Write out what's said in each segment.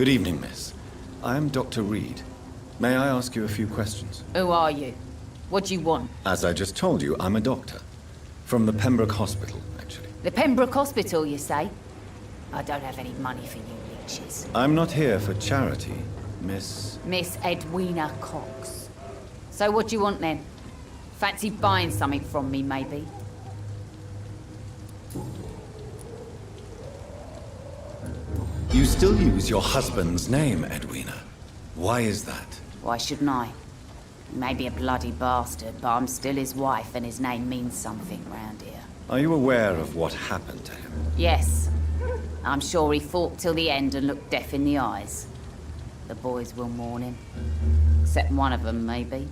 Good evening, miss. I am Dr. Reed. May I ask you a few questions? Who are you? What do you want? As I just told you, I'm a doctor. From the Pembroke Hospital, actually. The Pembroke Hospital, you say? I don't have any money for you leeches. I'm not here for charity, Miss... Miss Edwina Cox. So what do you want then? Fancy buying something from me, maybe? You still use your husband's name, Edwina. Why is that? Why shouldn't I? He may be a bloody bastard, but I'm still his wife and his name means something round here. Are you aware of what happened to him? Yes. I'm sure he fought till the end and looked death in the eyes. The boys will mourn him. Except one of them, maybe.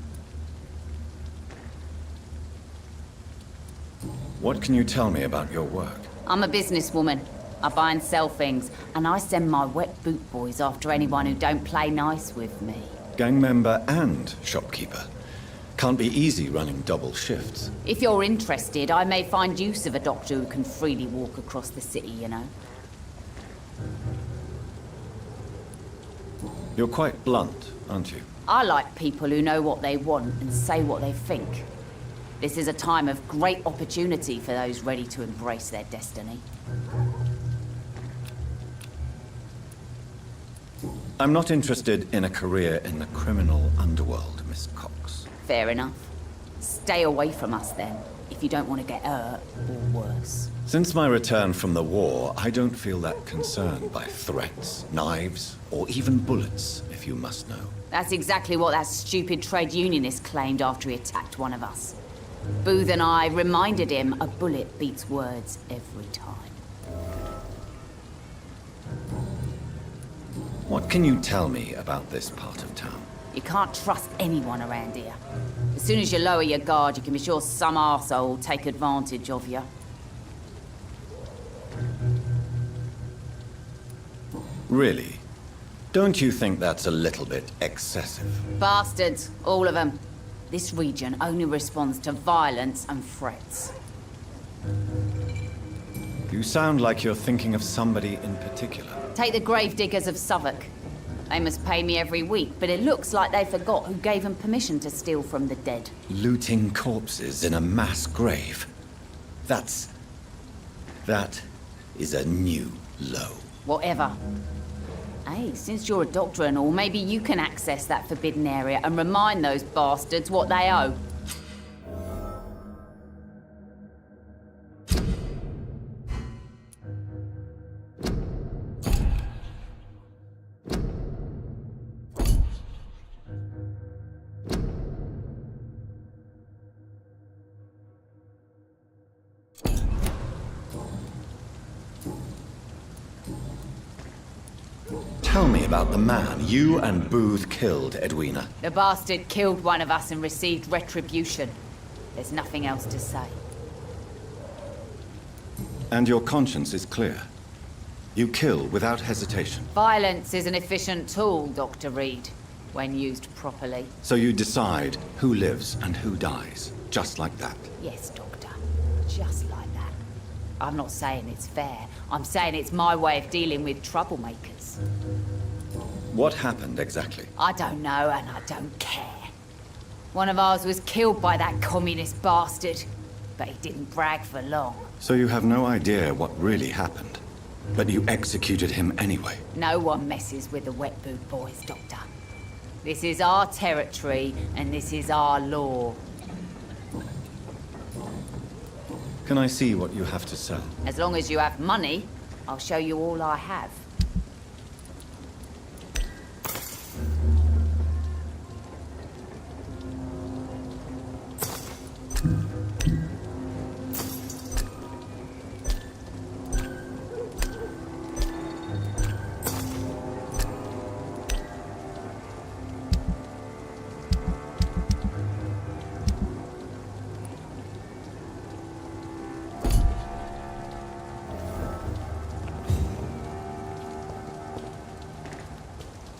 What can you tell me about your work? I'm a businesswoman. I buy and sell things, and I send my wet boot boys after anyone who don't play nice with me. Gang member and shopkeeper. Can't be easy running double shifts. If you're interested, I may find use of a doctor who can freely walk across the city, you know. You're quite blunt, aren't you? I like people who know what they want and say what they think. This is a time of great opportunity for those ready to embrace their destiny. I'm not interested in a career in the criminal underworld, Miss Cox. Fair enough. Stay away from us then, if you don't want to get hurt or worse. Since my return from the war, I don't feel that concerned by threats, knives, or even bullets, if you must know. That's exactly what that stupid trade unionist claimed after he attacked one of us. Booth and I reminded him a bullet beats words every time. What can you tell me about this part of town? You can't trust anyone around here. As soon as you lower your guard, you can be sure some arsehole will take advantage of you. Really? Don't you think that's a little bit excessive? Bastards, all of them. This region only responds to violence and threats. You sound like you're thinking of somebody in particular. Take the gravediggers of Southwark. They must pay me every week, but it looks like they forgot who gave them permission to steal from the dead. Looting corpses in a mass grave. That is a new low. Whatever. Hey, since you're a doctor and all, maybe you can access that forbidden area and remind those bastards what they owe. Tell me about the man you and Booth killed, Edwina. The bastard killed one of us and received retribution. There's nothing else to say. And your conscience is clear. You kill without hesitation. Violence is an efficient tool, Dr. Reed, when used properly. So you decide who lives and who dies, just like that. Yes, Doctor. Just like that. I'm not saying it's fair. I'm saying it's my way of dealing with troublemakers. What happened exactly? I don't know, and I don't care. One of ours was killed by that communist bastard, but he didn't brag for long. So you have no idea what really happened, but you executed him anyway. No one messes with the wet boot boys, Doctor. This is our territory, and this is our law. Can I see what you have to sell? As long as you have money, I'll show you all I have.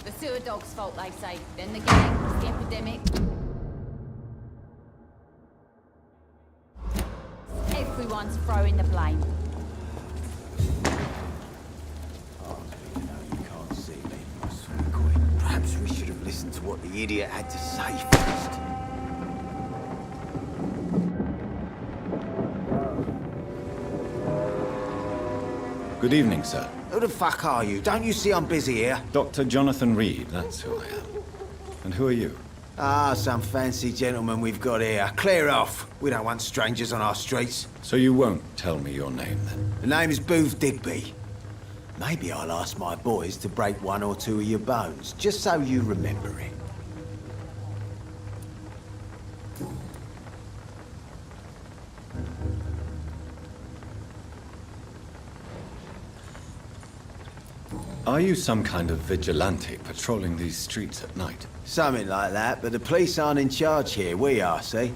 The sewer dog's fault, they say. Then the gang, the epidemic. Everyone's throwing the blame. You can't see me. what the idiot had to say first. Good evening, sir. Who the fuck are you? Don't you see I'm busy here? Dr. Jonathan Reed, that's who I am. And who are you? Ah, some fancy gentleman we've got here. Clear off. We don't want strangers on our streets. So you won't tell me your name, then? The name is Booth Digby. Maybe I'll ask my boys to break one or two of your bones, just so you remember it. Are you some kind of vigilante patrolling these streets at night? Something like that, but the police aren't in charge here. We are, see?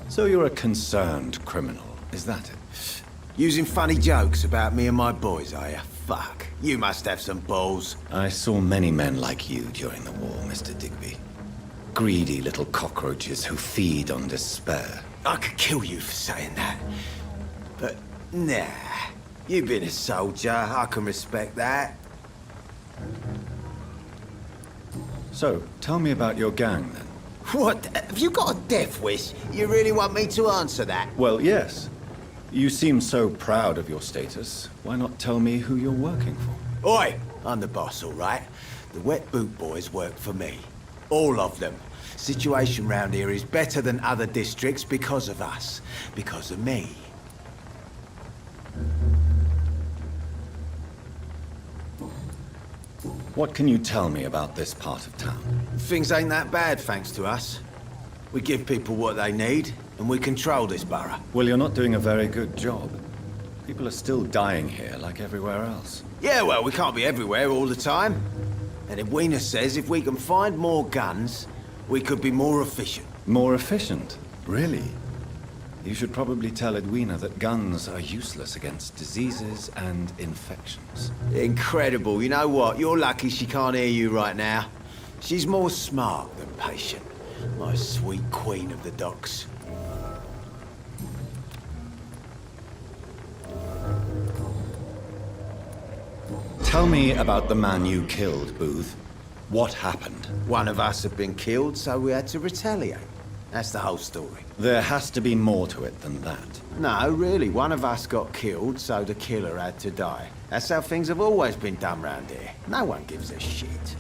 So you're a concerned criminal, is that it? Using funny jokes about me and my boys, are you? Fuck. You must have some balls. I saw many men like you during the war, Mr. Digby. Greedy little cockroaches who feed on despair. I could kill you for saying that. But, nah. You've been a soldier. I can respect that. So, tell me about your gang, then. What? Have you got a death wish? You really want me to answer that? Well, yes. You seem so proud of your status. Why not tell me who you're working for? Oi! I'm the boss, all right? The Wet Boot Boys work for me. All of them. Situation round here is better than other districts because of us. Because of me. What can you tell me about this part of town? Things ain't that bad, thanks to us. We give people what they need, and we control this borough. Well, you're not doing a very good job. People are still dying here like everywhere else. Yeah, well, we can't be everywhere all the time. And Edwina says if we can find more guns, we could be more efficient. More efficient? Really? You should probably tell Edwina that guns are useless against diseases and infections. Incredible. You know what? You're lucky she can't hear you right now. She's more smart than patient. My sweet queen of the docks. Tell me about the man you killed, Booth. What happened? One of us had been killed, so we had to retaliate. That's the whole story. There has to be more to it than that. No, really. One of us got killed, so the killer had to die. That's how things have always been done round here. No one gives a shit.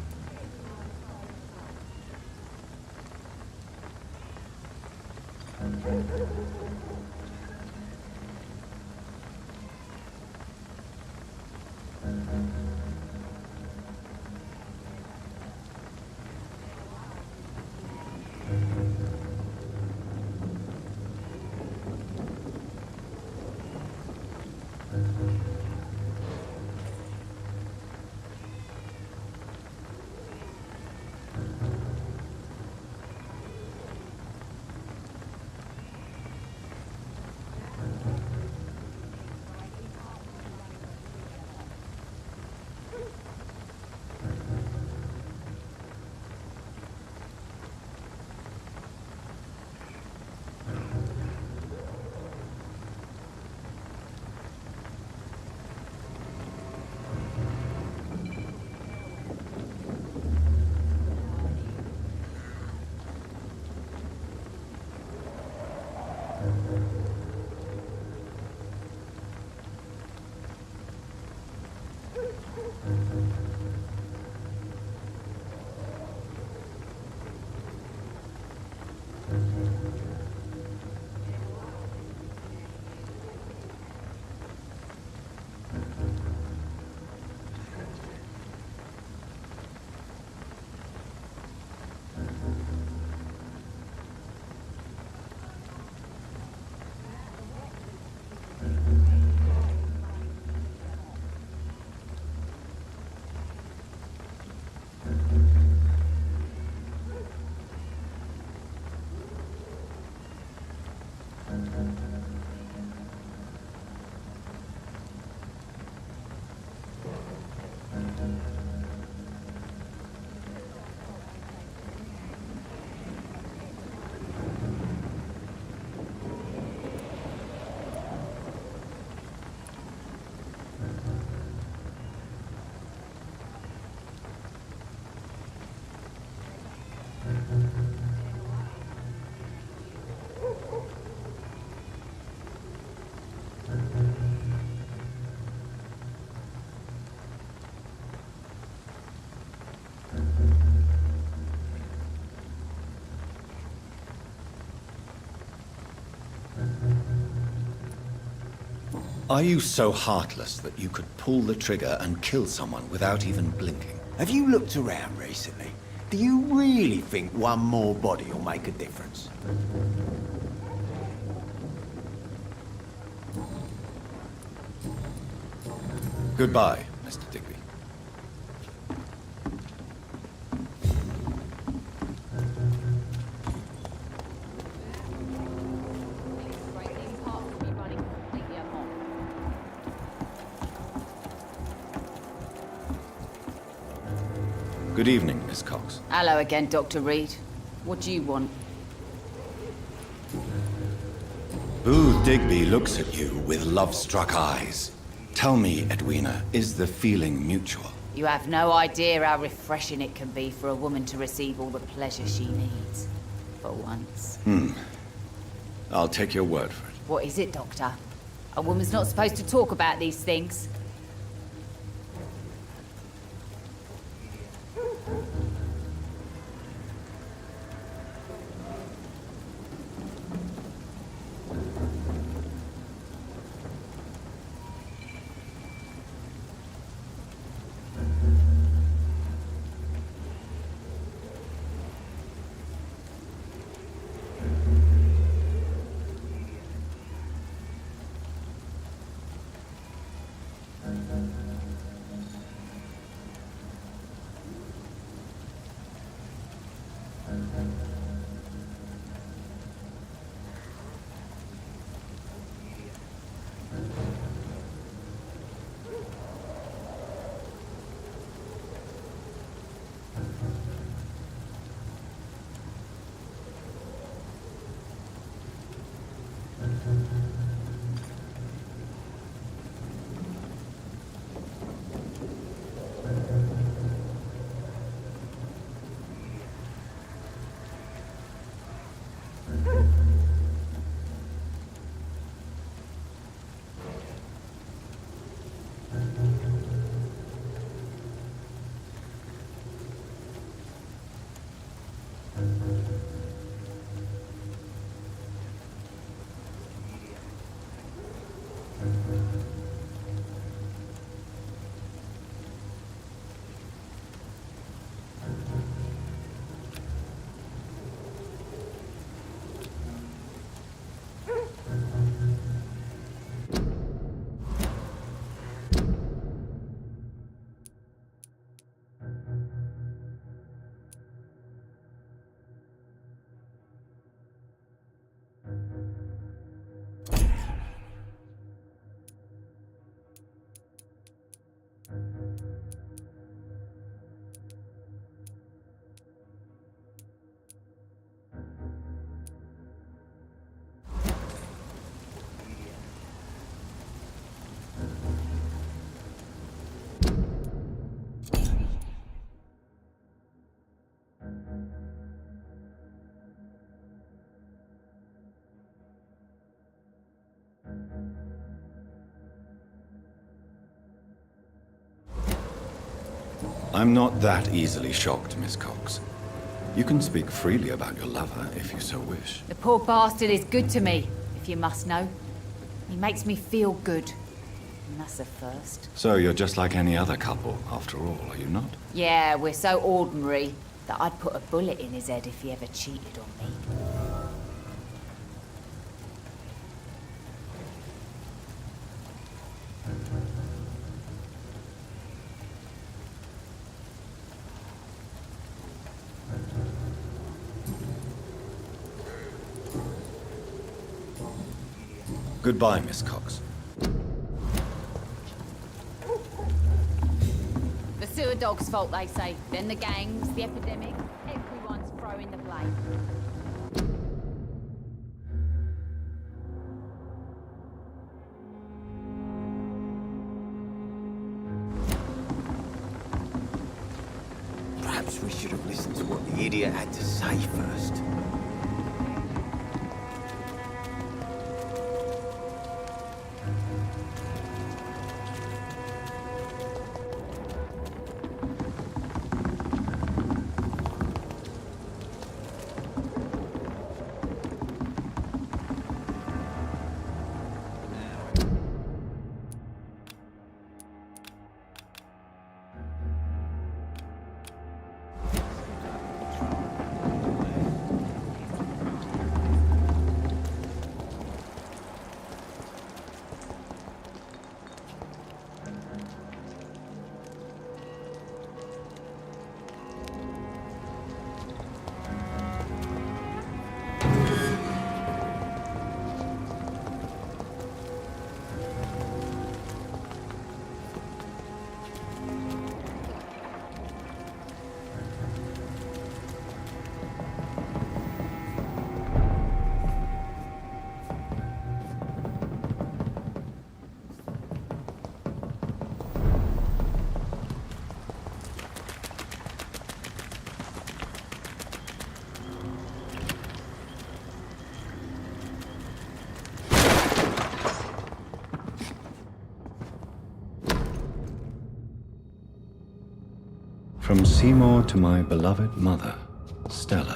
Are you so heartless that you could pull the trigger and kill someone without even blinking? Have you looked around recently? Do you really think one more body will make a difference? Goodbye, Mr. Digby. Good evening, Miss Cox. Hello again, Dr. Reed. What do you want? Booth Digby looks at you with love-struck eyes. Tell me, Edwina, is the feeling mutual? You have no idea how refreshing it can be for a woman to receive all the pleasure she needs. For once. I'll take your word for it. What is it, Doctor? A woman's not supposed to talk about these things. I'm not that easily shocked, Miss Cox. You can speak freely about your lover if you so wish. The poor bastard is good to me, if you must know. He makes me feel good. And that's a first. So you're just like any other couple, after all, are you not? Yeah, we're so ordinary that I'd put a bullet in his head if he ever cheated on me. Goodbye, Miss Cox. The sewer dog's fault, they say. Then the gangs, the epidemic. Everyone's throwing the blame. Perhaps we should have listened to what the idiot had to say first. From Seymour to my beloved mother, Stella.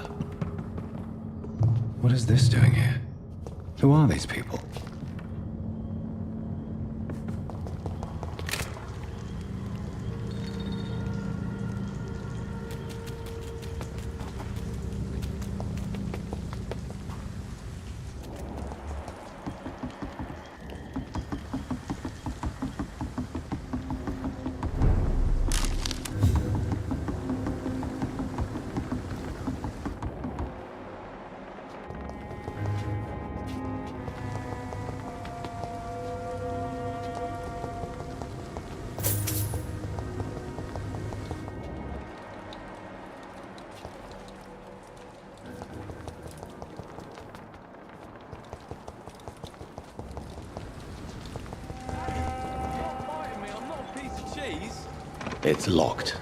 What is this doing here? Who are these people? It's locked.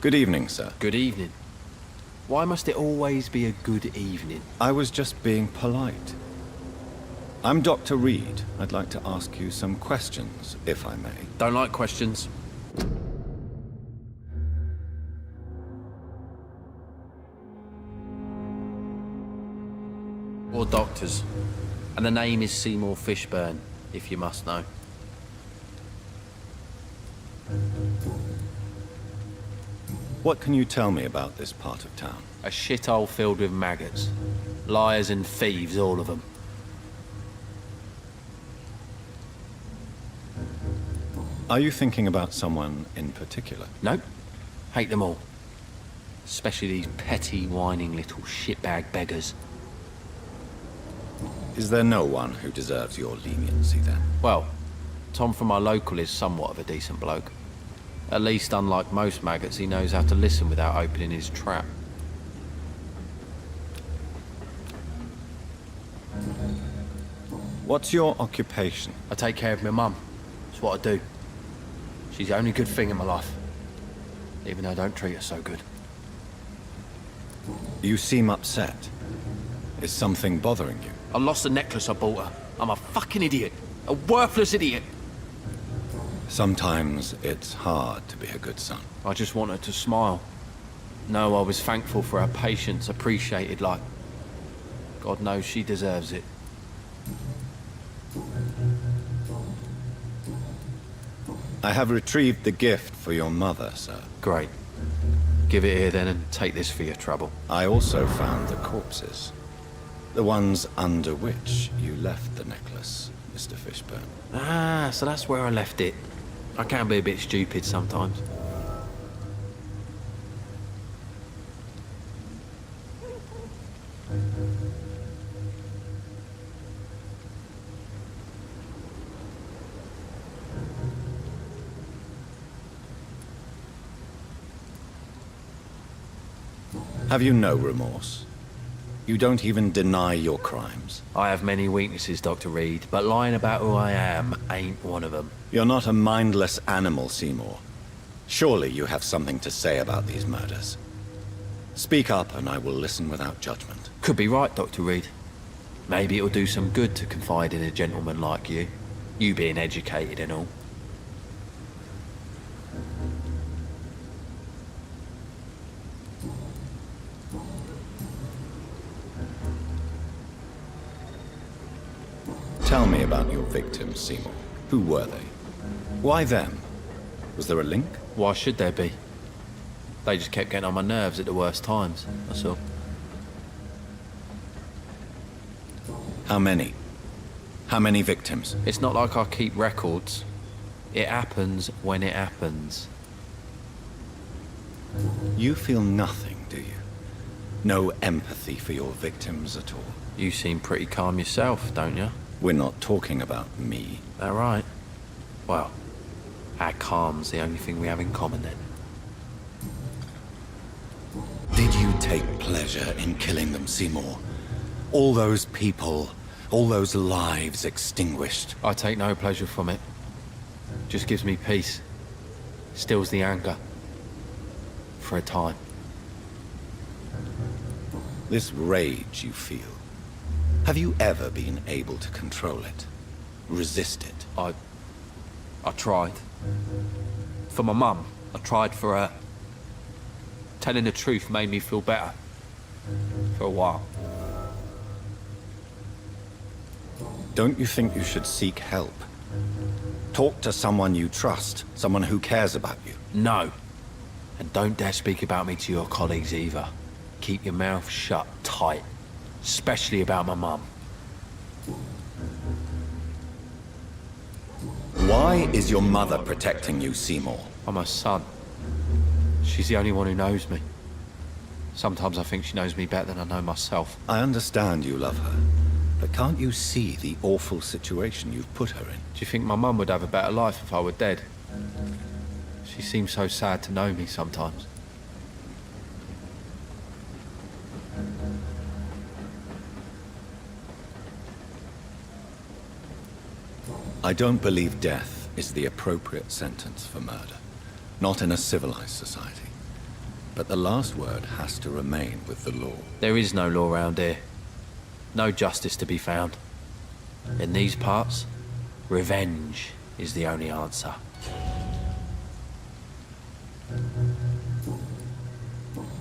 Good evening, sir. Good evening. Why must it always be a good evening? I was just being polite. I'm Dr. Reed. I'd like to ask you some questions, if I may. Don't like questions. Or doctors. And the name is Seymour Fishburne, if you must know. What can you tell me about this part of town? A shithole filled with maggots. Liars and thieves, all of them. Are you thinking about someone in particular? Nope. Hate them all. Especially these petty, whining little shitbag beggars. Is there no one who deserves your leniency, then? Well, Tom from our local is somewhat of a decent bloke. At least, unlike most maggots, he knows how to listen without opening his trap. What's your occupation? I take care of my mum. It's what I do. She's the only good thing in my life. Even though I don't treat her so good. You seem upset. Is something bothering you? I lost the necklace I bought her. I'm a fucking idiot. A worthless idiot. Sometimes it's hard to be a good son. I just want her to smile. No, I was thankful for her patience, appreciated like... God knows she deserves it. I have retrieved the gift for your mother, sir. Great. Give it here then and take this for your trouble. I also found the corpses. The ones under which you left the necklace, Mr. Fishburne. Ah, so that's where I left it. I can be a bit stupid sometimes. Have you no remorse? You don't even deny your crimes. I have many weaknesses, Dr. Reed, but lying about who I am ain't one of them. You're not a mindless animal, Seymour. Surely you have something to say about these murders. Speak up and I will listen without judgment. Could be right, Dr. Reed. Maybe it'll do some good to confide in a gentleman like you. You being educated and all. Tell me about your victims, Seymour. Who were they? Why them? Was there a link? Why should there be? They just kept getting on my nerves at the worst times, that's all. How many? How many victims? It's not like I keep records. It happens when it happens. You feel nothing, do you? No empathy for your victims at all? You seem pretty calm yourself, don't you? We're not talking about me. That right? Well, our calm's the only thing we have in common then. Did you take pleasure in killing them, Seymour? All those people, all those lives extinguished. I take no pleasure from it. Just gives me peace. Stills the anger. For a time. This rage you feel, have you ever been able to control it? Resist it? I tried. For my mum, I tried for her. Telling the truth made me feel better. For a while. Don't you think you should seek help? Talk to someone you trust, someone who cares about you. No. And don't dare speak about me to your colleagues either. Keep your mouth shut tight. Especially about my mum. Why is your mother protecting you, Seymour? I'm her son. She's the only one who knows me. Sometimes I think she knows me better than I know myself. I understand you love her, but can't you see the awful situation you've put her in? Do you think my mum would have a better life if I were dead? She seems so sad to know me sometimes. I don't believe death is the appropriate sentence for murder. Not in a civilized society. But the last word has to remain with the law. There is no law around here. No justice to be found. In these parts, revenge is the only answer.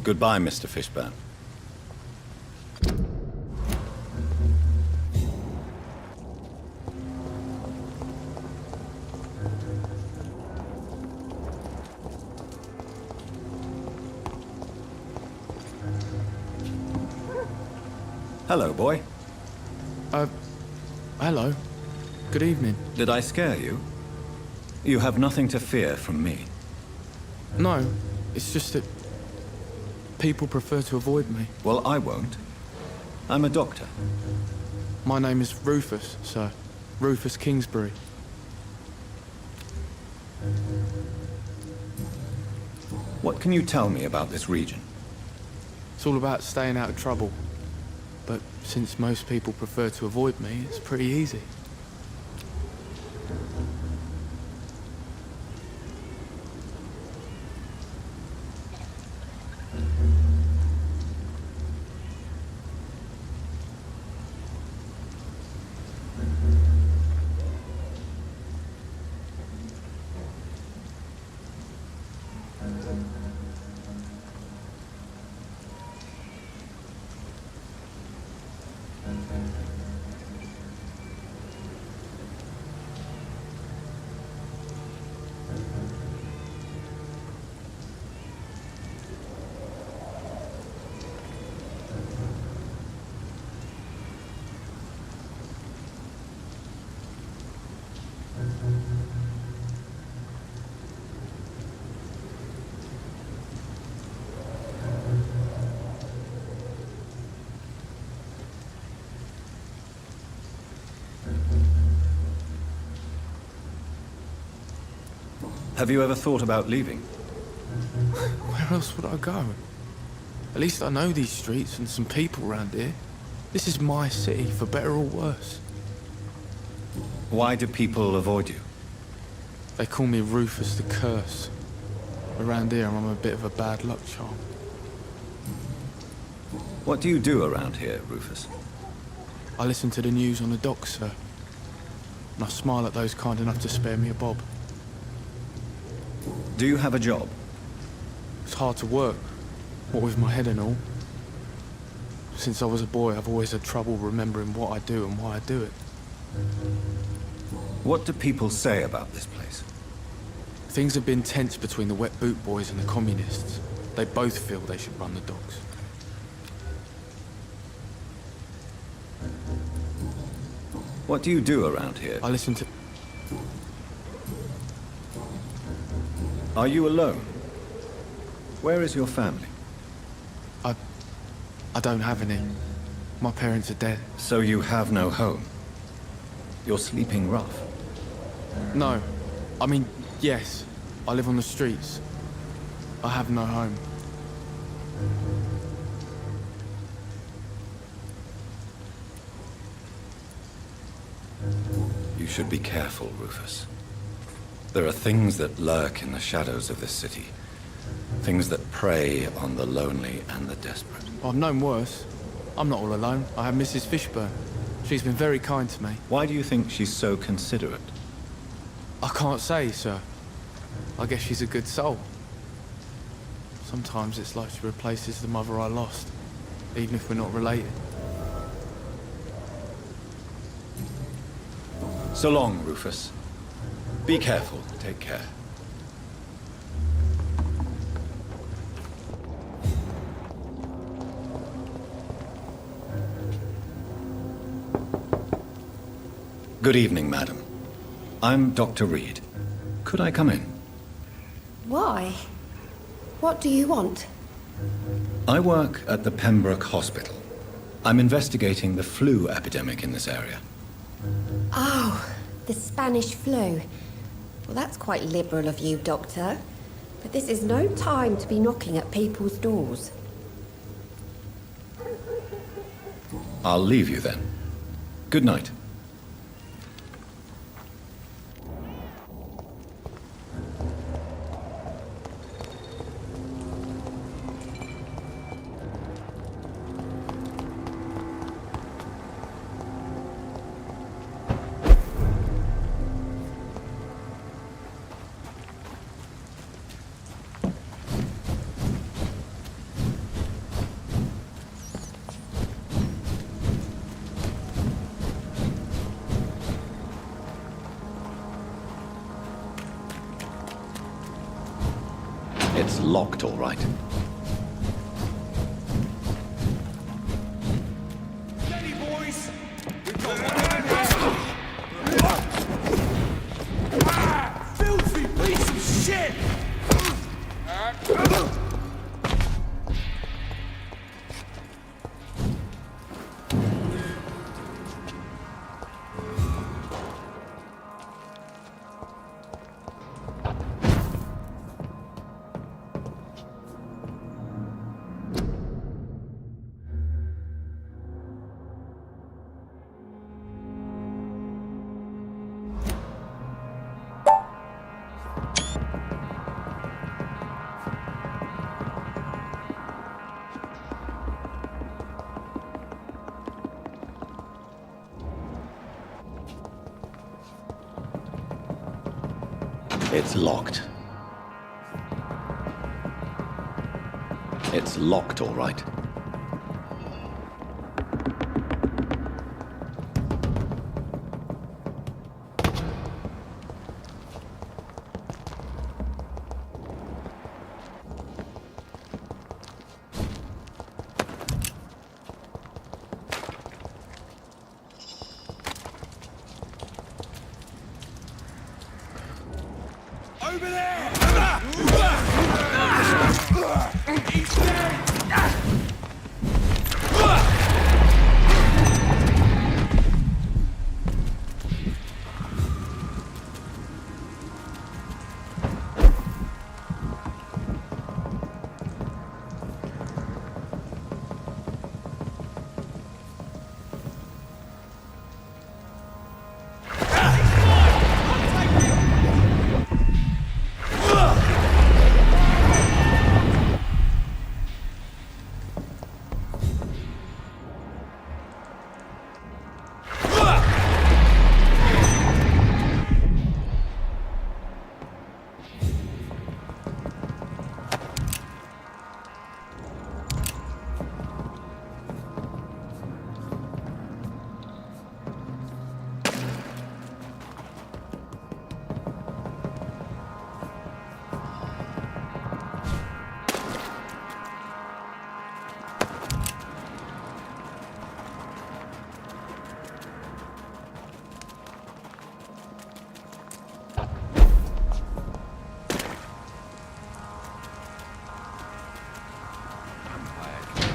Goodbye, Mr. Fishburne. Hello, boy. Hello. Good evening. Did I scare you? You have nothing to fear from me. No, it's just that people prefer to avoid me. Well, I won't. I'm a doctor. My name is Rufus, sir. Rufus Kingsbury. What can you tell me about this region? It's all about staying out of trouble. But since most people prefer to avoid me, it's pretty easy. Have you ever thought about leaving? Where else would I go? At least I know these streets and some people around here. This is my city, for better or worse. Why do people avoid you? They call me Rufus the Curse. Around here, I'm a bit of a bad luck charm. What do you do around here, Rufus? I listen to the news on the docks, sir. And I smile at those kind enough to spare me a bob. Do you have a job? It's hard to work, what with my head and all. Since I was a boy, I've always had trouble remembering what I do and why I do it. What do people say about this place? Things have been tense between the wet boot boys and the communists. They both feel they should run the docks. What do you do around here? I listen to... Are you alone? Where is your family? I don't have any. My parents are dead. So you have no home? You're sleeping rough? No. I mean, yes. I live on the streets. I have no home. You should be careful, Rufus. There are things that lurk in the shadows of this city. Things that prey on the lonely and the desperate. I've known worse. I'm not all alone. I have Mrs. Fishburne. She's been very kind to me. Why do you think she's so considerate? I can't say, sir. I guess she's a good soul. Sometimes it's like she replaces the mother I lost, even if we're not related. So long, Rufus. Be careful. Take care. Good evening, madam. I'm Dr. Reed. Could I come in? Why? What do you want? I work at the Pembroke Hospital. I'm investigating the flu epidemic in this area. Oh, the Spanish flu. Well, that's quite liberal of you, Doctor. But this is no time to be knocking at people's doors. I'll leave you then. Good night. It's locked, all right. Steady, boys! Filthy piece of shit! It's locked. It's locked, all right. Over there! He's dead!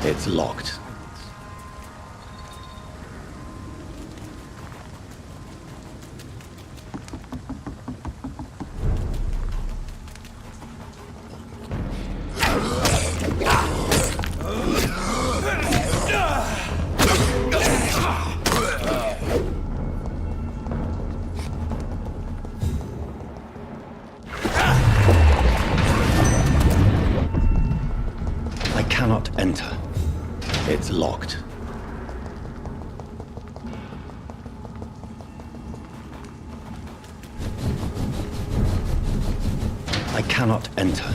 It's locked. I cannot enter. It's locked. I cannot enter.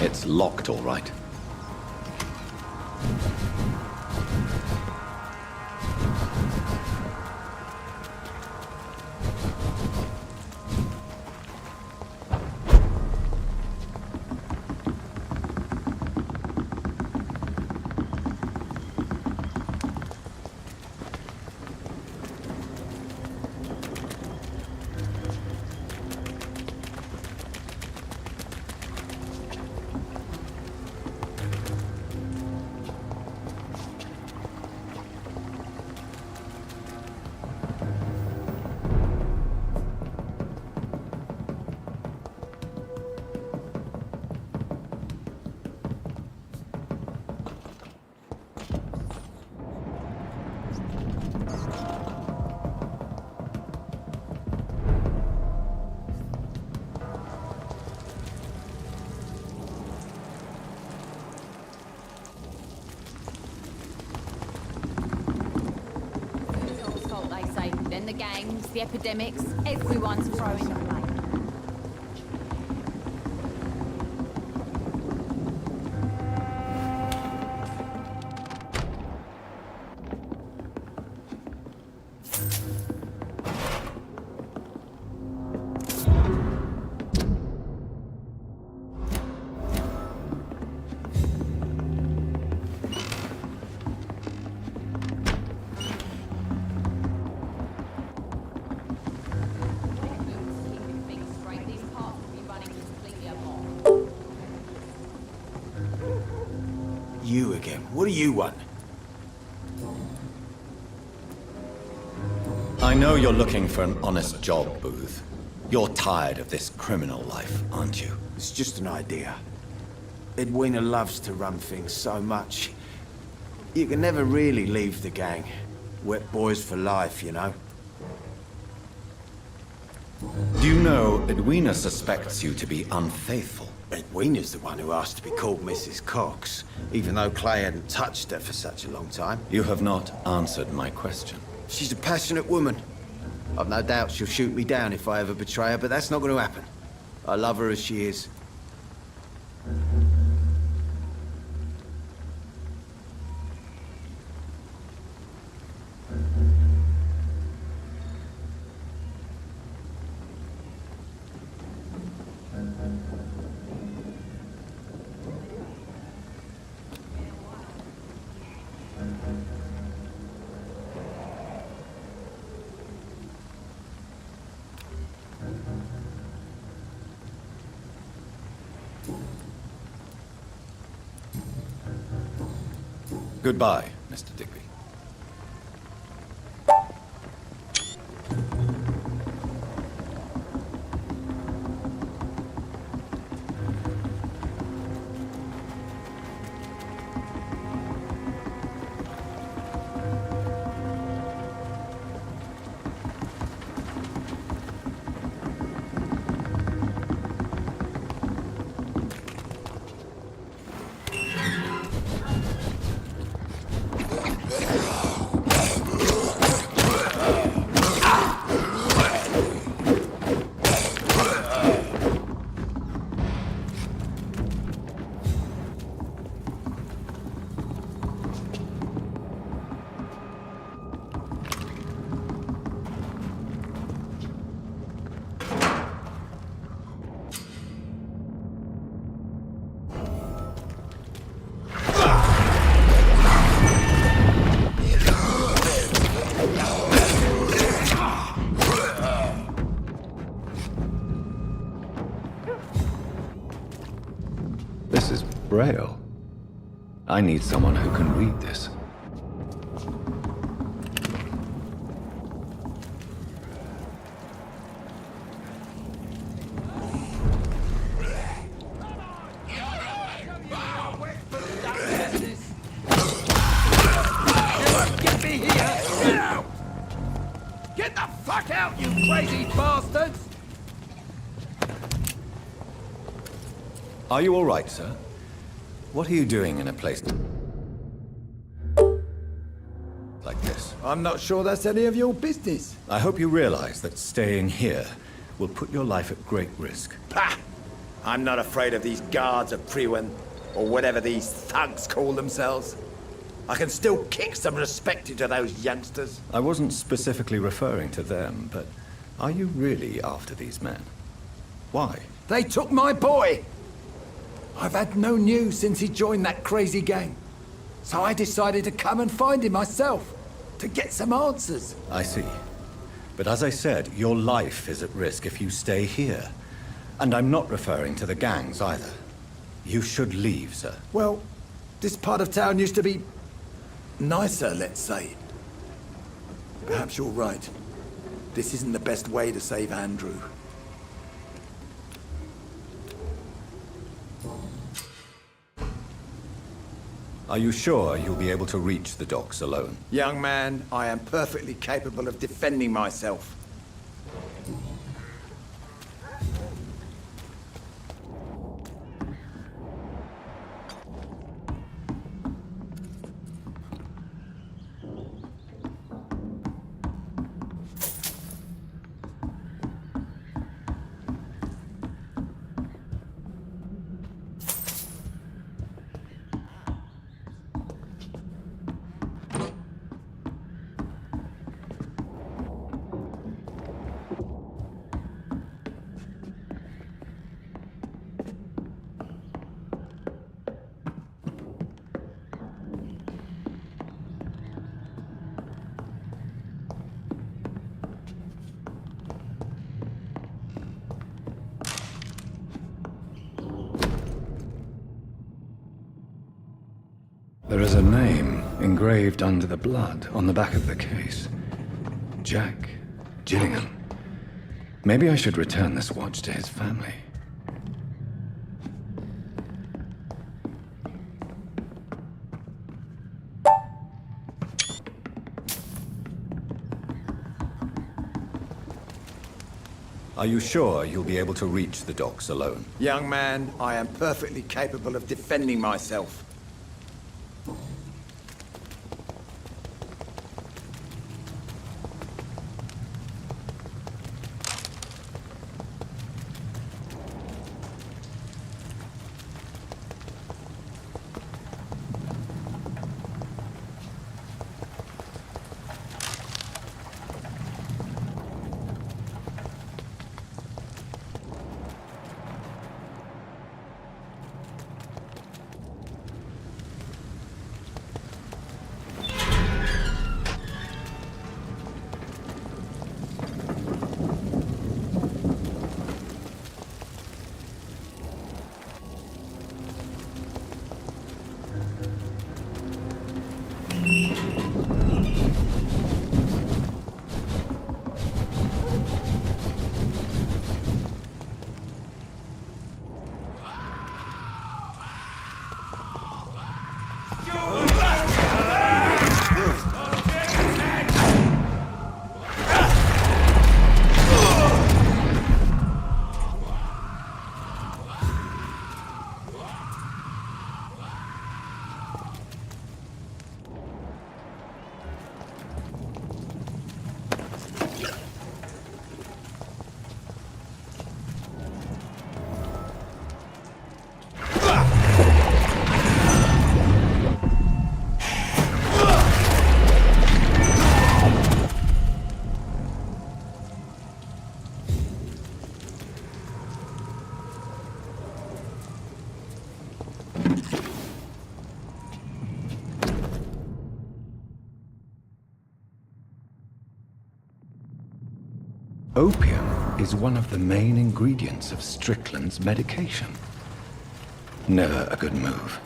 It's locked, all right. Then the gangs, the epidemics, everyone's throwing the blame. You again. What do you want? I know you're looking for an honest job, Booth. You're tired of this criminal life, aren't you? It's just an idea. Edwina loves to run things so much. You can never really leave the gang. Wet boys for life, you know. Do you know Edwina suspects you to be unfaithful? Edwina's the one who asked to be called Mrs. Cox, even though Clay hadn't touched her for such a long time. You have not answered my question. She's a passionate woman. I've no doubt she'll shoot me down if I ever betray her, but that's not going to happen. I love her as she is. Goodbye, Mr. Digby. Braille. I need someone who can read this. Get me here! Get out! Get the fuck out, you crazy bastards! Are you all right, sir? What are you doing in a place like this? I'm not sure that's any of your business. I hope you realize that staying here will put your life at great risk. Pah! I'm not afraid of these guards of Priwen, or whatever these thugs call themselves. I can still kick some respect into those youngsters. I wasn't specifically referring to them, but are you really after these men? Why? They took my boy! I've had no news since he joined that crazy gang. So I decided to come and find him myself, to get some answers. I see. But as I said, your life is at risk if you stay here. And I'm not referring to the gangs either. You should leave, sir. Well, this part of town used to be nicer, let's say. Perhaps you're right. This isn't the best way to save Andrew. Are you sure you'll be able to reach the docks alone? Young man, I am perfectly capable of defending myself. There is a name engraved under the blood on the back of the case. Jack Gillingham. Maybe I should return this watch to his family. Are you sure you'll be able to reach the docks alone? Young man, I am perfectly capable of defending myself. Opium is one of the main ingredients of Strickland's medication. Never a good move.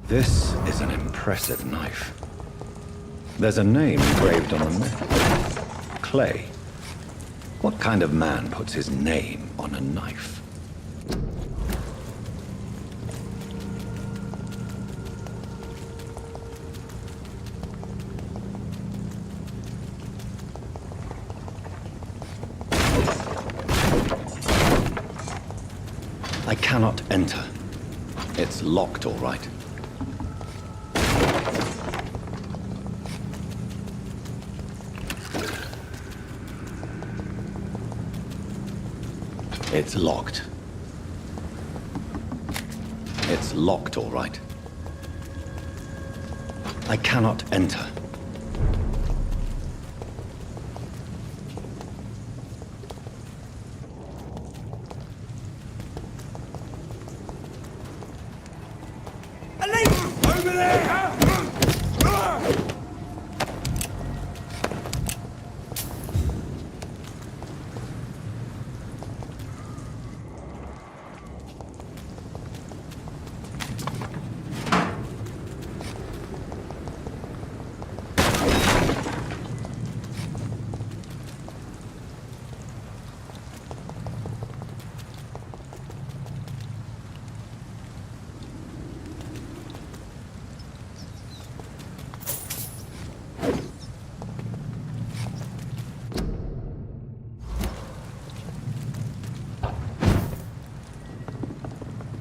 This is an impressive knife. There's a name engraved on the metal. Clay. What kind of man puts his name on a knife? I cannot enter. It's locked, all right. It's locked. It's locked, all right. I cannot enter. Over there, huh?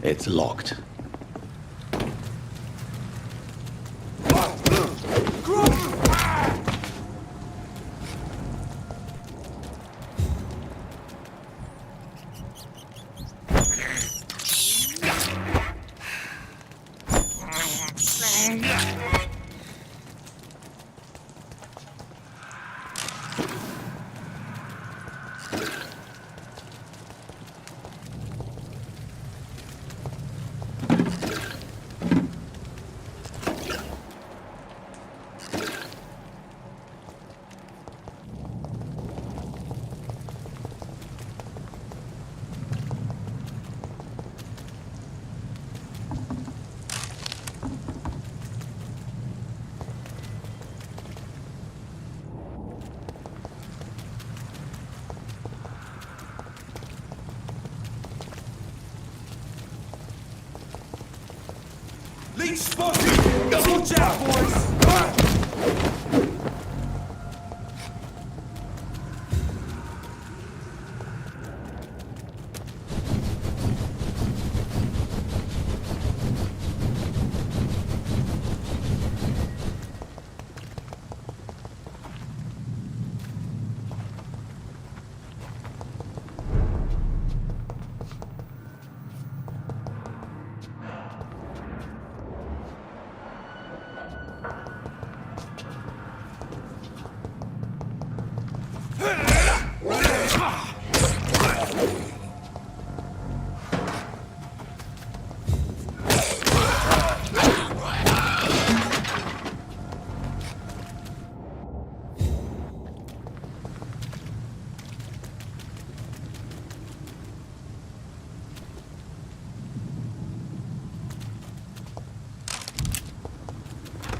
It's locked. Lead spotted! Watch out, boys!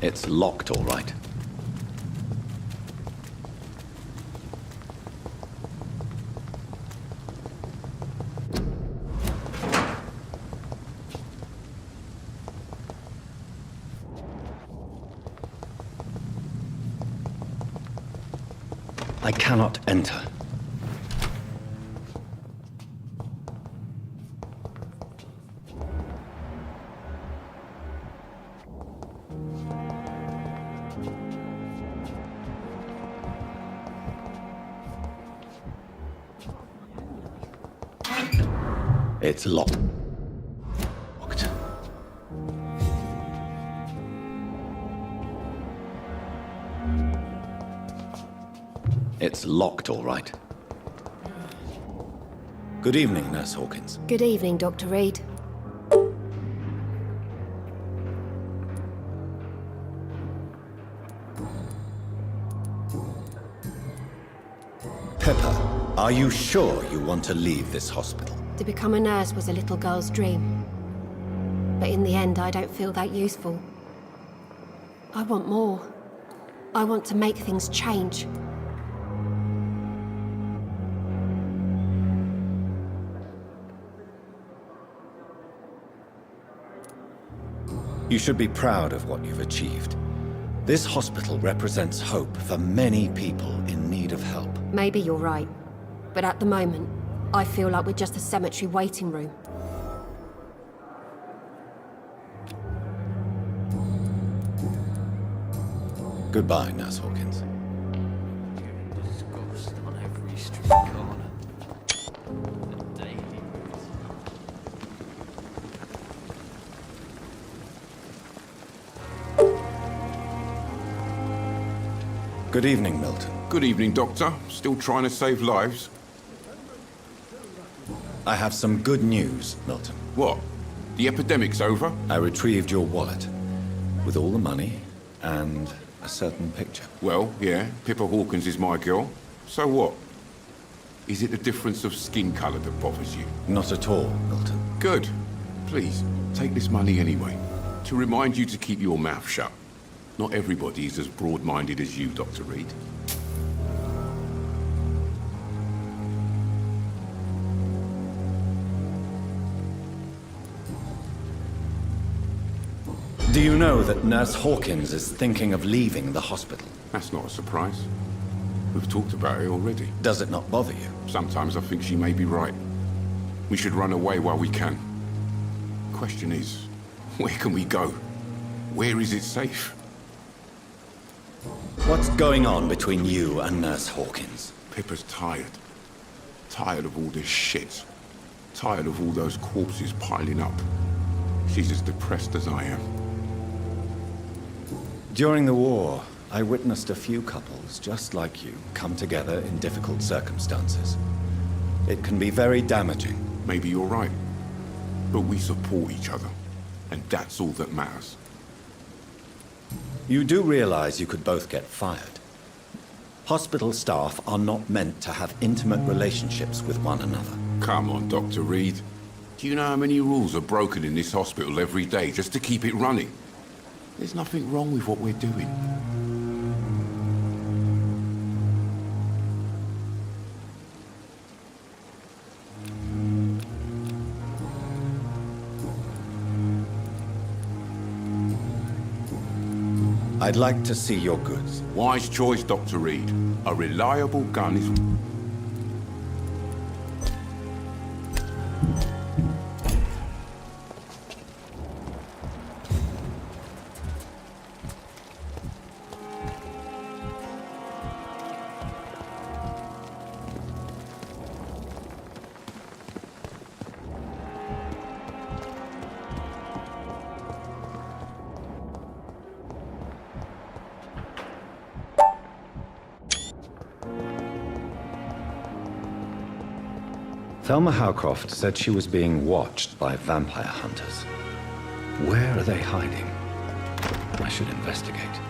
It's locked, all right. I cannot enter. It's locked. It's locked, all right. Good evening, Nurse Hawkins. Good evening, Dr. Reed. Pepper, are you sure you want to leave this hospital? To become a nurse was a little girl's dream. But in the end, I don't feel that useful. I want more. I want to make things change. You should be proud of what you've achieved. This hospital represents hope for many people in need of help. Maybe you're right. But at the moment, I feel like we're just a cemetery waiting room. Goodbye, Nurse Hawkins. On every street corner. Good evening, Milton. Good evening, Doctor. Still trying to save lives? I have some good news, Milton. What? The epidemic's over? I retrieved your wallet with all the money and a certain picture. Well, yeah, Pippa Hawkins is my girl. So what? Is it the difference of skin colour that bothers you? Not at all, Milton. Good. Please, take this money anyway. To remind you to keep your mouth shut. Not everybody is as broad-minded as you, Dr. Reed. Do you know that Nurse Hawkins is thinking of leaving the hospital? That's not a surprise. We've talked about it already. Does it not bother you? Sometimes I think she may be right. We should run away while we can. Question is, where can we go? Where is it safe? What's going on between you and Nurse Hawkins? Pippa's tired. Tired of all this shit. Tired of all those corpses piling up. She's as depressed as I am. During the war, I witnessed a few couples just like you come together in difficult circumstances. It can be very damaging. Maybe you're right. But we support each other. And that's all that matters. You do realize you could both get fired. Hospital staff are not meant to have intimate relationships with one another. Come on, Dr. Reed. Do you know how many rules are broken in this hospital every day just to keep it running? There's nothing wrong with what we're doing. I'd like to see your goods. Wise choice, Dr. Reed. A reliable gun is... Thelma Howcroft said she was being watched by vampire hunters. Where are they hiding? I should investigate.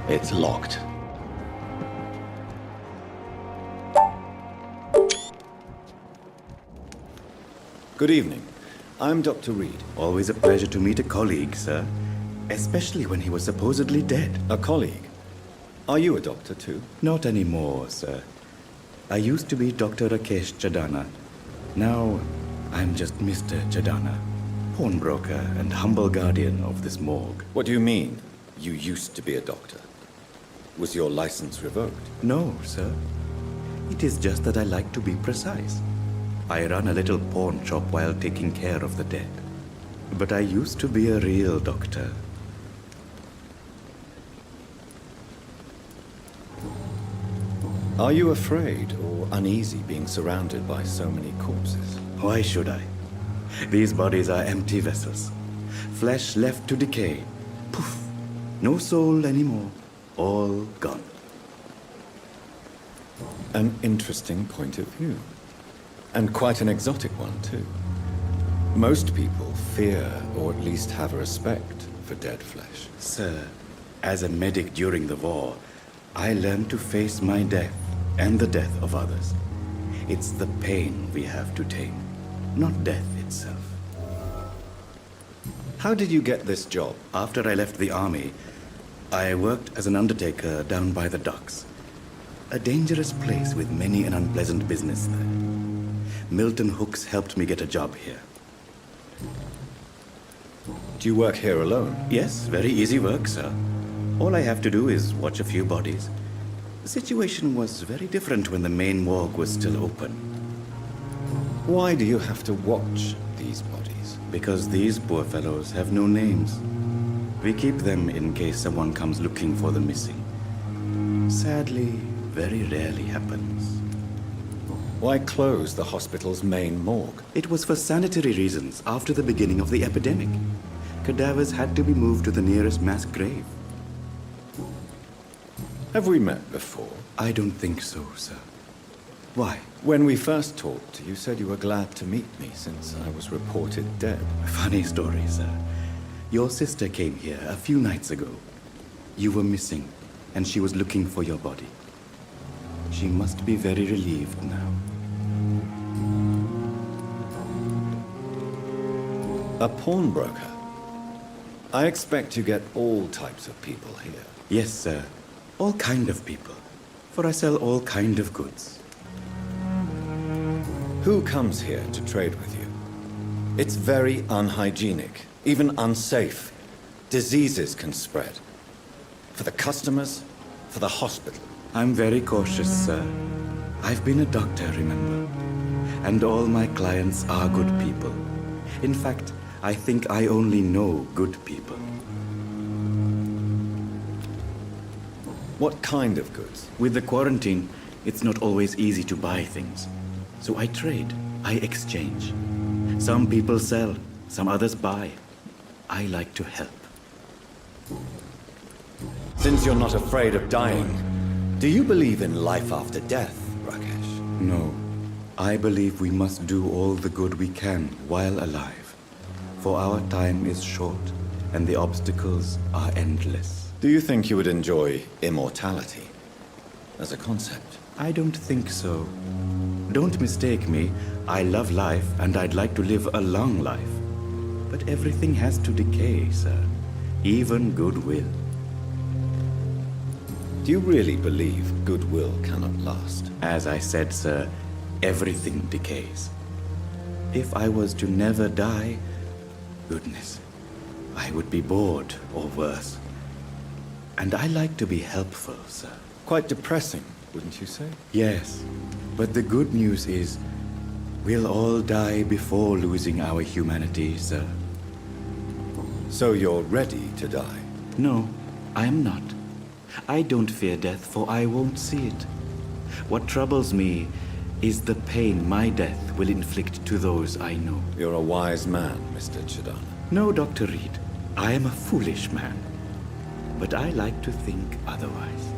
It's locked. Good evening. I'm Dr. Reed. Always a pleasure to meet a colleague, sir. Especially when he was supposedly dead. A colleague. Are you a doctor too? Not anymore, sir. I used to be Dr. Rakesh Chadana. Now, I'm just Mr. Chadana, pawnbroker and humble guardian of this morgue. What do you mean, you used to be a doctor? Was your license revoked? No, sir. It is just that I like to be precise. I run a little pawn shop while taking care of the dead. But I used to be a real doctor. Are you afraid or uneasy being surrounded by so many corpses? Why should I? These bodies are empty vessels. Flesh left to decay. Poof! No soul anymore. All gone. An interesting point of view. And quite an exotic one, too. Most people fear, or at least have a respect, for dead flesh. Sir, as a medic during the war, I learned to face my death and the death of others. It's the pain we have to tame, not death itself. How did you get this job? After I left the army, I worked as an undertaker down by the docks. A dangerous place with many an unpleasant business there. Milton Hooks helped me get a job here. Do you work here alone? Yes, very easy work, sir. All I have to do is watch a few bodies. The situation was very different when the main morgue was still open. Why do you have to watch these bodies? Because these poor fellows have no names. We keep them in case someone comes looking for the missing. Sadly, very rarely happens. Why close the hospital's main morgue? It was for sanitary reasons after the beginning of the epidemic. Cadavers had to be moved to the nearest mass grave. Have we met before? I don't think so, sir. Why? When we first talked, you said you were glad to meet me since I was reported dead. Funny story, sir. Your sister came here a few nights ago. You were missing, and she was looking for your body. She must be very relieved now. A pawnbroker? I expect you get all types of people here. Yes, sir. All kind of people. For I sell all kind of goods. Who comes here to trade with you? It's very unhygienic, even unsafe. Diseases can spread. For the customers, for the hospital. I'm very cautious, sir. I've been a doctor, remember? And all my clients are good people. In fact, I think I only know good people. What kind of goods? With the quarantine, it's not always easy to buy things. So I trade, I exchange. Some people sell, some others buy. I like to help. Since you're not afraid of dying, do you believe in life after death, Rakesh? No. I believe we must do all the good we can while alive. For our time is short, and the obstacles are endless. Do you think you would enjoy immortality as a concept? I don't think so. Don't mistake me. I love life, and I'd like to live a long life. But everything has to decay, sir. Even goodwill. Do you really believe goodwill cannot last? As I said, sir, everything decays. If I was to never die, Goodness. I would be bored, or worse. And I like to be helpful, sir. Quite depressing, wouldn't you say? Yes, but the good news is we'll all die before losing our humanity, sir. So you're ready to die? No, I am not. I don't fear death, for I won't see it. What troubles me is the pain my death will inflict to those I know. You're a wise man, Mr. Chidana. No, Dr. Reed, I am a foolish man. But I like to think otherwise.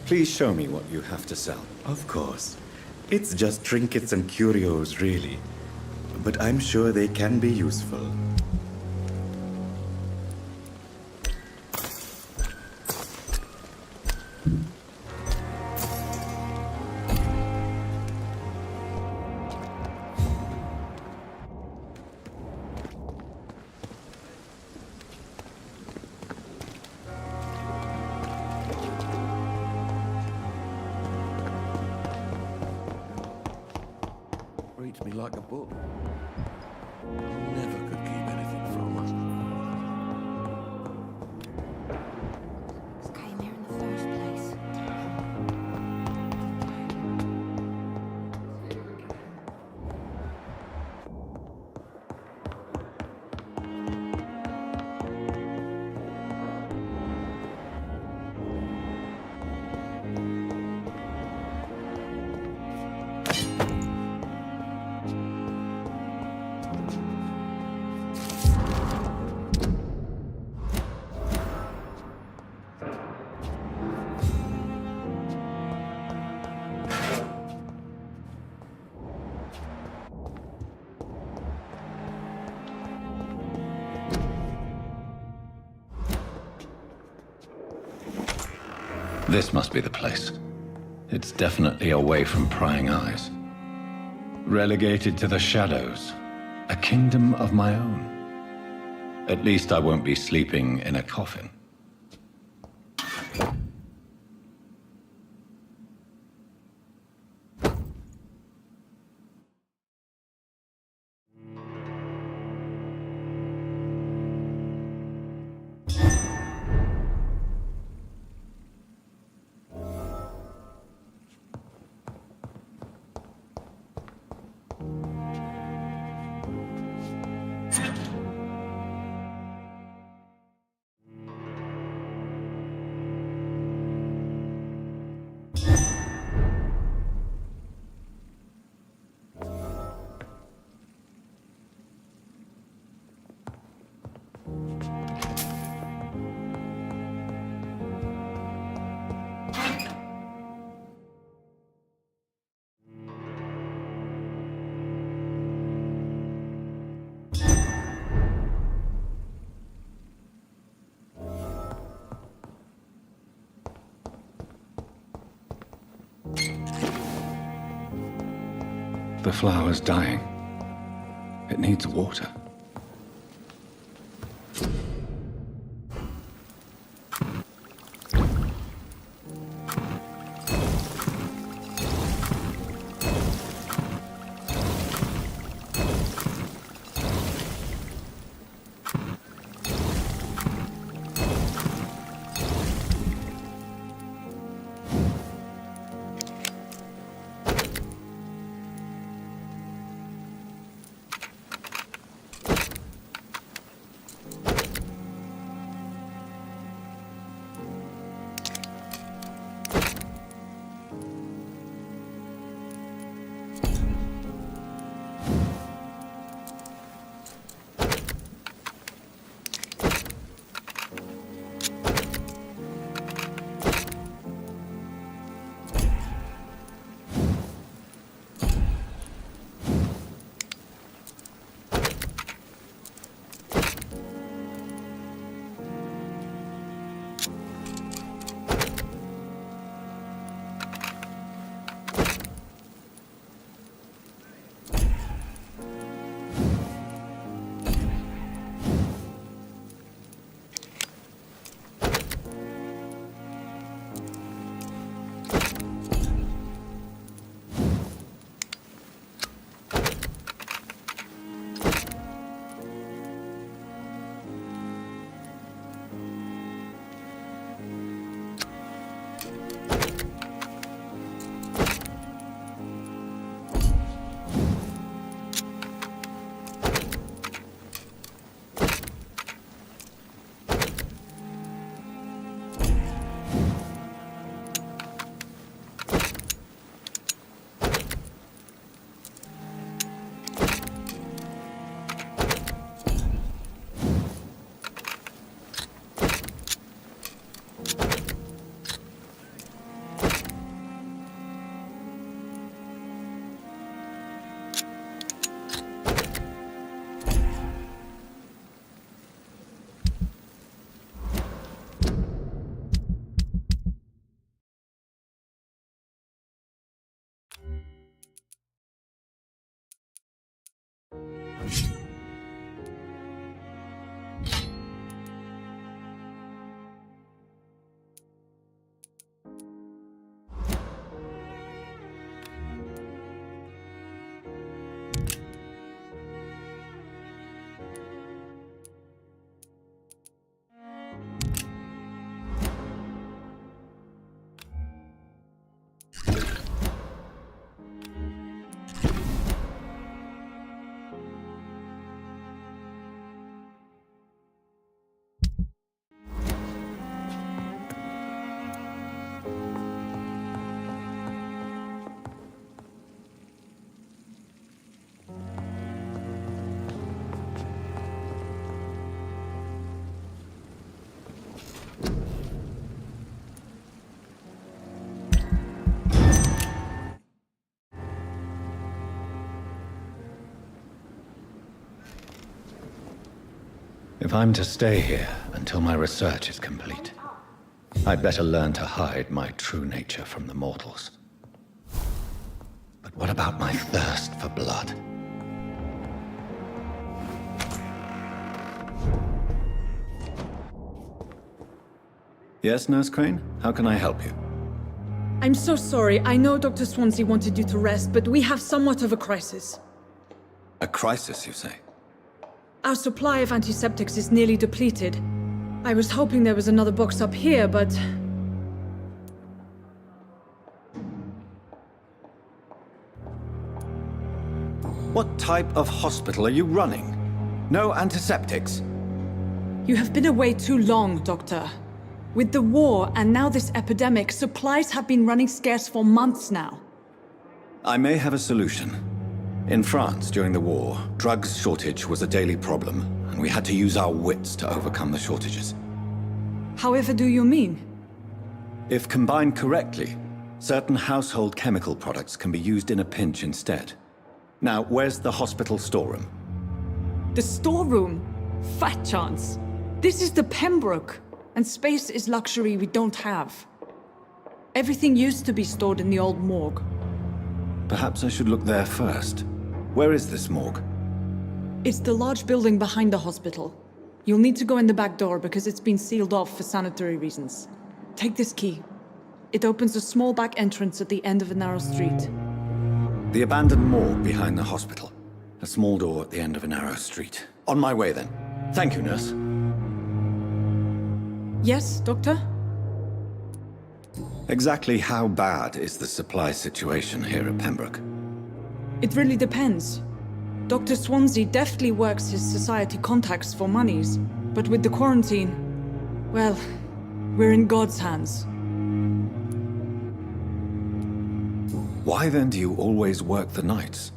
Please show me what you have to sell. Of course. It's just trinkets and curios, really. But I'm sure they can be useful. Reads me like a book. Never could keep anything from her. Came here in the first place. This must be the place. It's definitely away from prying eyes. Relegated to the shadows. A kingdom of my own. At least I won't be sleeping in a coffin. The flower's dying. It needs water. If I'm to stay here until my research is complete, I'd better learn to hide my true nature from the mortals. But what about my thirst for blood? Yes, Nurse Crane? How can I help you? I'm so sorry. I know Dr. Swansea wanted you to rest, but we have somewhat of a crisis. A crisis, you say? Our supply of antiseptics is nearly depleted. I was hoping there was another box up here, but... What type of hospital are you running? No antiseptics? You have been away too long, Doctor. With the war and now this epidemic, supplies have been running scarce for months now. I may have a solution. In France, during the war, drugs shortage was a daily problem, and we had to use our wits to overcome the shortages. However do you mean? If combined correctly, certain household chemical products can be used in a pinch instead. Now, where's the hospital storeroom? The storeroom? Fat chance. This is the Pembroke, and space is luxury we don't have. Everything used to be stored in the old morgue. Perhaps I should look there first. Where is this morgue? It's the large building behind the hospital. You'll need to go in the back door because it's been sealed off for sanitary reasons. Take this key. It opens a small back entrance at the end of a narrow street. The abandoned morgue behind the hospital. A small door at the end of a narrow street. On my way then. Thank you, nurse. Yes, Doctor? Exactly how bad is the supply situation here at Pembroke? It really depends. Dr. Swansea deftly works his society contacts for monies, but with the quarantine, well, we're in God's hands. Why then do you always work the nights?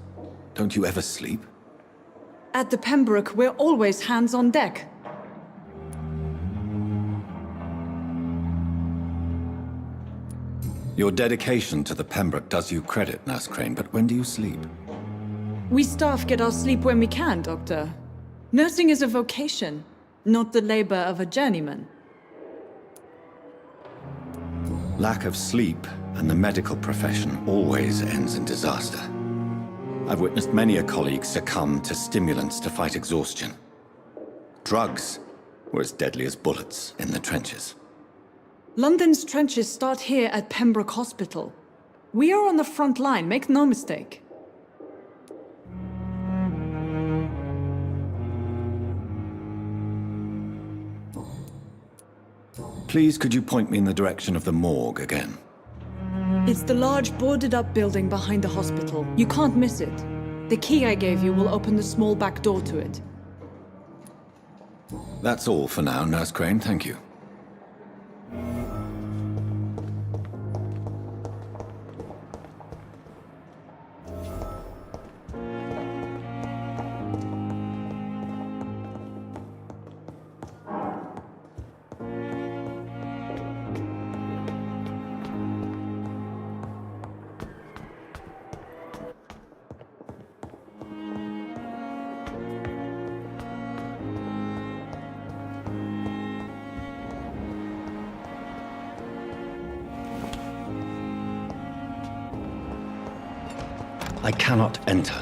Don't you ever sleep? At the Pembroke, we're always hands on deck. Your dedication to the Pembroke does you credit, Nurse Crane, but when do you sleep? We staff get our sleep when we can, Doctor. Nursing is a vocation, not the labor of a journeyman. Lack of sleep and the medical profession always ends in disaster. I've witnessed many a colleague succumb to stimulants to fight exhaustion. Drugs were as deadly as bullets in the trenches. London's trenches start here at Pembroke Hospital. We are on the front line, make no mistake. Please, could you point me in the direction of the morgue again? It's the large boarded-up building behind the hospital. You can't miss it. The key I gave you will open the small back door to it. That's all for now, Nurse Crane, thank you. I cannot enter.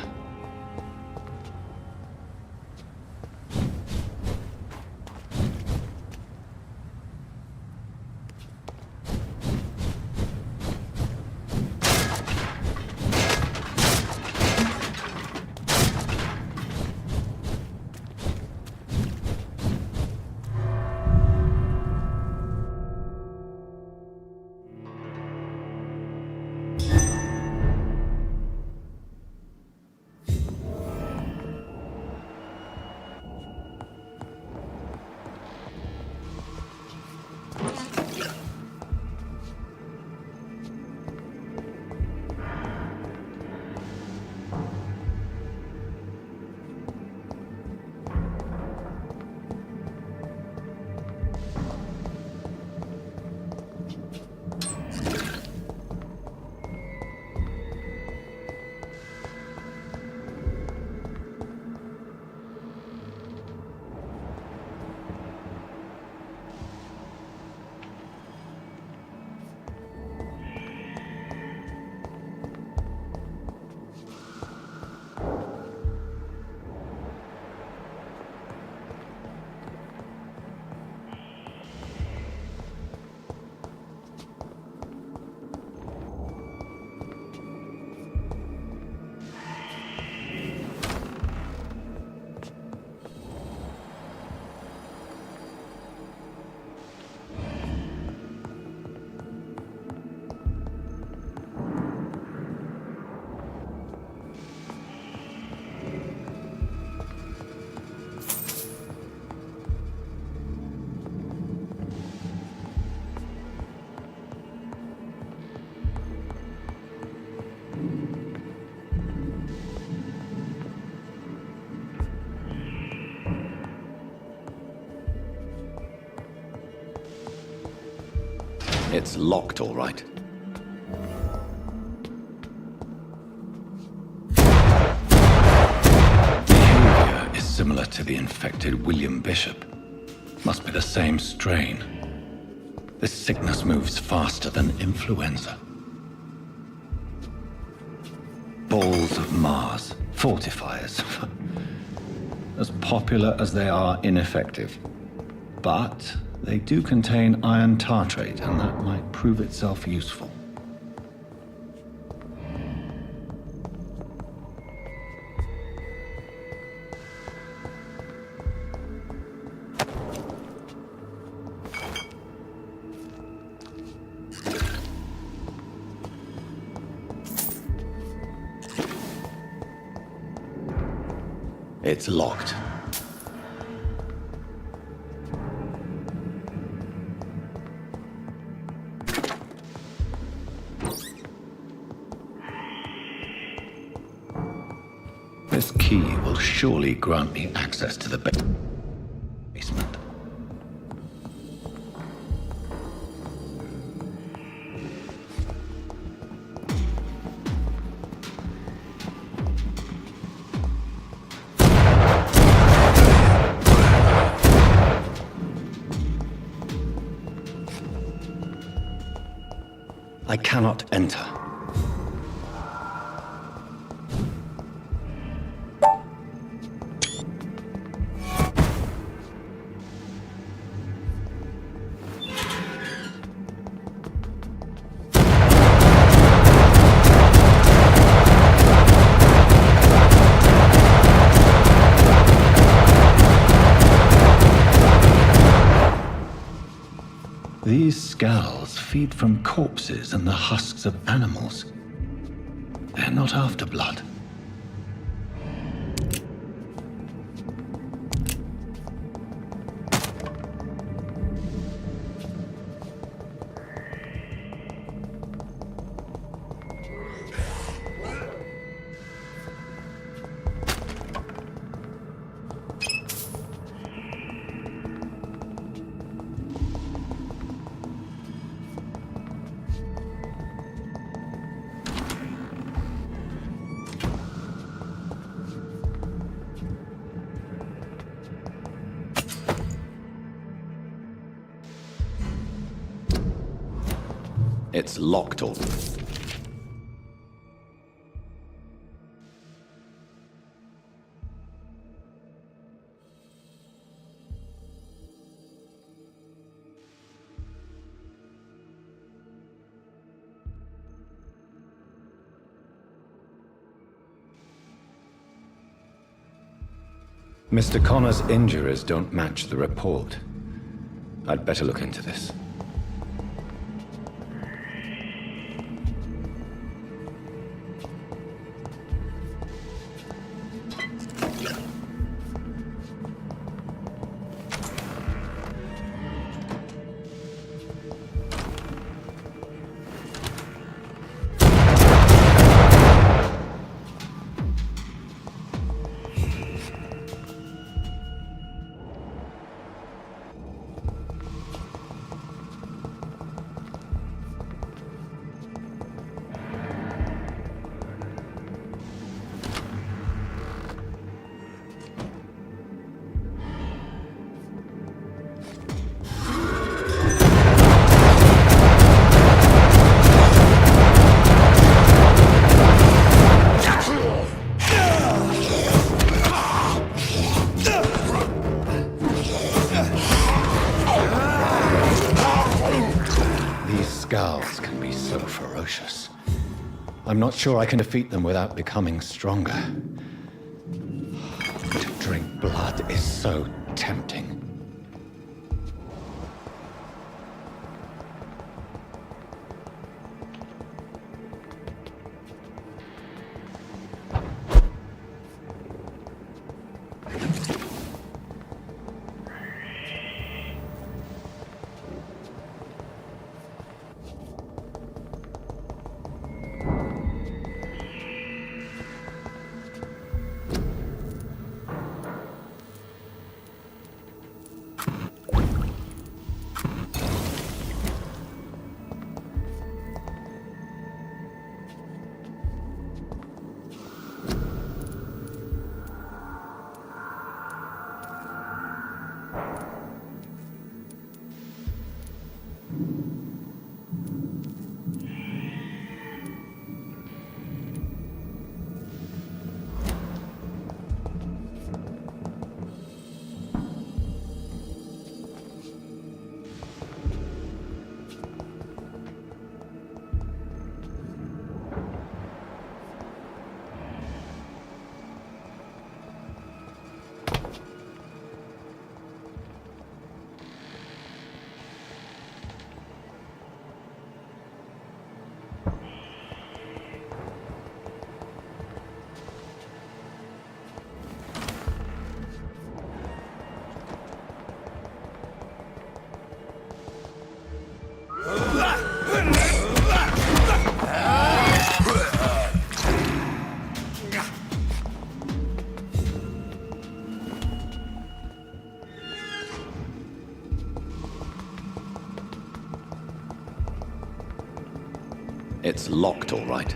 It's locked, all right. Behavior is similar to the infected William Bishop. Must be the same strain. This sickness moves faster than influenza. Balls of Mars, fortifiers. As popular as they are ineffective. But they do contain iron tartrate, and that might prove itself useful. It's locked. This key will surely grant me access to the basement. I cannot enter. These scowls feed from corpses and the husks of animals. They're not after blood. It's locked all. Mr. Connor's injuries don't match the report. I'd better look into this. Scowls can be so ferocious. I'm not sure I can defeat them without becoming stronger. To drink blood is so tempting. It's locked, all right.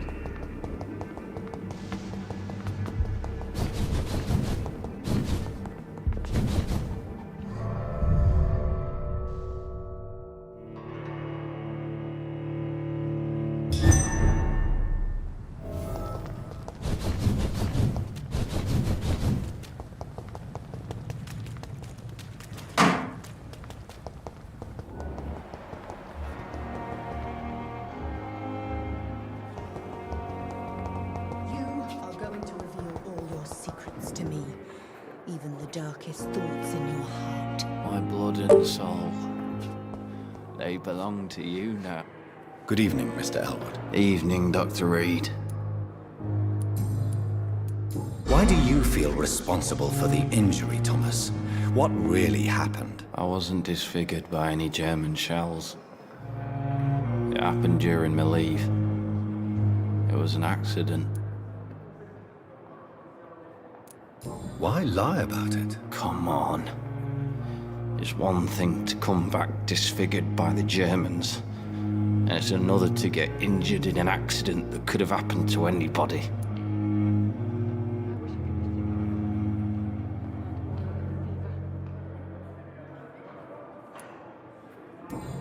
To me, even the darkest thoughts in your heart. My blood and soul, they belong to you now. Good evening, Mr. Elwood. Evening, Dr. Reed. Why do you feel responsible for the injury, Thomas? What really happened? I wasn't disfigured by any German shells. It happened during my leave. It was an accident. Why lie about it? Come on. It's one thing to come back disfigured by the Germans, and it's another to get injured in an accident that could have happened to anybody.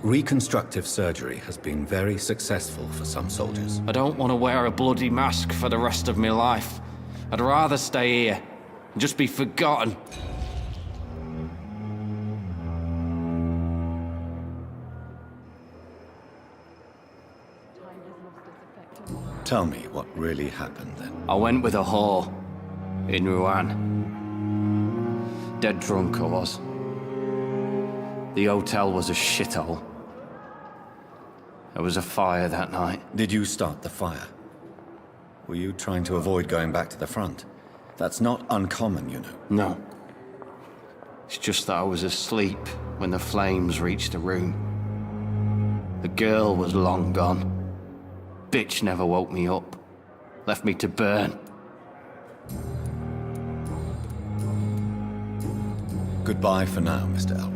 Reconstructive surgery has been very successful for some soldiers. I don't want to wear a bloody mask for the rest of my life. I'd rather stay here and just be forgotten. Tell me what really happened then. I went with a whore in Rouen. Dead drunk I was. The hotel was a shithole. There was a fire that night. Did you start the fire? Were you trying to avoid going back to the front? That's not uncommon, you know. No. It's just that I was asleep when the flames reached the room. The girl was long gone. Bitch never woke me up. Left me to burn. Goodbye for now, Mr. Elwood.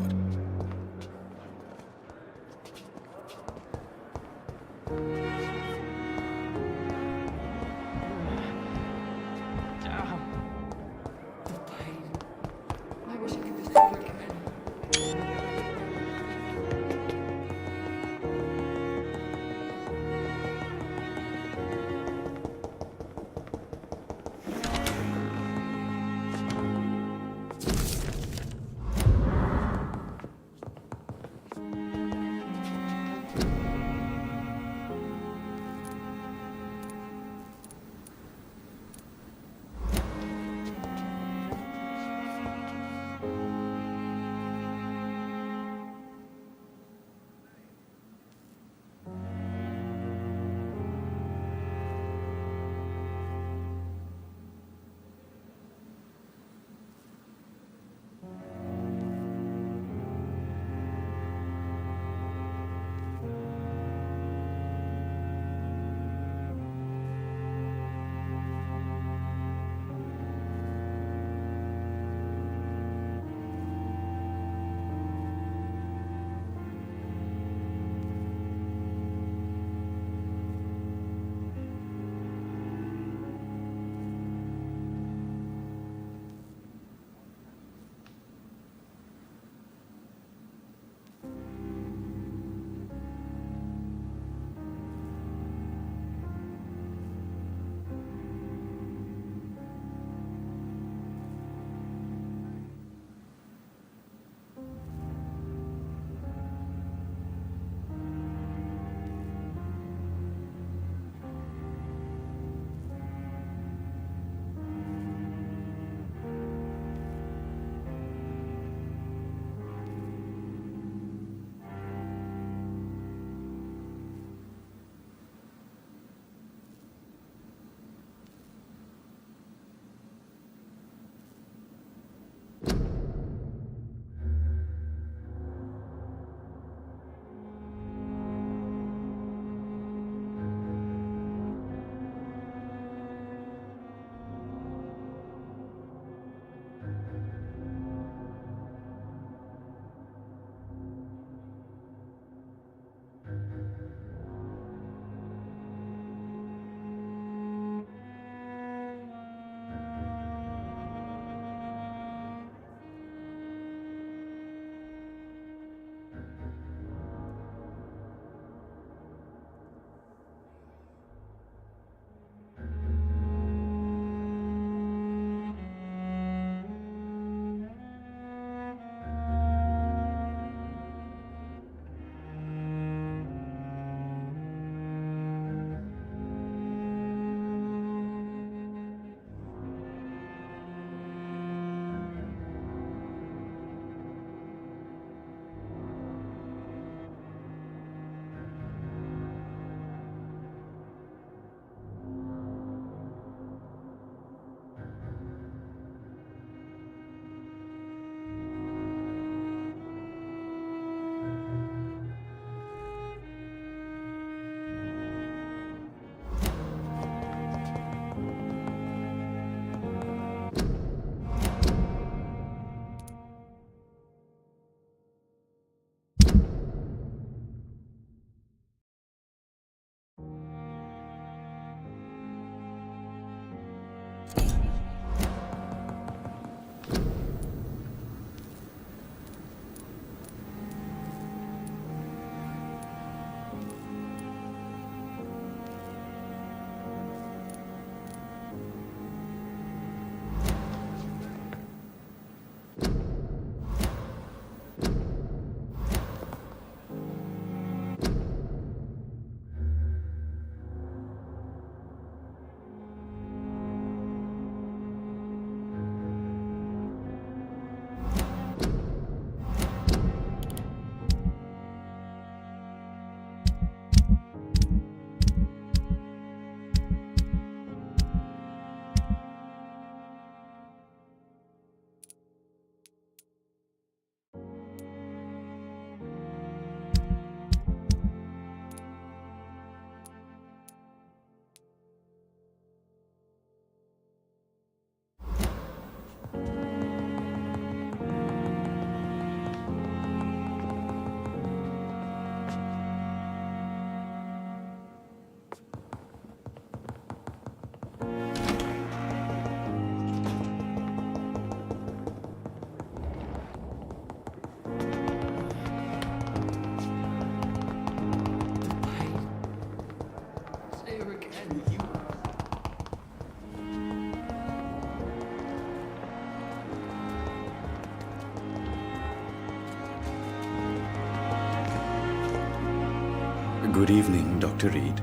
Good evening, Dr. Reed.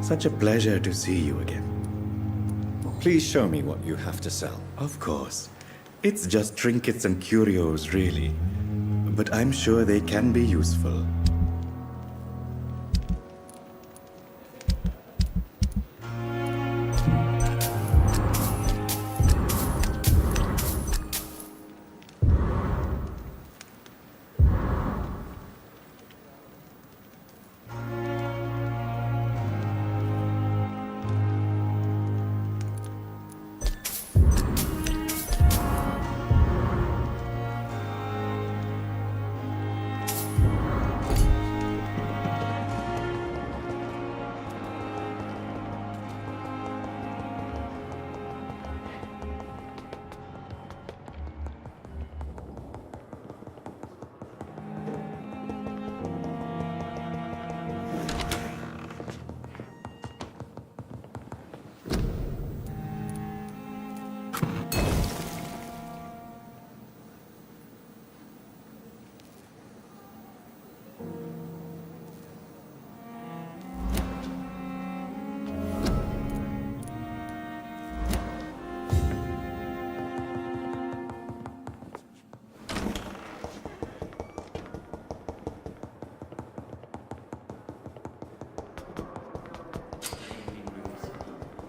Such a pleasure to see you again. Please show me what you have to sell. Of course. It's just trinkets and curios, really. But I'm sure they can be useful.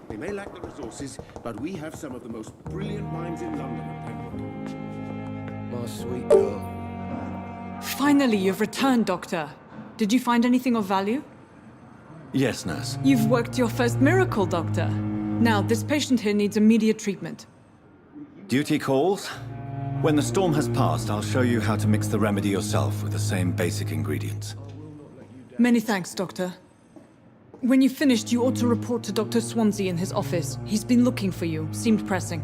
They may lack the resources, but we have some of the most brilliant minds in London at Pembroke. My sweet girl. Finally, you've returned, Doctor. Did you find anything of value? Yes, nurse. You've worked your first miracle, Doctor. Now, this patient here needs immediate treatment. Duty calls. When the storm has passed, I'll show you how to mix the remedy yourself with the same basic ingredients. Many thanks, Doctor. When you've finished, you ought to report to Dr. Swansea in his office. He's been looking for you. Seemed pressing.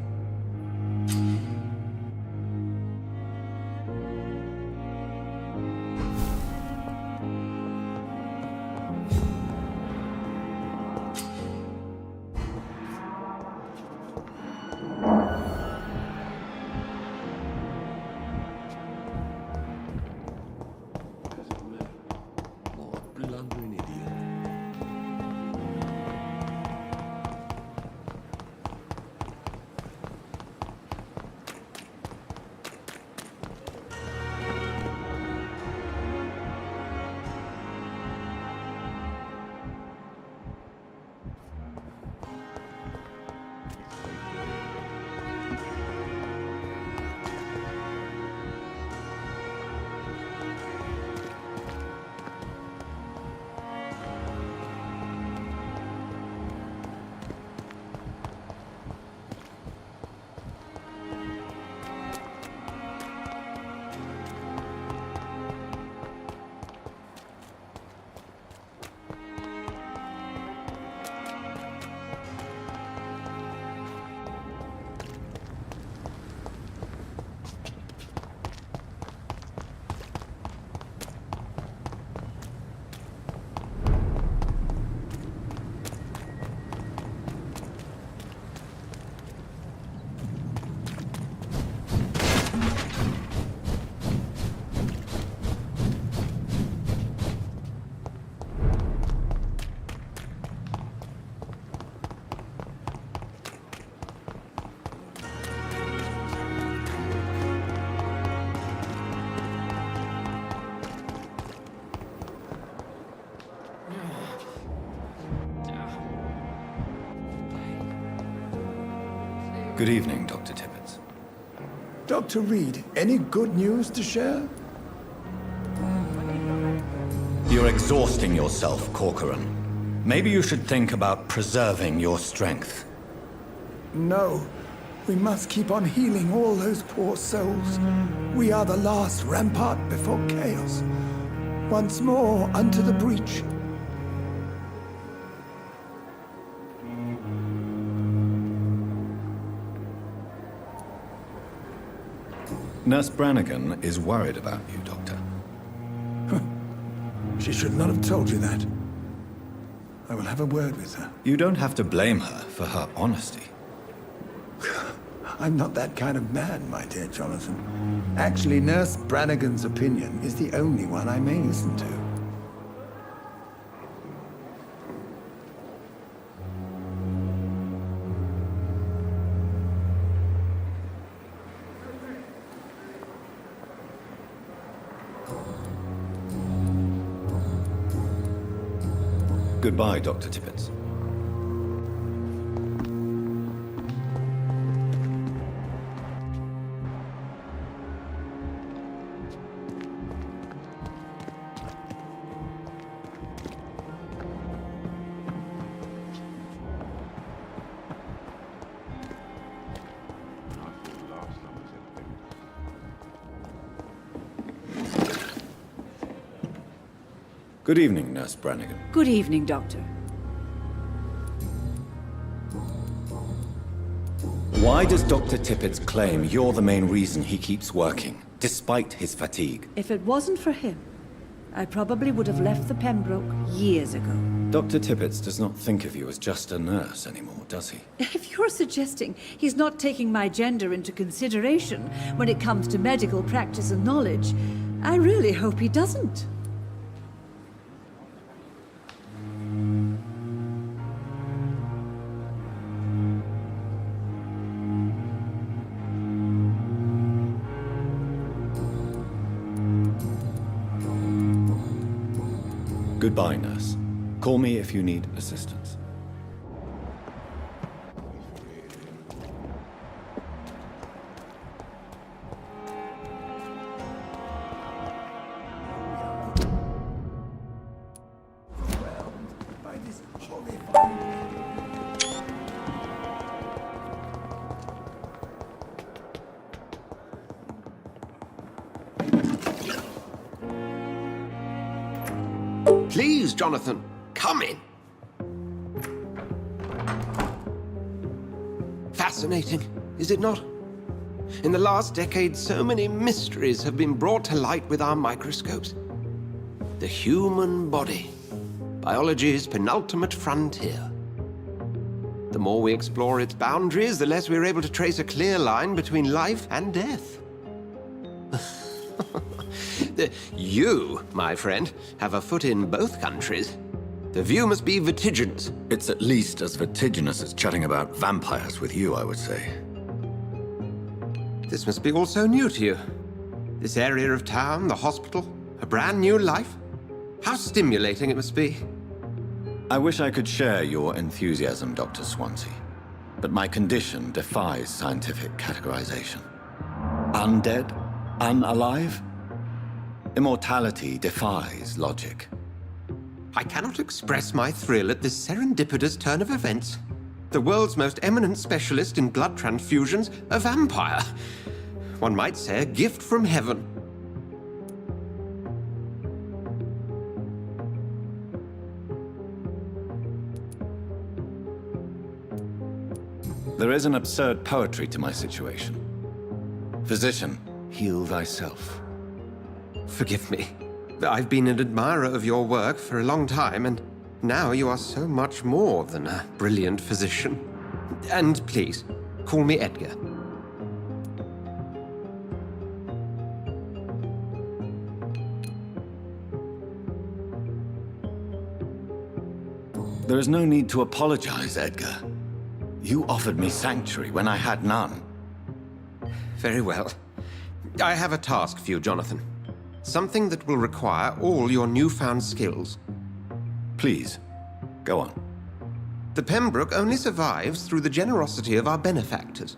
Blundering idiot. Good evening, Dr. Tippett. Dr. Reed, any good news to share? You're exhausting yourself, Corcoran. Maybe you should think about preserving your strength. No. We must keep on healing all those poor souls. We are the last rampart before chaos. Once more unto the breach. Nurse Brannigan is worried about you, Doctor. She should not have told you that. I will have a word with her. You don't have to blame her for her honesty. I'm not that kind of man, my dear Jonathan. Actually, Nurse Brannigan's opinion is the only one I may listen to. Goodbye, Dr. Tippett. Good evening, Nurse Brannigan. Good evening, Doctor. Why does Dr. Tippett claim you're the main reason he keeps working, despite his fatigue? If it wasn't for him, I probably would have left the Pembroke years ago. Dr. Tippett does not think of you as just a nurse anymore, does he? If you're suggesting he's not taking my gender into consideration when it comes to medical practice and knowledge, I really hope he doesn't. Goodbye, nurse. Call me if you need assistance. By this horrifying... Please, Jonathan, come in. Fascinating, is it not? In the last decade, so many mysteries have been brought to light with our microscopes. The human body, biology's penultimate frontier. The more we explore its boundaries, the less we're able to trace a clear line between life and death. You, my friend, have a foot in both countries. The view must be vertiginous. It's at least as vertiginous as chatting about vampires with you, I would say. This must be all so new to you. This area of town, the hospital, a brand new life. How stimulating it must be. I wish I could share your enthusiasm, Dr. Swansea. But my condition defies scientific categorization. Undead? Unalive? Immortality defies logic. I cannot express my thrill at this serendipitous turn of events. The world's most eminent specialist in blood transfusions, a vampire. One might say a gift from heaven. There is an absurd poetry to my situation. Physician, heal thyself. Forgive me. I've been an admirer of your work for a long time, and now you are so much more than a brilliant physician. And please, call me Edgar. There is no need to apologize, Edgar. You offered me sanctuary when I had none. Very well. I have a task for you, Jonathan. Something that will require all your newfound skills. Please, go on. The Pembroke only survives through the generosity of our benefactors.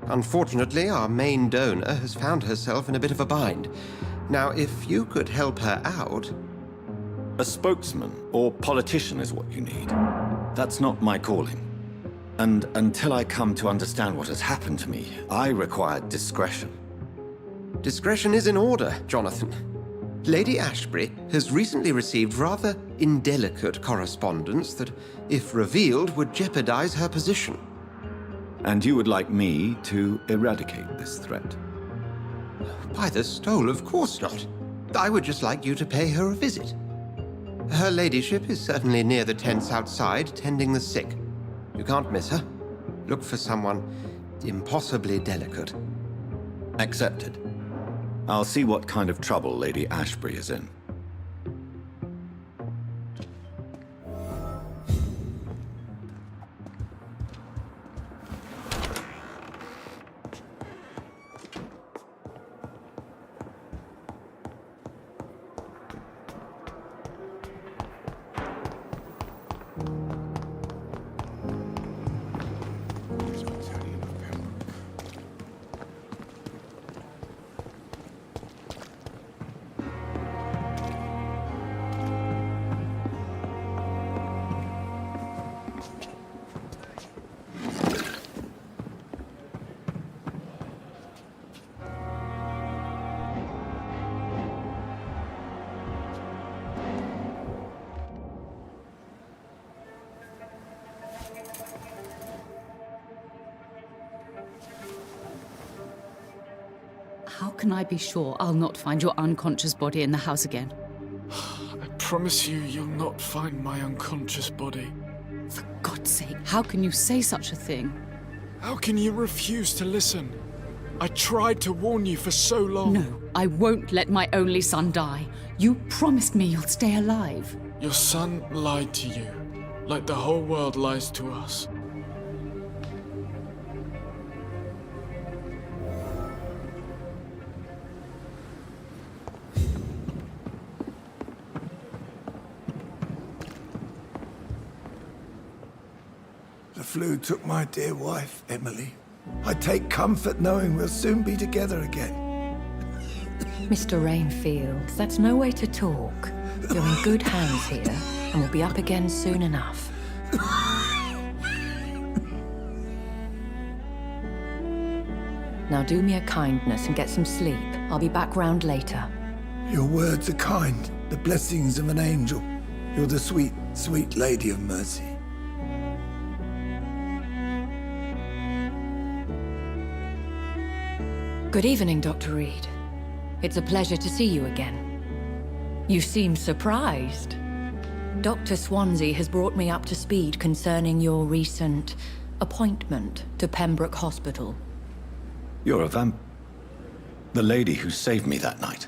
Unfortunately, our main donor has found herself in a bit of a bind. Now, if you could help her out... A spokesman or politician is what you need. That's not my calling. And until I come to understand what has happened to me, I require discretion. Discretion is in order, Jonathan. Lady Ashbury has recently received rather indelicate correspondence that, if revealed, would jeopardize her position. And you would like me to eradicate this threat? By the stole, of course not. I would just like you to pay her a visit. Her ladyship is certainly near the tents outside, tending the sick. You can't miss her. Look for someone impossibly delicate. Accepted. I'll see what kind of trouble Lady Ashbury is in. can I be sure I'll not find your unconscious body in the house again? I promise you, you'll not find my unconscious body. For God's sake, how can you say such a thing? How can you refuse to listen? I tried to warn you for so long. No, I won't let my only son die. You promised me you'll stay alive. Your son lied to you, like the whole world lies to us. The flu took my dear wife, Emily. I take comfort knowing we'll soon be together again. Mr. Rainfield, that's no way to talk. You're in good hands here, and we'll be up again soon enough. Now do me a kindness and get some sleep. I'll be back round later. Your words are kind, the blessings of an angel. You're the sweet, sweet Lady of Mercy. Good evening, Dr. Reed. It's a pleasure to see you again. You seem surprised. Dr. Swansea has brought me up to speed concerning your recent appointment to Pembroke Hospital. You're a the lady who saved me that night,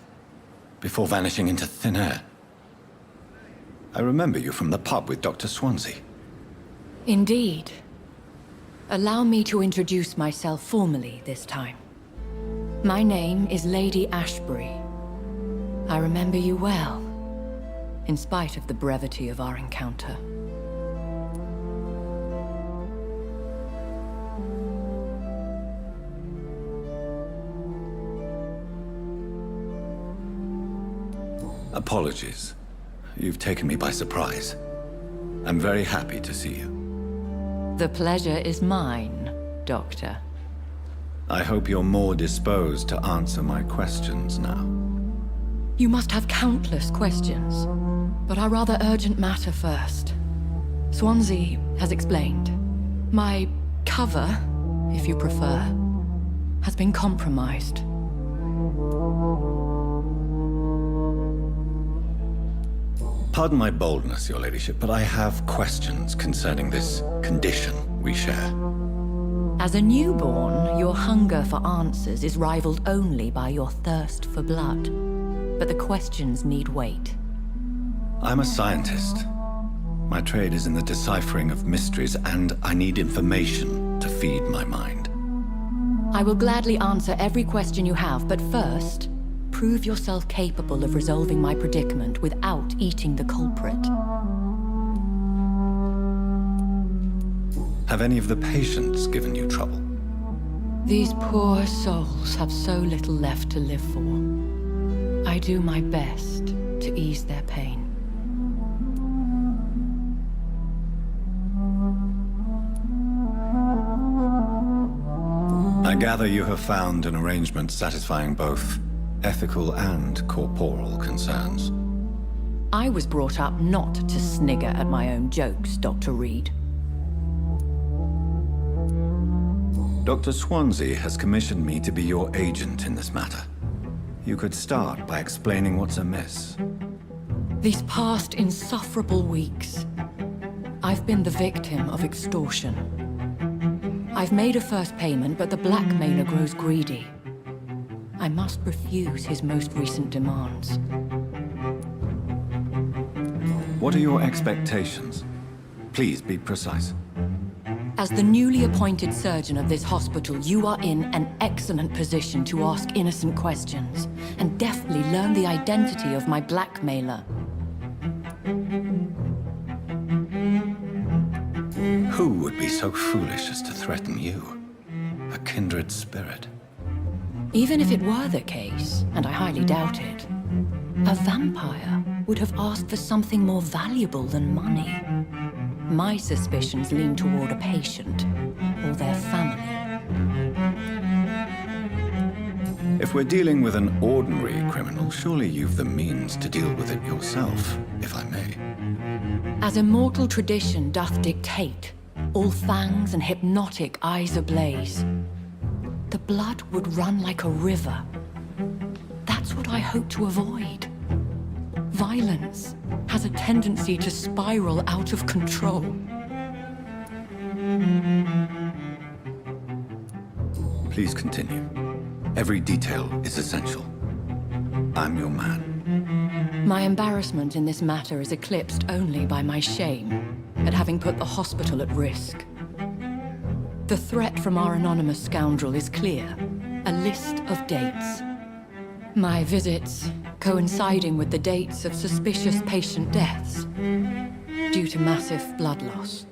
before vanishing into thin air. I remember you from the pub with Dr. Swansea. Indeed. Allow me to introduce myself formally this time. My name is Lady Ashbury. I remember you well, in spite of the brevity of our encounter. Apologies. You've taken me by surprise. I'm very happy to see you. The pleasure is mine, Doctor. I hope you're more disposed to answer my questions now. You must have countless questions, but our rather urgent matter first. Swansea has explained. My cover, if you prefer, has been compromised. Pardon my boldness, Your Ladyship, but I have questions concerning this condition we share. As a newborn, your hunger for answers is rivaled only by your thirst for blood. But the questions need wait. I'm a scientist. My trade is in the deciphering of mysteries, and I need information to feed my mind. I will gladly answer every question you have, but first, prove yourself capable of resolving my predicament without eating the culprit. Have any of the patients given you trouble? These poor souls have so little left to live for. I do my best to ease their pain. I gather you have found an arrangement satisfying both ethical and corporal concerns. I was brought up not to snigger at my own jokes, Dr. Reed. Dr. Swansea has commissioned me to be your agent in this matter. You could start by explaining what's amiss. These past insufferable weeks, I've been the victim of extortion. I've made a first payment, but the blackmailer grows greedy. I must refuse his most recent demands. What are your expectations? Please be precise. As the newly appointed surgeon of this hospital, you are in an excellent position to ask innocent questions and deftly learn the identity of my blackmailer. Who would be so foolish as to threaten you? A kindred spirit. Even if it were the case, and I highly doubt it, a vampire would have asked for something more valuable than money. My suspicions lean toward a patient or their family. If we're dealing with an ordinary criminal, surely you've the means to deal with it yourself, if I may. As immortal tradition doth dictate, all fangs and hypnotic eyes ablaze, the blood would run like a river, That's what I hope to avoid. Violence has a tendency to spiral out of control. Please continue. Every detail is essential. I'm your man. My embarrassment in this matter is eclipsed only by my shame at having put the hospital at risk. The threat from our anonymous scoundrel is clear. A list of dates. My visits coinciding with the dates of suspicious patient deaths due to massive blood loss.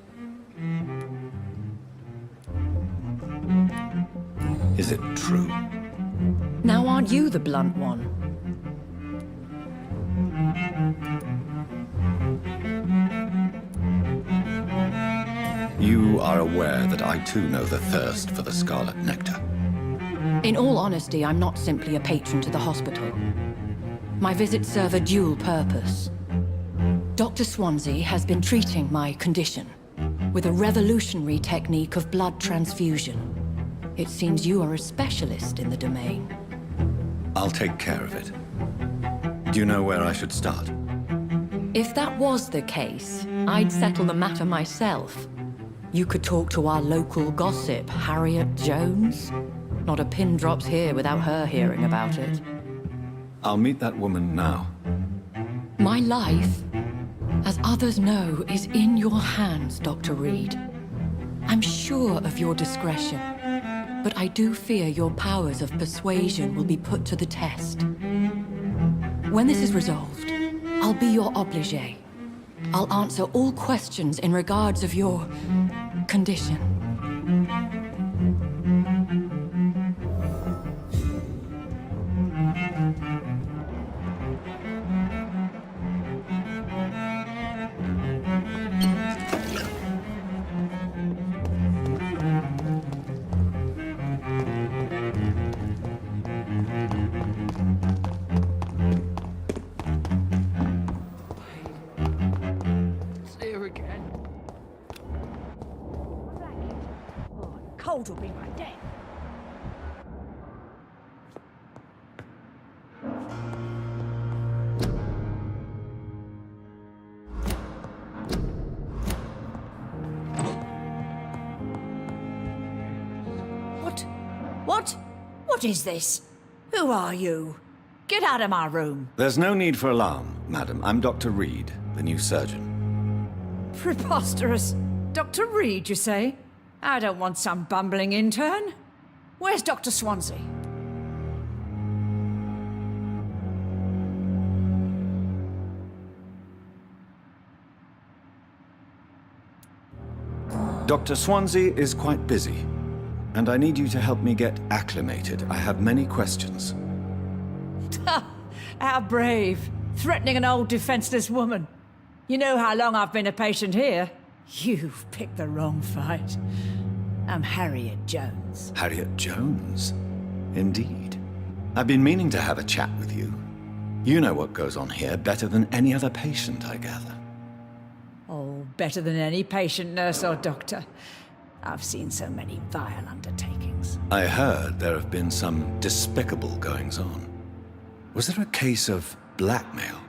Is it true? Now aren't you the blunt one? You are aware that I too know the thirst for the scarlet nectar. In all honesty, I'm not simply a patron to the hospital. My visits serve a dual purpose. Dr. Swansea has been treating my condition with a revolutionary technique of blood transfusion. It seems you are a specialist in the domain. I'll take care of it. Do you know where I should start? If that was the case, I'd settle the matter myself. You could talk to our local gossip, Harriet Jones. Not a pin drops here without her hearing about it. I'll meet that woman now. My life, as others know, is in your hands, Dr. Reed. I'm sure of your discretion, but I do fear your powers of persuasion will be put to the test. When this is resolved, I'll be your obligé. I'll answer all questions in regards of your condition. Cold will be my death. What is this? Who are you? Get out of my room. There's no need for alarm, madam. I'm Dr. Reed, the new surgeon. Preposterous. Dr. Reed, you say? I don't want some bumbling intern. Where's Dr. Swansea? Dr. Swansea is quite busy, and I need you to help me get acclimated. I have many questions. How brave. Threatening an old defenseless woman. You know how long I've been a patient here? You've picked the wrong fight. I'm Harriet Jones. Harriet Jones? Indeed. I've been meaning to have a chat with you. You know what goes on here better than any other patient, I gather. Oh, better than any patient, nurse or doctor. I've seen so many vile undertakings. I heard there have been some despicable goings-on. Was there a case of blackmail?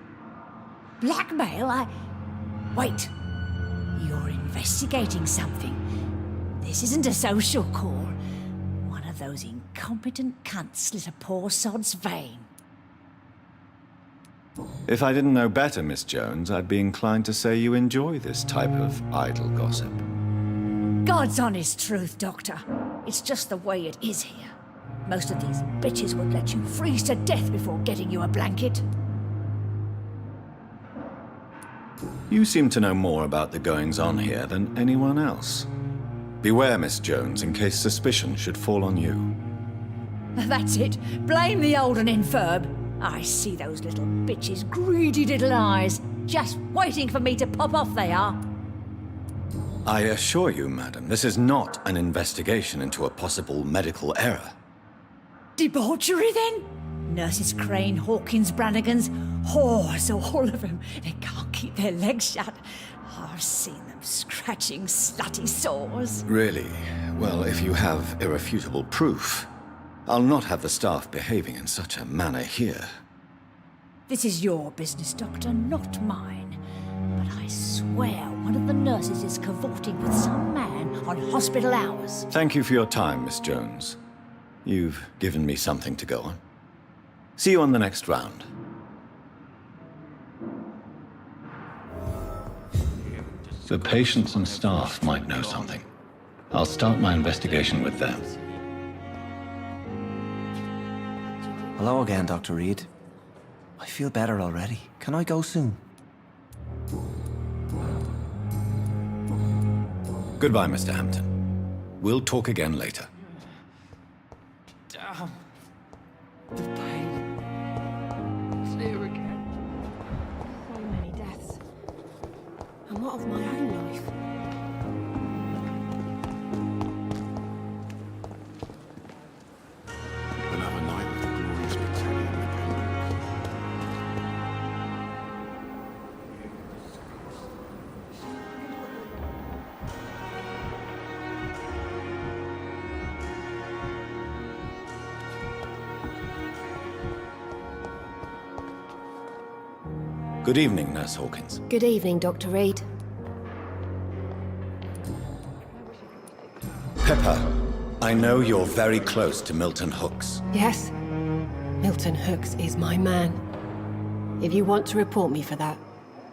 Blackmail? Wait. You're investigating something. This isn't a social call. One of those incompetent cunts slit a poor sod's vein. If I didn't know better, Miss Jones, I'd be inclined to say you enjoy this type of idle gossip. God's honest truth, Doctor. It's just the way it is here. Most of these bitches would let you freeze to death before getting you a blanket. You seem to know more about the goings-on here than anyone else. Beware, Miss Jones, in case suspicion should fall on you. That's it. Blame the old and infirm. I see those little bitches' greedy little eyes. Just waiting for me to pop off they are. I assure you, madam, this is not an investigation into a possible medical error. Debauchery, then? Nurses Crane, Hawkins, Brannigans, whores, all of them. They can't keep their legs shut. I've seen them scratching slutty sores. Really? Well, if you have irrefutable proof, I'll not have the staff behaving in such a manner here. This is your business, Doctor, not mine. But I swear one of the nurses is cavorting with some man on hospital hours. Thank you for your time, Miss Jones. You've given me something to go on. See you on the next round. The patients and staff might know something. I'll start my investigation with them. Hello again, Dr. Reed. I feel better already. Can I go soon? Goodbye, Mr. Hampton. We'll talk again later. Damn. The pain. It's here again. So many deaths. And what of my own life? Another night with the glorious battalion in the Pembroke. Good evening, Nurse Hawkins. Good evening, Dr. Reed. Pepper, I know you're very close to Milton Hooks. Yes? Milton Hooks is my man. If you want to report me for that,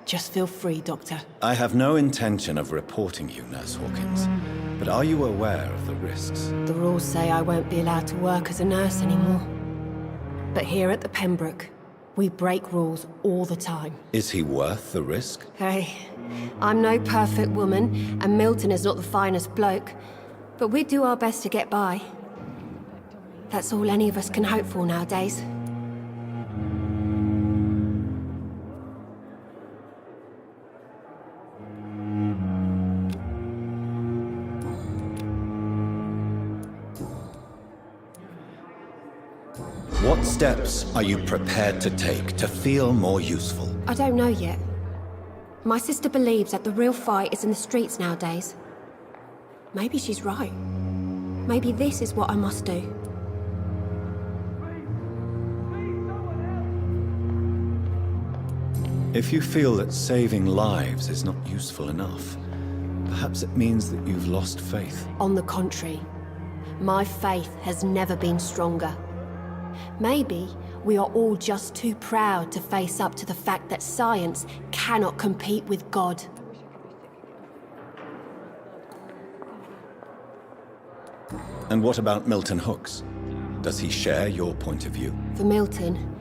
just feel free, Doctor. I have no intention of reporting you, Nurse Hawkins. But are you aware of the risks? The rules say I won't be allowed to work as a nurse anymore. But here at the Pembroke, we break rules all the time. Is he worth the risk? Hey, I'm no perfect woman, and Milton is not the finest bloke. But we do our best to get by. That's all any of us can hope for nowadays. What steps are you prepared to take to feel more useful? I don't know yet. My sister believes that the real fight is in the streets nowadays. Maybe she's right. Maybe this is what I must do. If you feel that saving lives is not useful enough, perhaps it means that you've lost faith. On the contrary, my faith has never been stronger. Maybe we are all just too proud to face up to the fact that science cannot compete with God. And what about Milton Hooks? Does he share your point of view? For Milton,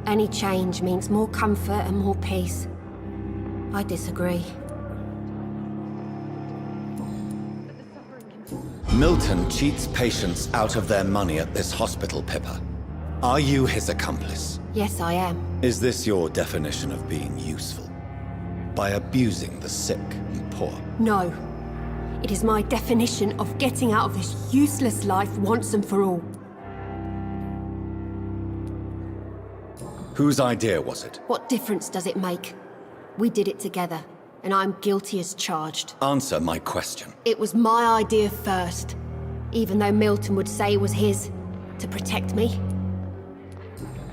any change means more comfort and more peace. I disagree. Milton cheats patients out of their money at this hospital, Pippa. Are you his accomplice? Yes, I am. Is this your definition of being useful? By abusing the sick and poor? No. It is my definition of getting out of this useless life once and for all. Whose idea was it? What difference does it make? We did it together, and I'm guilty as charged. Answer my question. It was my idea first, even though Milton would say it was his, to protect me.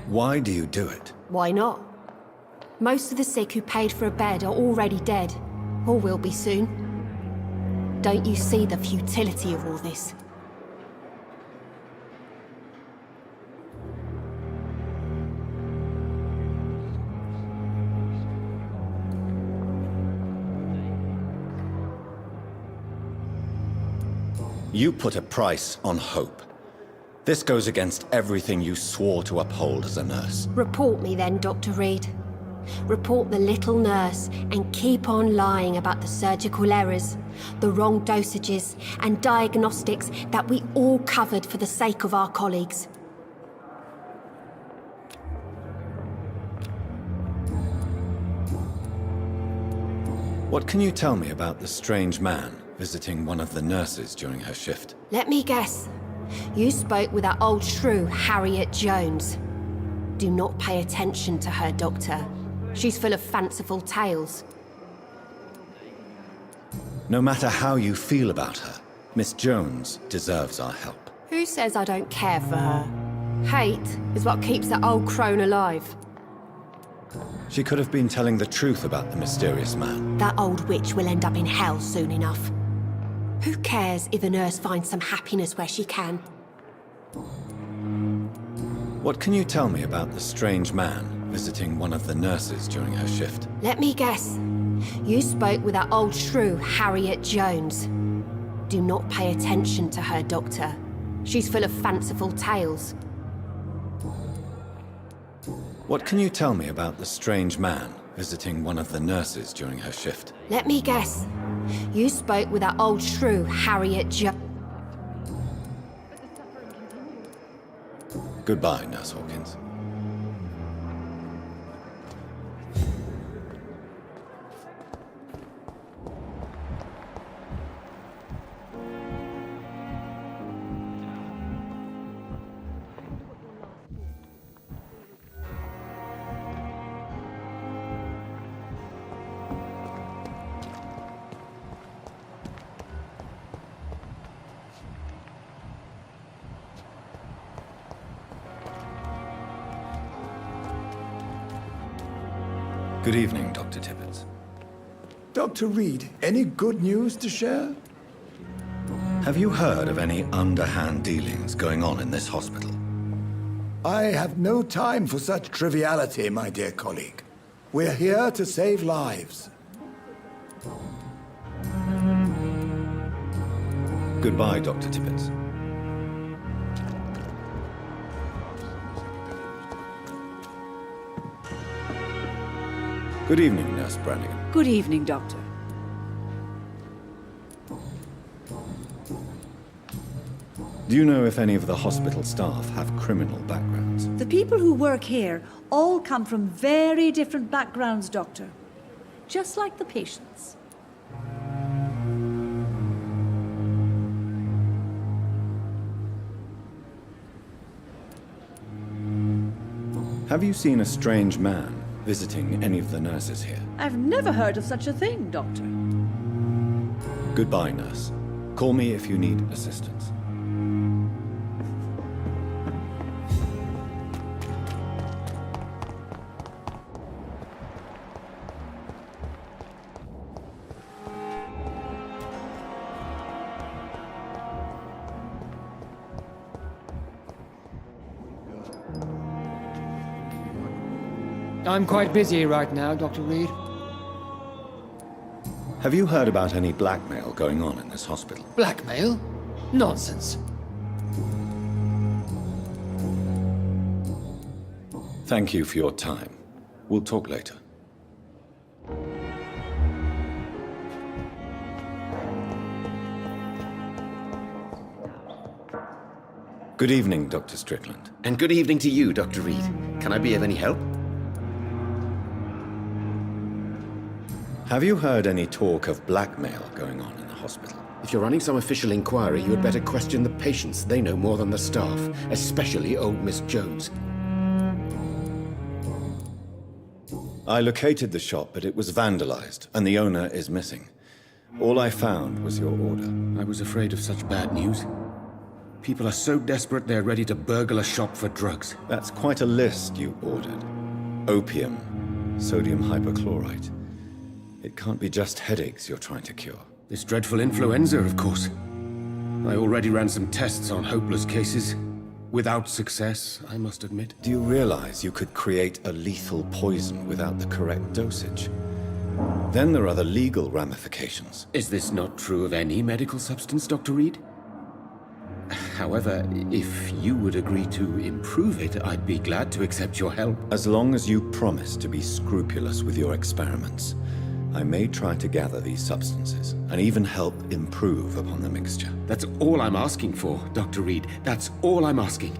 Why do you do it? Why not? Most of the sick who paid for a bed are already dead, or will be soon. Don't you see the futility of all this? You put a price on hope. This goes against everything you swore to uphold as a nurse. Report me then, Dr. Reed. Report the little nurse and keep on lying about the surgical errors, the wrong dosages and diagnostics that we all covered for the sake of our colleagues. What can you tell me about the strange man visiting one of the nurses during her shift? Let me guess. You spoke with that old shrew, Harriet Jones. Do not pay attention to her, Doctor. She's full of fanciful tales. No matter how you feel about her, Miss Jones deserves our help. Who Who says I don't care for her? Hate is what keeps that old crone alive. She could have been telling the truth about the mysterious man. That old witch will end up in hell soon enough. Who cares if the nurse finds some happiness where she can? What can you tell me about the strange man visiting one of the nurses during her shift? Let me guess. You spoke with that old shrew, Harriet Jones. Do not pay attention to her, Doctor. She's full of fanciful tales. What can you tell me about the strange man visiting one of the nurses during her shift? Let me guess. You spoke with that old shrew, Harriet Jones. Goodbye, Nurse Hawkins. Good evening, Dr. Tibbets. Dr. Reed, any good news to share? Have you heard of any underhand dealings going on in this hospital? I have no time for such triviality, my dear colleague. We're here to save lives. Goodbye, Dr. Tibbets. Good evening, Nurse Brannigan. Good evening, Doctor. Do you know if any of the hospital staff have criminal backgrounds? The people who work here all come from very different backgrounds, Doctor. Just like the patients. Have you seen a strange man visiting any of the nurses here? I've never heard of such a thing, Doctor. Goodbye, nurse. Call me if you need assistance. I'm quite busy right now, Dr. Reed. Have you heard about any blackmail going on in this hospital? Blackmail? Nonsense. Thank you for your time. We'll talk later. Good evening, Dr. Strickland. And good evening to you, Dr. Reed. Can I be of any help? Have you heard any talk of blackmail going on in the hospital? If you're running some official inquiry, you had better question the patients. They know more than the staff, especially old Miss Jones. I located the shop, but it was vandalized, and the owner is missing. All I found was your order. I was afraid of such bad news. People are so desperate they're ready to burgle a shop for drugs. That's quite a list you ordered. Opium, sodium hypochlorite. It can't be just headaches you're trying to cure. This dreadful influenza, of course. I already ran some tests on hopeless cases. Without success, I must admit. Do you realize you could create a lethal poison without the correct dosage? Then there are the legal ramifications. Is this not true of any medical substance, Dr. Reed? However, if you would agree to improve it, I'd be glad to accept your help. As long as you promise to be scrupulous with your experiments, I may try to gather these substances, and even help improve upon the mixture. That's all I'm asking for, Dr. Reed. That's all I'm asking.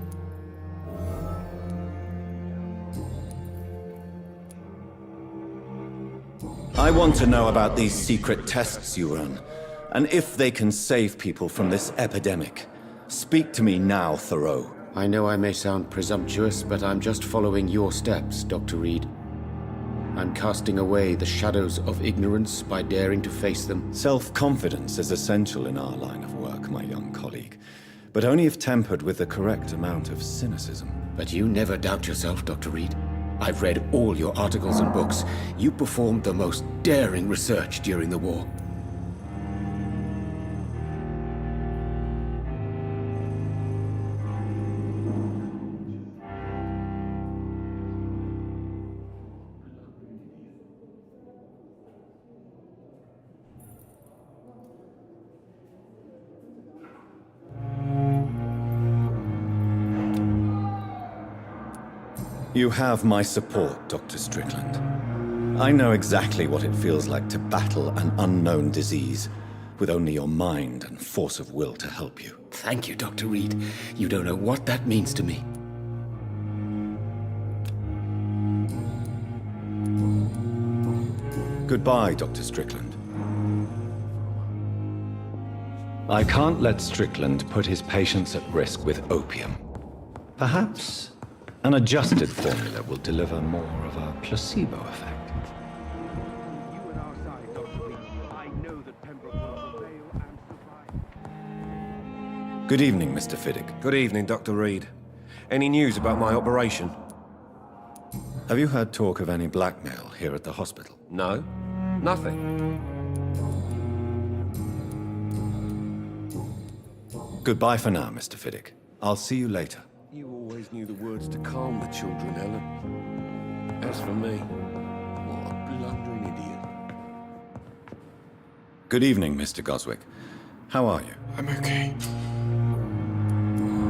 I want to know about these secret tests you run, and if they can save people from this epidemic. Speak to me now, Thoreau. I know I may sound presumptuous, but I'm just following your steps, Dr. Reed. I'm casting away the shadows of ignorance by daring to face them. Self-confidence is essential in our line of work, my young colleague. but only if tempered with the correct amount of cynicism. But you never doubt yourself, Dr. Reed. I've read all your articles and books. You performed the most daring research during the war. You have my support, Dr. Strickland. I know exactly what it feels like to battle an unknown disease with only your mind and force of will to help you. Thank you, Dr. Reed. You don't know what that means to me. Goodbye, Dr. Strickland. I can't let Strickland put his patients at risk with opium. Perhaps an adjusted formula will deliver more of a placebo effect. Good evening, Mr. Fiddick. Good evening, Dr. Reed. Any news about my operation? Have you heard talk of any blackmail here at the hospital? No, nothing. Goodbye for now, Mr. Fiddick. I'll see you later. You always knew the words to calm the children, Helen. As for me, what a blundering idiot. Good evening, Mr. Goswick. How are you? I'm okay.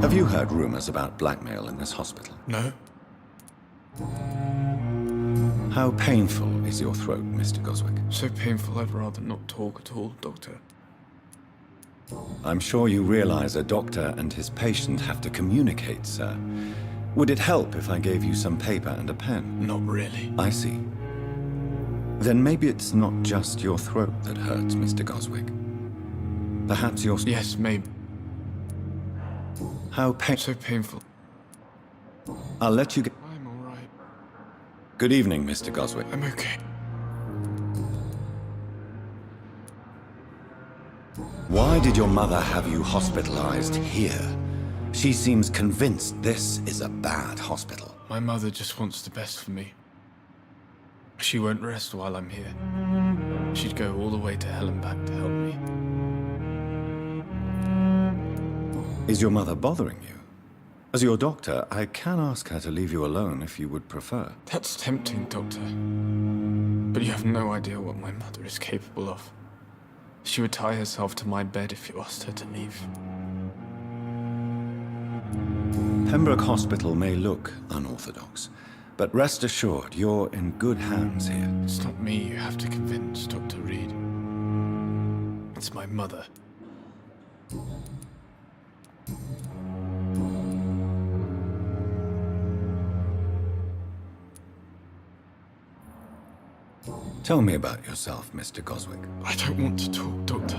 Have you heard rumors about blackmail in this hospital? No. How painful is your throat, Mr. Goswick? So painful I'd rather not talk at all, Doctor. I'm sure you realize a doctor and his patient have to communicate, sir. Would it help if I gave you some paper and a pen? Not really. I see. Then maybe it's not just your throat that hurts, Mr. Goswick. Perhaps your... Yes, maybe. How So painful. I'll let you get... I'm all right. Good evening, Mr. Goswick. I'm okay. Why did your mother have you hospitalized here? She seems convinced this is a bad hospital. My mother just wants the best for me. She won't rest while I'm here. She'd go all the way to hell and back to help me. Is your mother bothering you? As your doctor, I can ask her to leave you alone if you would prefer. That's tempting, Doctor. But you have no idea what my mother is capable of. She would tie herself to my bed if you asked her to leave. Pembroke Hospital may look unorthodox, but rest assured, you're in good hands here. It's not me you have to convince, Dr. Reed. It's my mother. Tell me about yourself, Mr. Goswick. I don't want to talk, Doctor.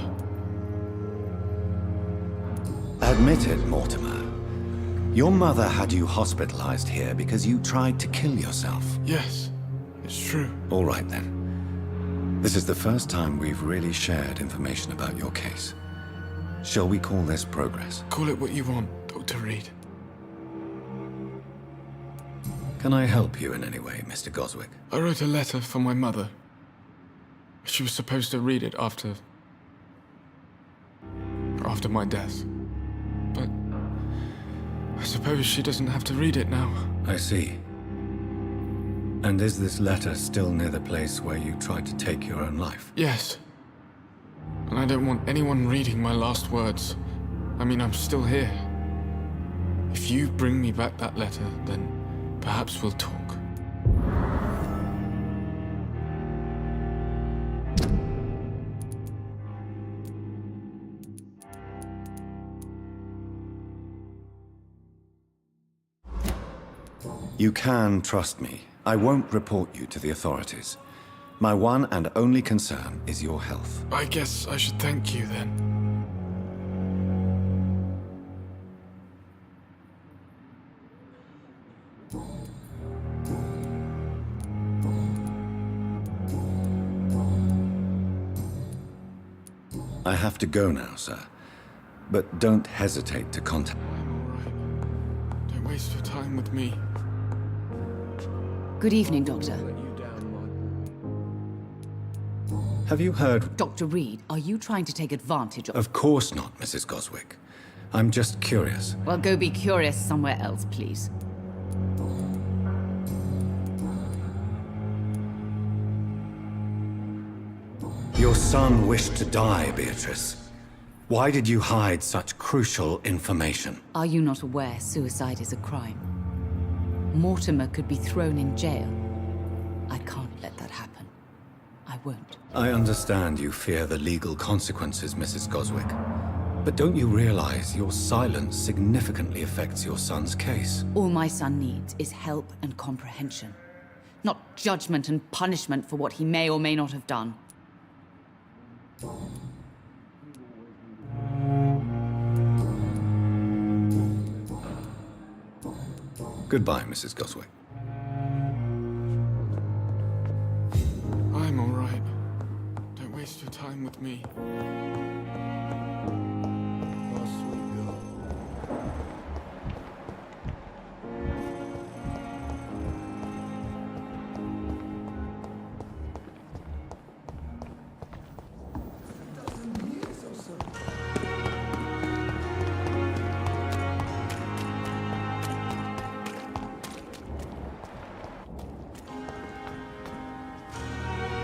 Admit it, Mortimer. Your mother had you hospitalized here because you tried to kill yourself. Yes, it's true. All right, then. This is the first time we've really shared information about your case. Shall we call this progress? Call it what you want, Dr. Reed. Can I help you in any way, Mr. Goswick? I wrote a letter for my mother. She was supposed to read it after my death. But I suppose she doesn't have to read it now. I see. And is this letter still near the place where you tried to take your own life? Yes. And I don't want anyone reading my last words. I mean, I'm still here. If you bring me back that letter, then perhaps we'll talk. You can trust me. I won't report you to the authorities. My one and only concern is your health. I guess I should thank you then. I have to go now, sir. but don't hesitate to contact. I'm all right. Don't waste your time with me. Good evening, Doctor. Have you heard? Dr. Reed, are you trying to take advantage of... Of course not, Mrs. Goswick. I'm just curious. Well, go be curious somewhere else, please. Your son wished to die, Beatrice. Why did you hide such crucial information? Are you not aware suicide is a crime? Mortimer could be thrown in jail. I can't let that happen. I won't. I understand you fear the legal consequences, Mrs. Goswick. But don't you realize your silence significantly affects your son's case? All my son needs is help and comprehension. Not judgment and punishment for what he may or may not have done. Goodbye, Mrs. Goswick. I'm all right. Don't waste your time with me.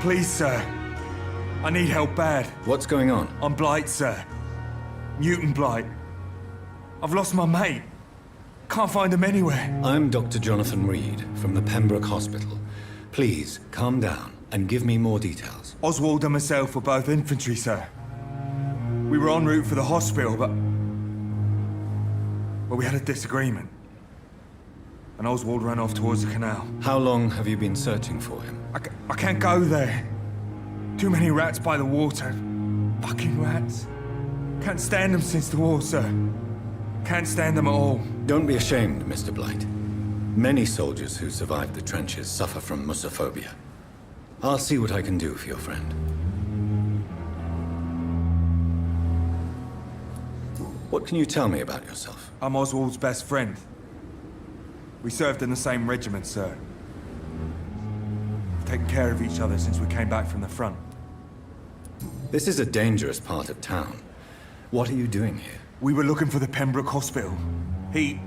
Please, sir. I need help bad. What's going on? I'm Blight, sir. Newton Blight. I've lost my mate. Can't find him anywhere. I'm Dr. Jonathan Reed from the Pembroke Hospital. Please, calm down and give me more details. Oswald and myself were both infantry, sir. We were en route for the hospital, but... well, we had a disagreement. And Oswald ran off towards the canal. How long have you been searching for him? I can't go there. Too many rats by the water. Fucking rats. Can't stand them since the war, sir. Can't stand them at all. Don't be ashamed, Mr. Blight. Many soldiers who survived the trenches suffer from musophobia. I'll see what I can do for your friend. What can you tell me about yourself? I'm Oswald's best friend. We served in the same regiment, sir. We've taken care of each other since we came back from the front. This is a dangerous part of town. What are you doing here? We were looking for the Pembroke Hospital. We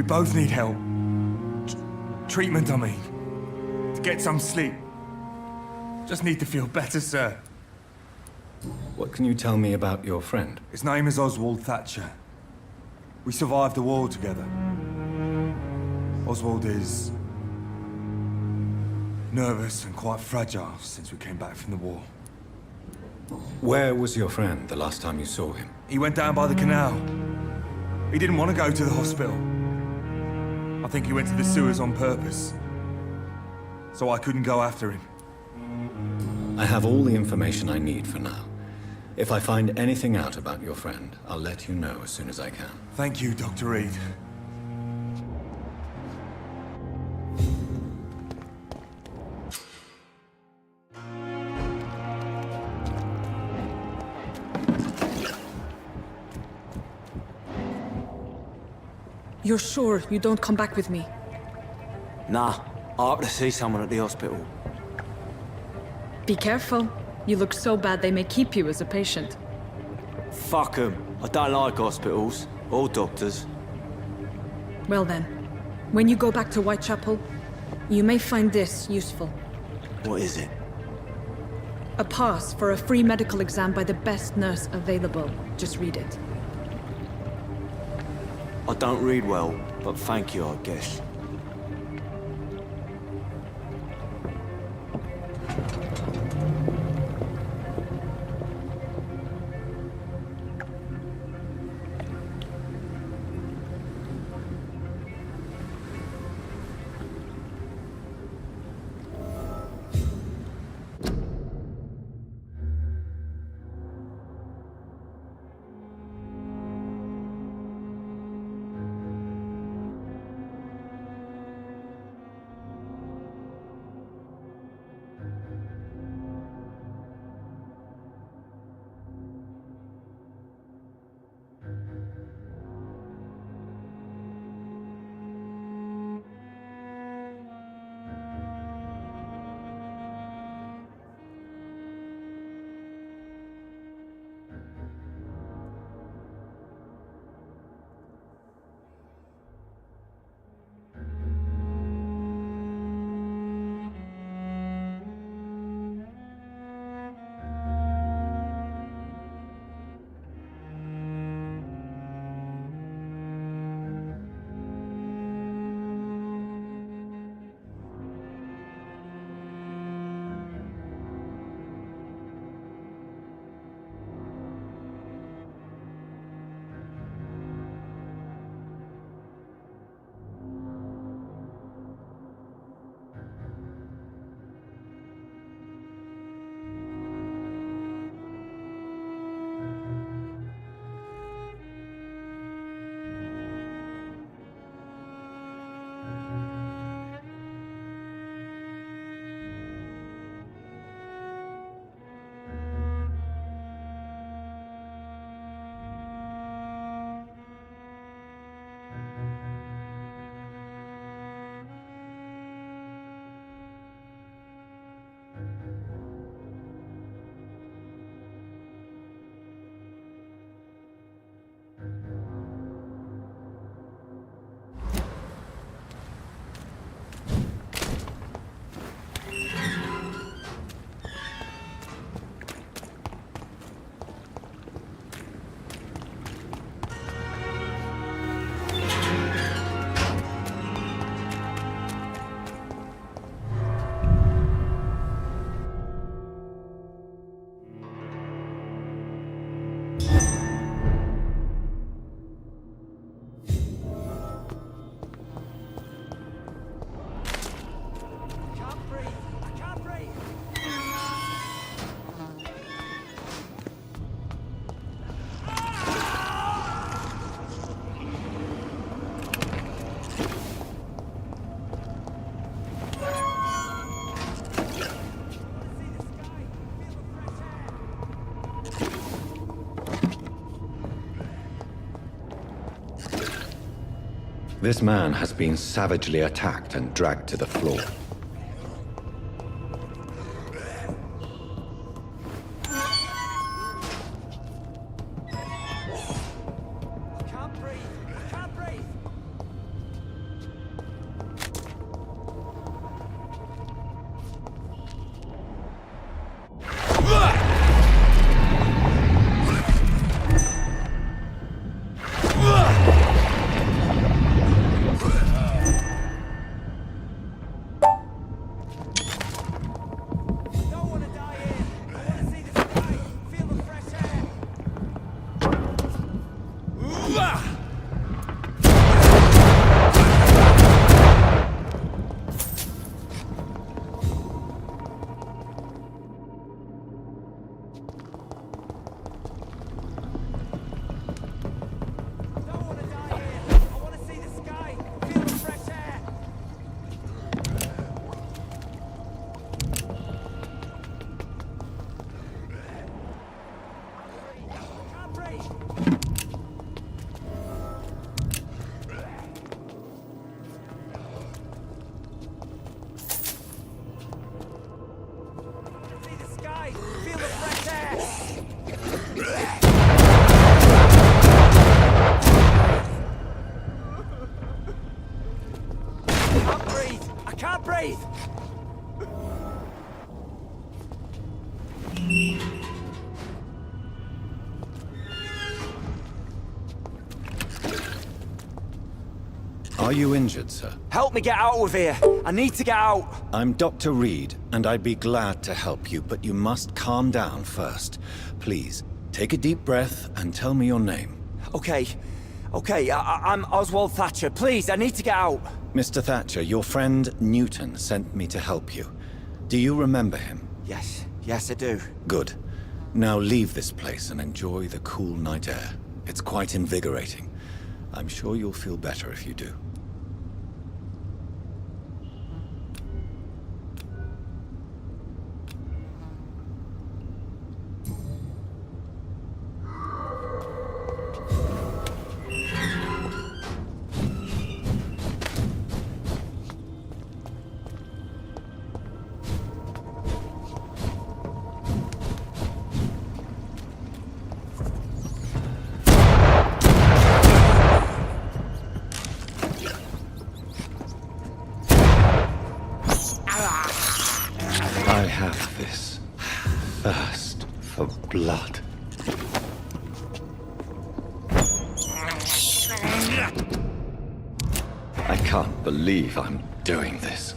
both need help. Treatment, I mean. To get some sleep. Just need to feel better, sir. What can you tell me about your friend? His name is Oswald Thatcher. We survived the war together. Oswald is... nervous and quite fragile since we came back from the war. Where was your friend the last time you saw him? He went down by the canal. He didn't want to go to the hospital. I think he went to the sewers on purpose. So I couldn't go after him. I have all the information I need for now. If I find anything out about your friend, I'll let you know as soon as I can. Thank you, Dr. Reed. You're sure you don't come back with me? Nah, I have to see someone at the hospital. Be careful. You look so bad they may keep you as a patient. Fuck 'em. I don't like hospitals. Or doctors. Well then, when you go back to Whitechapel, you may find this useful. What is it? A pass for a free medical exam by the best nurse available. Just read it. I don't read well, but thank you, I guess. This man has been savagely attacked and dragged to the floor. Are you injured, sir? Help me get out of here. I need to get out. I'm Dr. Reed, and I'd be glad to help you, but you must calm down first. Please, take a deep breath and tell me your name. Okay. I'm Oswald Thatcher. Please, I need to get out. Mr. Thatcher, your friend Newton sent me to help you. Do you remember him? Yes, I do. Good. Now leave this place and enjoy the cool night air. It's quite invigorating. I'm sure you'll feel better if you do. I have this thirst for blood. I can't believe I'm doing this.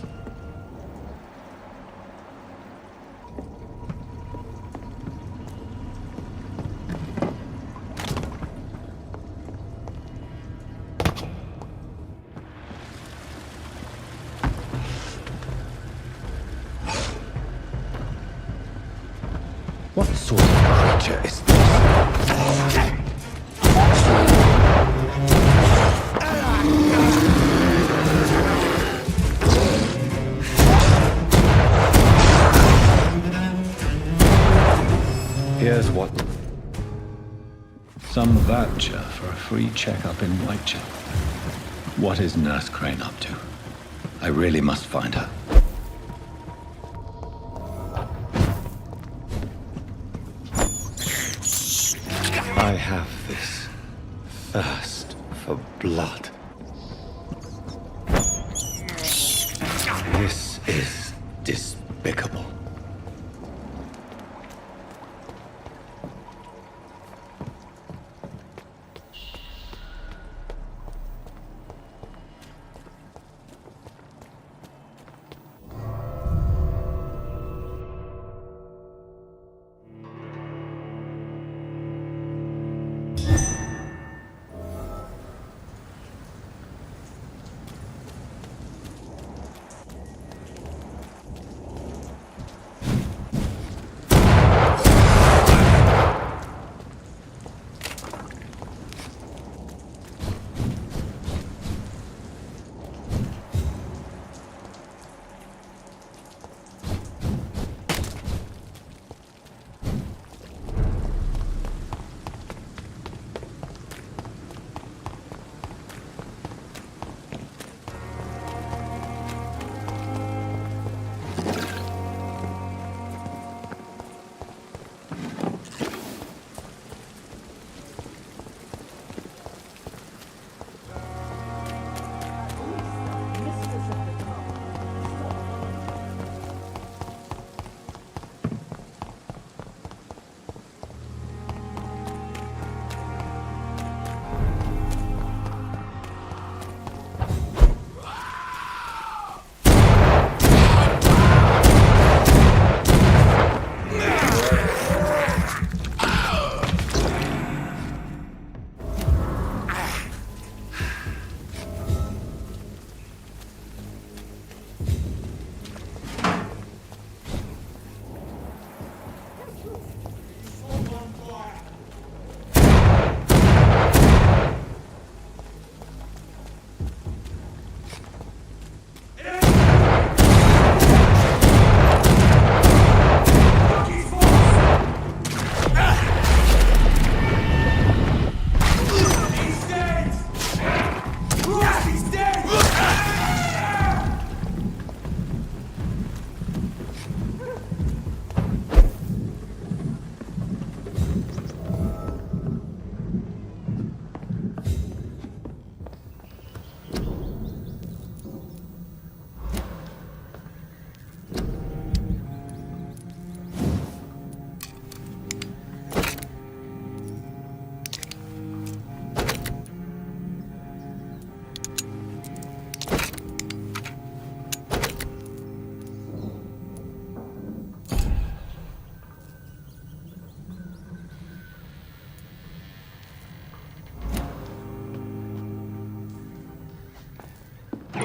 What sort of creature is this? Here's what... Some voucher for a free checkup in Whitechapel. What is Nurse Crane up to? I really must find her. I have this thirst for blood. This is despicable.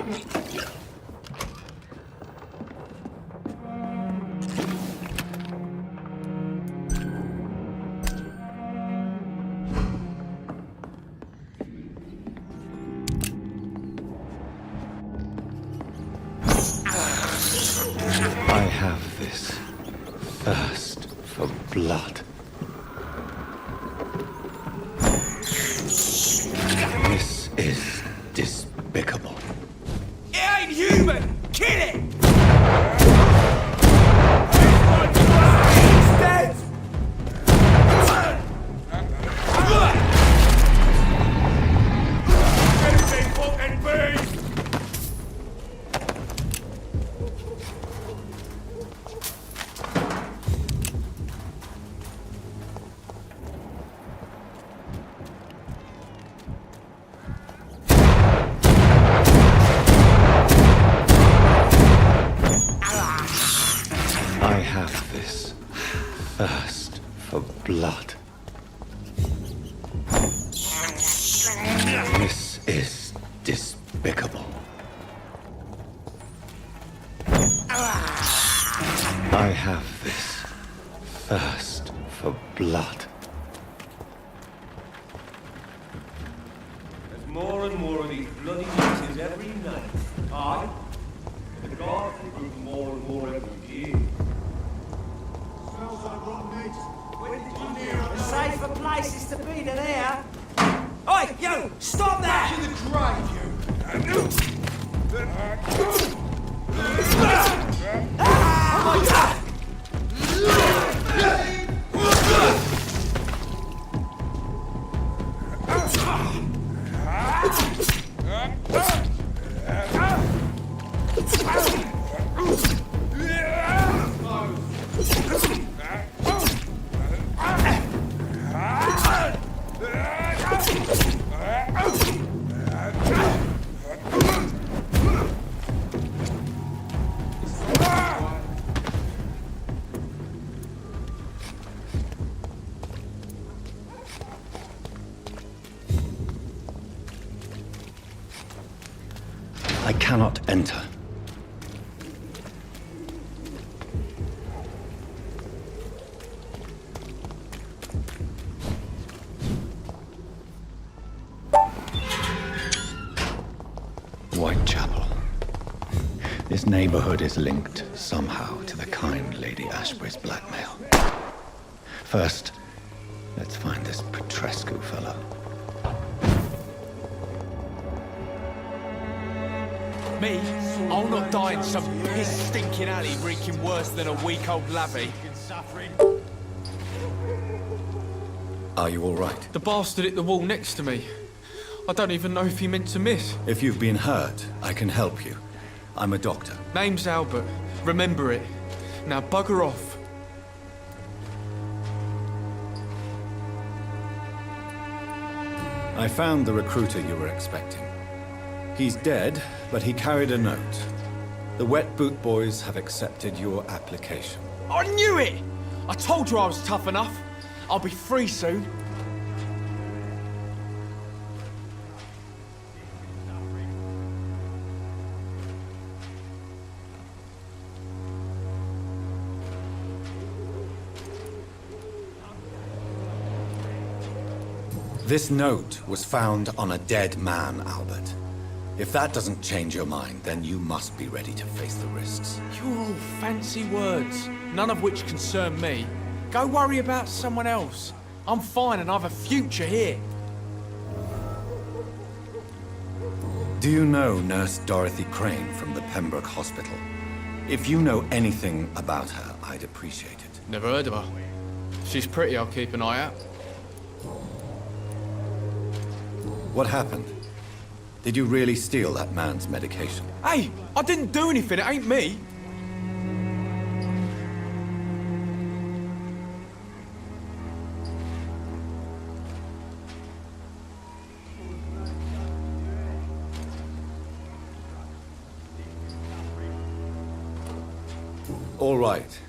I have this thirst for blood. This is despicable. It ain't human! Kill it! He's dead! Anything fucking beast! I have this thirst for blood. This is despicable. I have this thirst for blood. There's more and more of these bloody meetings every night. Aye. The guards improve more and more every year. Smells like rotten meat. Where did you hear it? The safer places to be than here. Oi, you! Stop that! Back in the grave, you! Oh my God! I cannot enter. Whitechapel. This neighborhood is linked somehow to the kind Lady Ashbury's blackmail. First, let's find this Petrescu fellow. Me? I'll not die in some piss-stinking alley reeking worse than a week-old lavvy. Are you all right? The bastard hit the wall next to me. I don't even know if he meant to miss. If you've been hurt, I can help you. I'm a doctor. Name's Albert. Remember it. Now bugger off. I found the recruiter you were expecting. He's dead, but he carried a note. The Wet Boot Boys have accepted your application. I knew it! I told you I was tough enough. I'll be free soon. This note was found on a dead man, Albert. If that doesn't change your mind, then you must be ready to face the risks. You're all fancy words, none of which concern me. Go worry about someone else. I'm fine and I've a future here. Do you know Nurse Dorothy Crane from the Pembroke Hospital? If you know anything about her, I'd appreciate it. Never heard of her. She's pretty, I'll keep an eye out. What happened? Did you really steal that man's medication? Hey, I didn't do anything, it ain't me. All right.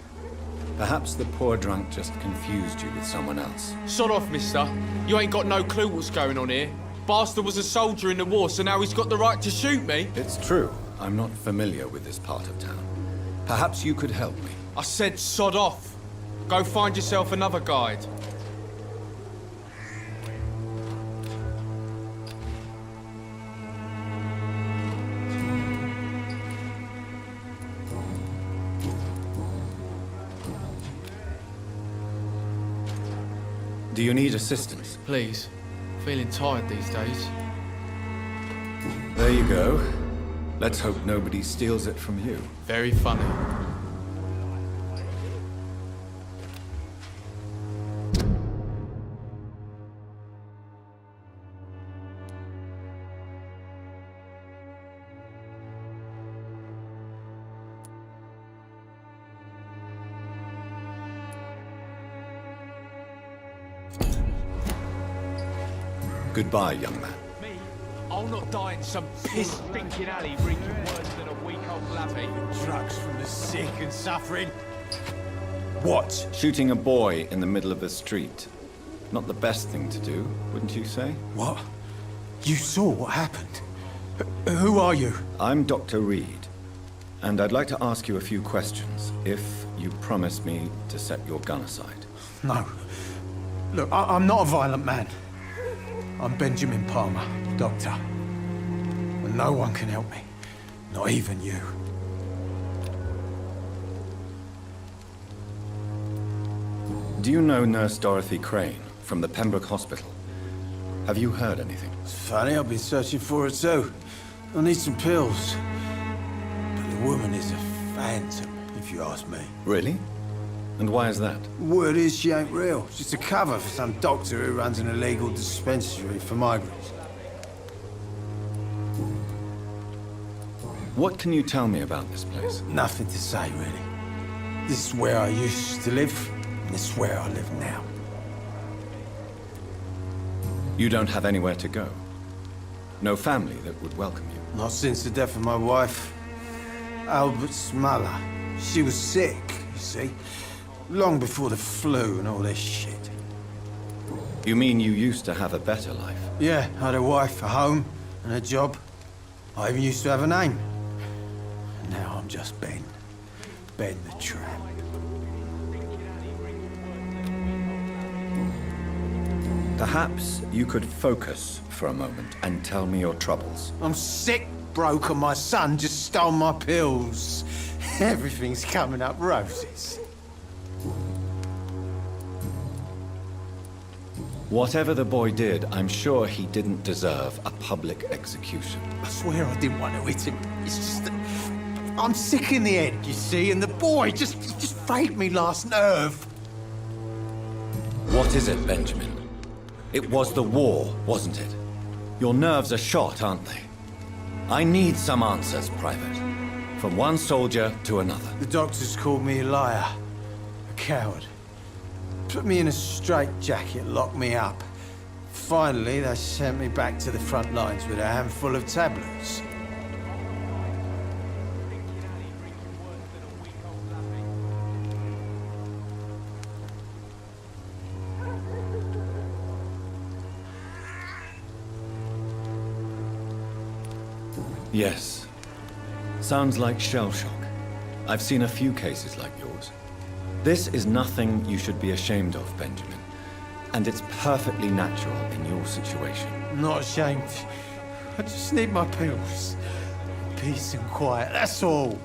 Perhaps the poor drunk just confused you with someone else. Sod off, mister. You ain't got no clue what's going on here. bastard was a soldier in the war, so now he's got the right to shoot me? It's true. I'm not familiar with this part of town. Perhaps you could help me. I said sod off. Go find yourself another guide. Do you need assistance? Please. Feeling tired these days. There you go. Let's hope nobody steals it from you. Very funny. Goodbye, young man. Me? I'll not die in some piss-stinking alley reeking worse than a week-old lavvy. Drugs from the sick and suffering. What? Shooting a boy in the middle of a street. Not the best thing to do, wouldn't you say? What? You saw what happened? Who are you? I'm Dr. Reed, and I'd like to ask you a few questions, if you promise me to set your gun aside. No. Look, I'm not a violent man. I'm Benjamin Palmer, doctor. And no one can help me. Not even you. Do you know Nurse Dorothy Crane from the Pembroke Hospital? Have you heard anything? It's funny, I've been searching for her too. I need some pills. But the woman is a phantom, if you ask me. Really? And why is that? Word is she ain't real. She's a cover for some doctor who runs an illegal dispensary for migrants. What can you tell me about this place? Nothing to say, really. This is where I used to live, and this is where I live now. You don't have anywhere to go? No family that would welcome you? Not since the death of my wife, Albert's mother. She was sick, you see. Long before the flu and all this shit. You mean you used to have a better life? Yeah, I had a wife, a home, and a job. I even used to have a name. And now I'm just Ben. Ben the Tramp. Perhaps you could focus for a moment and tell me your troubles. I'm sick, broke, and my son just stole my pills. Everything's coming up roses. Whatever the boy did, I'm sure he didn't deserve a public execution. I swear I didn't want to hit him. It's just that I'm sick in the head, you see, and the boy just frayed me last nerve. What is it, Benjamin? It was the war, wasn't it? Your nerves are shot, aren't they? I need some answers, Private. From one soldier to another. The doctors called me a liar. A coward. Put me in a straitjacket, locked me up. Finally, they sent me back to the front lines with a handful of tablets. Yes. Sounds like shell shock. I've seen a few cases like yours. This is nothing you should be ashamed of, Benjamin. And it's perfectly natural in your situation. Not ashamed. I just need my pills. Peace and quiet, that's all.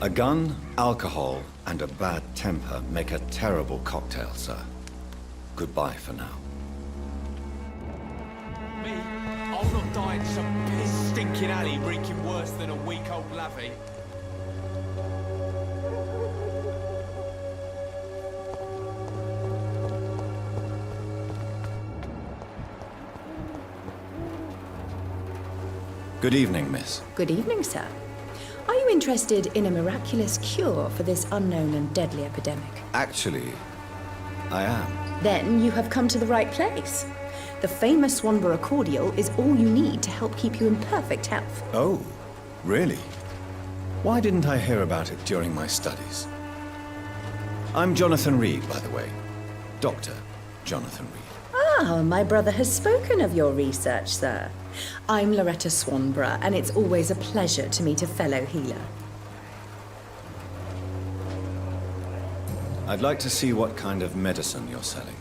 A gun, alcohol, and a bad temper make a terrible cocktail, sir. Goodbye for now. Me? I'll not die in some piss-stinking alley reeking worse than a week-old lavvy. Good evening, miss. Good evening, sir. Are you interested in a miraculous cure for this unknown and deadly epidemic? Actually, I am. Then you have come to the right place. The famous Swanborough cordial is all you need to help keep you in perfect health. Oh, really? Why didn't I hear about it during my studies? I'm Jonathan Reed, by the way. Dr. Jonathan Reed. Ah, my brother has spoken of your research, sir. I'm Loretta Swanborough, and it's always a pleasure to meet a fellow healer. I'd like to see what kind of medicine you're selling.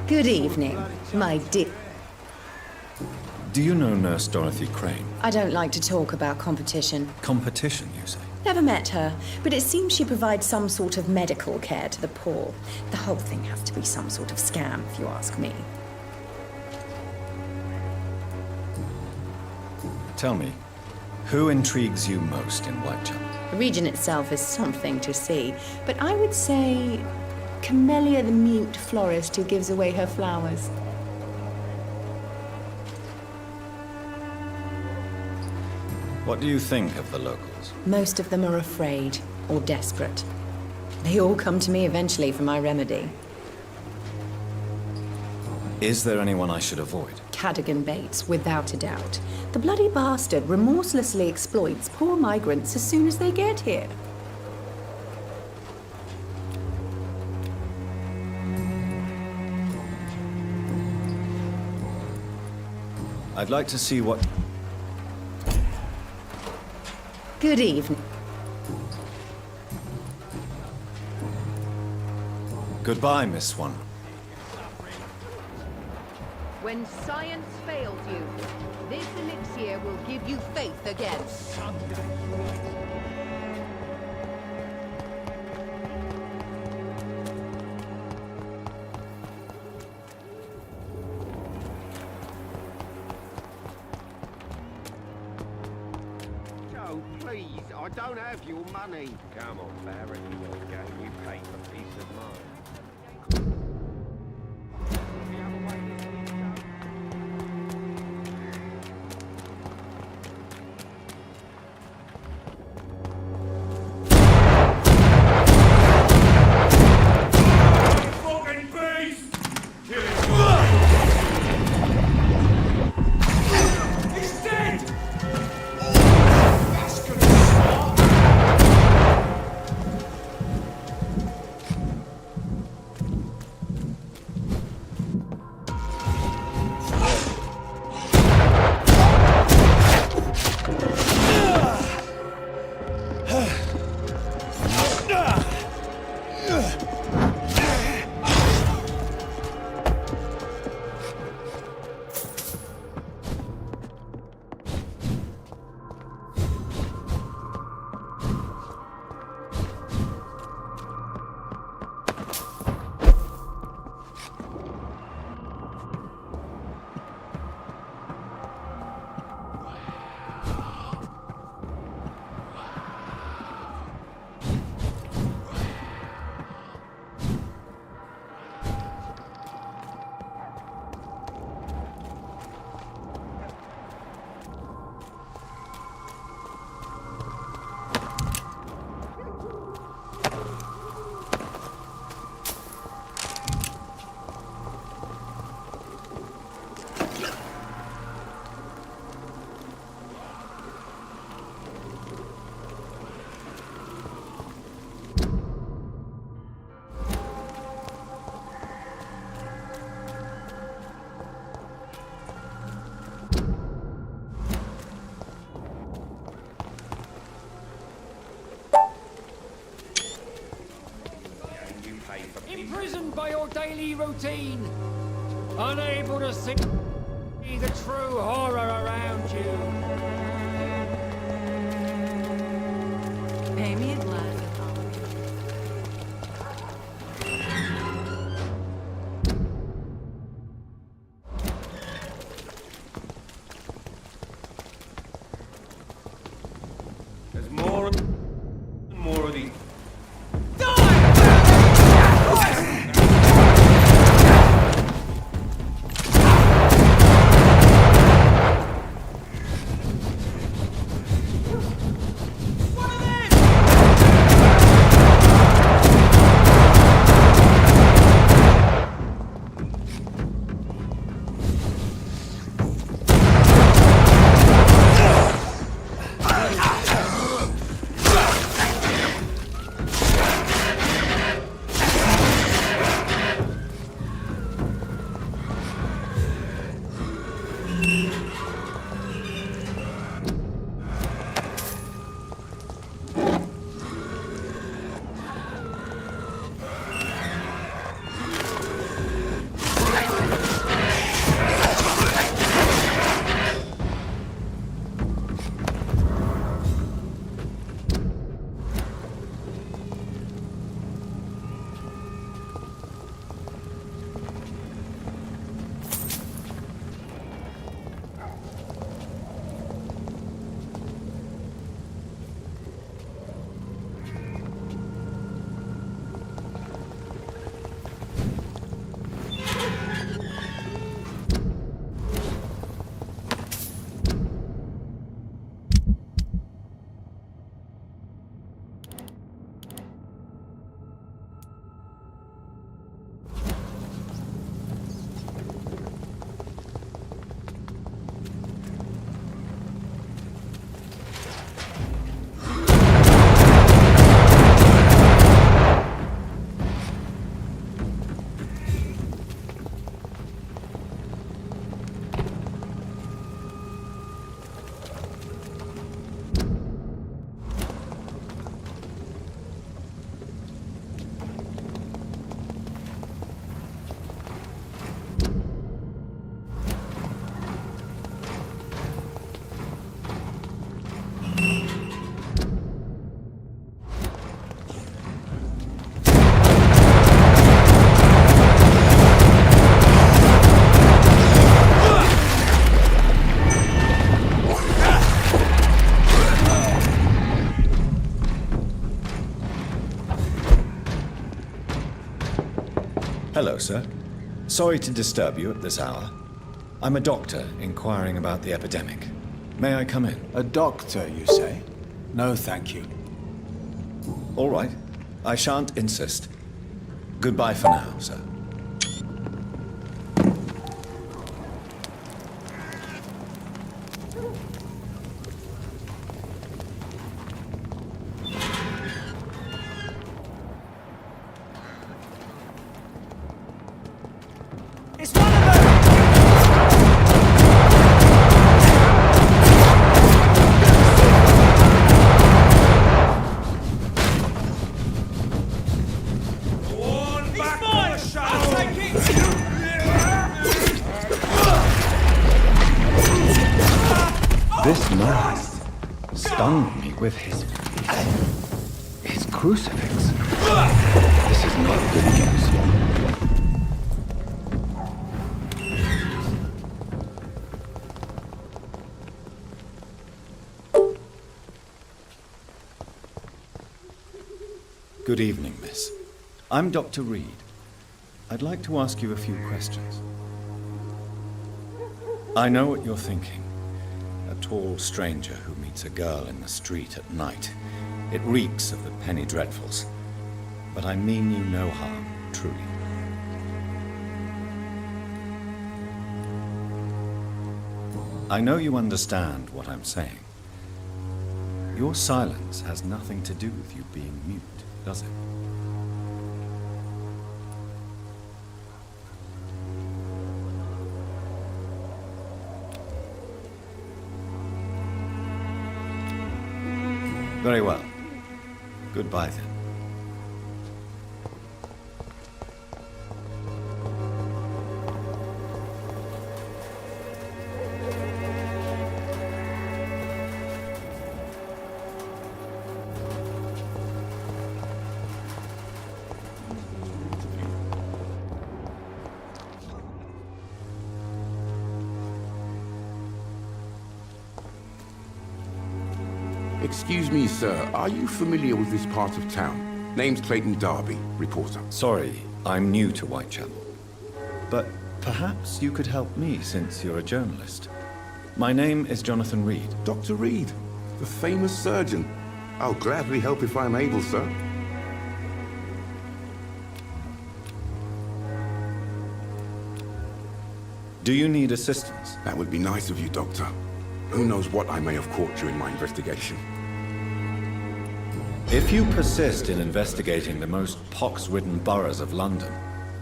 Good evening, my dear. Do you know Nurse Dorothy Crane? I don't like to talk about competition. Competition, you say? Never met her, but it seems she provides some sort of medical care to the poor. The whole thing has to be some sort of scam, if you ask me. Tell me, who intrigues you most in Whitechapel? The region itself is something to see, but I would say Camellia the mute florist who gives away her flowers. What do you think of the locals? Most of them are afraid or desperate. They all come to me eventually for my remedy. Is there anyone I should avoid? Cadogan Bates, without a doubt. The bloody bastard remorselessly exploits poor migrants as soon as they get here. I'd like to see what... Good evening. Goodbye, Miss Swan. When science fails you, this elixir will give you faith again. Joe, please, I don't have your money. Come on, Barrett, you got a game. You pay for peace of mind. Fucking beast! Kill him. He's dead! That's gonna stop! Imprisoned by your daily routine, unable to see the true horror around you. Pay me a glass. There's more and more of these. Die! sir. Sorry to disturb you at this hour. I'm a doctor inquiring about the epidemic. May I come in? A doctor, you say? No, thank you. All right. I shan't insist. Goodbye for now, sir. This man stunned me with his crucifix. This is not good news. Good evening, miss. I'm Dr. Reed. I'd like to ask you a few questions. I know what you're thinking. A tall stranger who meets a girl in the street at night. It reeks of the penny dreadfuls. But I mean you no harm, truly. I know you understand what I'm saying. Your silence has nothing to do with you being mute, does it? Very well. Goodbye, then. Excuse me, sir. Are you familiar with this part of town? Name's Clayton Darby, reporter. Sorry, I'm new to Whitechapel. But perhaps you could help me since you're a journalist. My name is Jonathan Reed. Dr. Reed, the famous surgeon. I'll gladly help if I'm able, sir. Do you need assistance? That would be nice of you, Doctor. Who knows what I may have caught during my investigation. If you persist in investigating the most pox-ridden boroughs of London,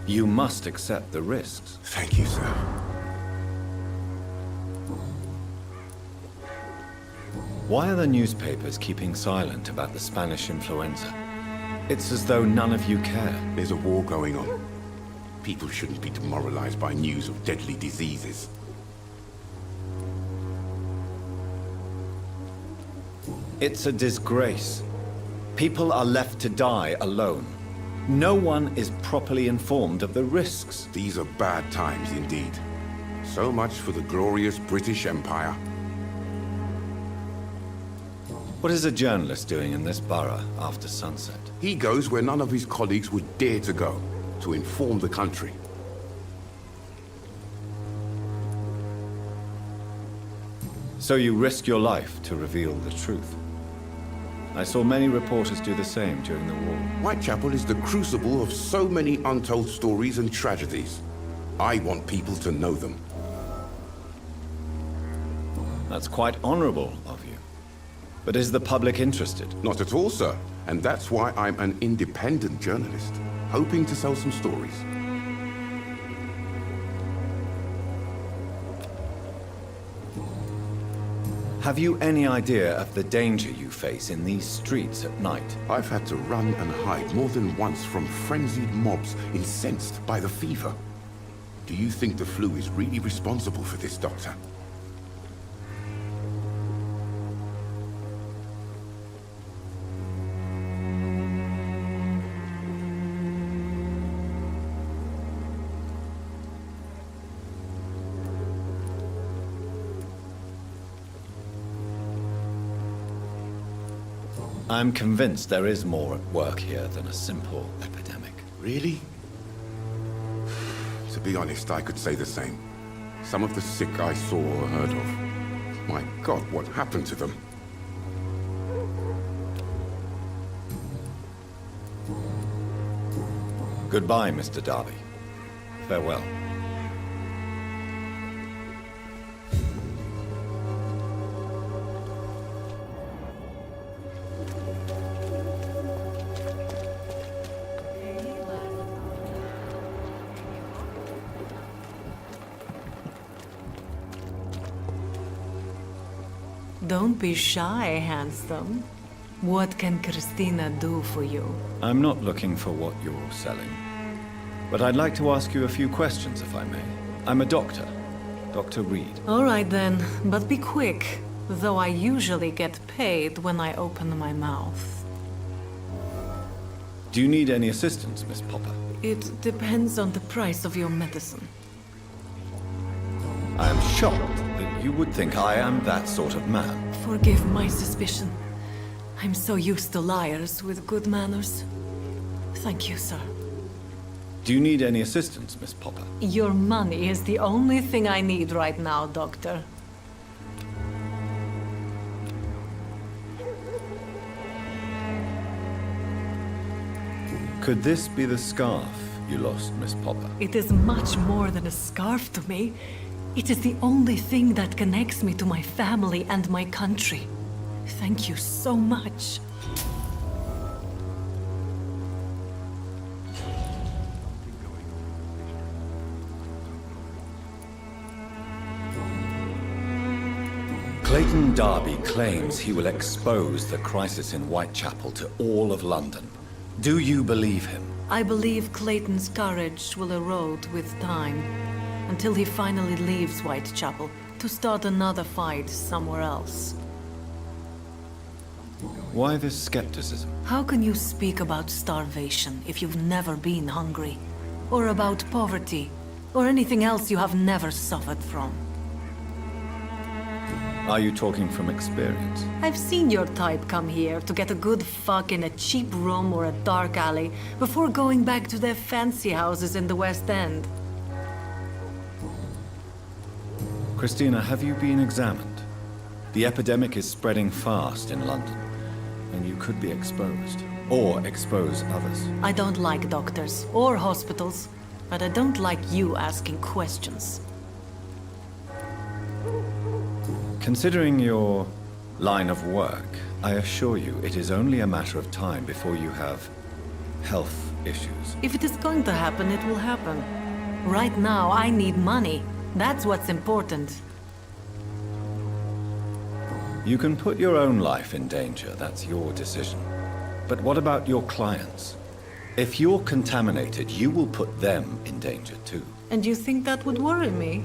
you must accept the risks. Thank you, sir. Why are the newspapers keeping silent about the Spanish influenza? It's as though none of you care. There's a war going on. People shouldn't be demoralized by news of deadly diseases. It's a disgrace. People are left to die alone. No one is properly informed of the risks. These are bad times indeed. So much for the glorious British Empire. What is a journalist doing in this borough after sunset? He goes where none of his colleagues would dare to go, to inform the country. So you risk your life to reveal the truth. I saw many reporters do the same during the war. Whitechapel is the crucible of so many untold stories and tragedies. I want people to know them. That's quite honorable of you. But is the public interested? Not at all, sir. And that's why I'm an independent journalist, hoping to sell some stories. Have you any idea of the danger you face in these streets at night? I've had to run and hide more than once from frenzied mobs incensed by the fever. Do you think the flu is really responsible for this, Doctor? I'm convinced there is more at work here than a simple epidemic. Really? To be honest, I could say the same. Some of the sick I saw or heard of. My God, what happened to them? Goodbye, Mr. Darby. Farewell. Don't be shy, handsome. What can Christina do for you? I'm not looking for what you're selling. But I'd like to ask you a few questions, if I may. I'm a doctor. Dr. Reed. All right then, but be quick. Though I usually get paid when I open my mouth. Do you need any assistance, Miss Popper? It depends on the price of your medicine. I am shocked that you would think I am that sort of man. Forgive my suspicion. I'm so used to liars with good manners. Thank you, sir. Do you need any assistance, Miss Popper? Your money is the only thing I need right now, Doctor. Could this be the scarf you lost, Miss Popper? It is much more than a scarf to me. It is the only thing that connects me to my family and my country. Thank you so much. Clayton Darby claims he will expose the crisis in Whitechapel to all of London. Do you believe him? I believe Clayton's courage will erode with time, until he finally leaves Whitechapel to start another fight somewhere else. Why this skepticism? How can you speak about starvation if you've never been hungry? Or about poverty? Or anything else you have never suffered from? Are you talking from experience? I've seen your type come here to get a good fuck in a cheap room or a dark alley before going back to their fancy houses in the West End. Christina, have you been examined? The epidemic is spreading fast in London, and you could be exposed, or expose others. I don't like doctors or hospitals, but I don't like you asking questions. Considering your line of work, I assure you it is only a matter of time before you have health issues. If it is going to happen, it will happen. Right now, I need money. That's what's important. You can put your own life in danger, that's your decision. But what about your clients? If you're contaminated, you will put them in danger too. And you think that would worry me?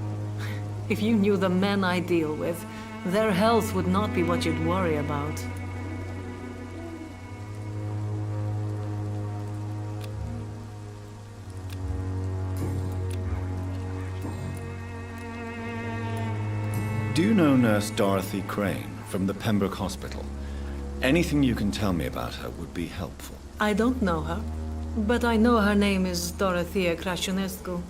If you knew the men I deal with, their health would not be what you'd worry about. Do you know Nurse Dorothy Crane from the Pembroke Hospital? Anything you can tell me about her would be helpful. I don't know her, but I know her name is Dorothea Crăciunescu.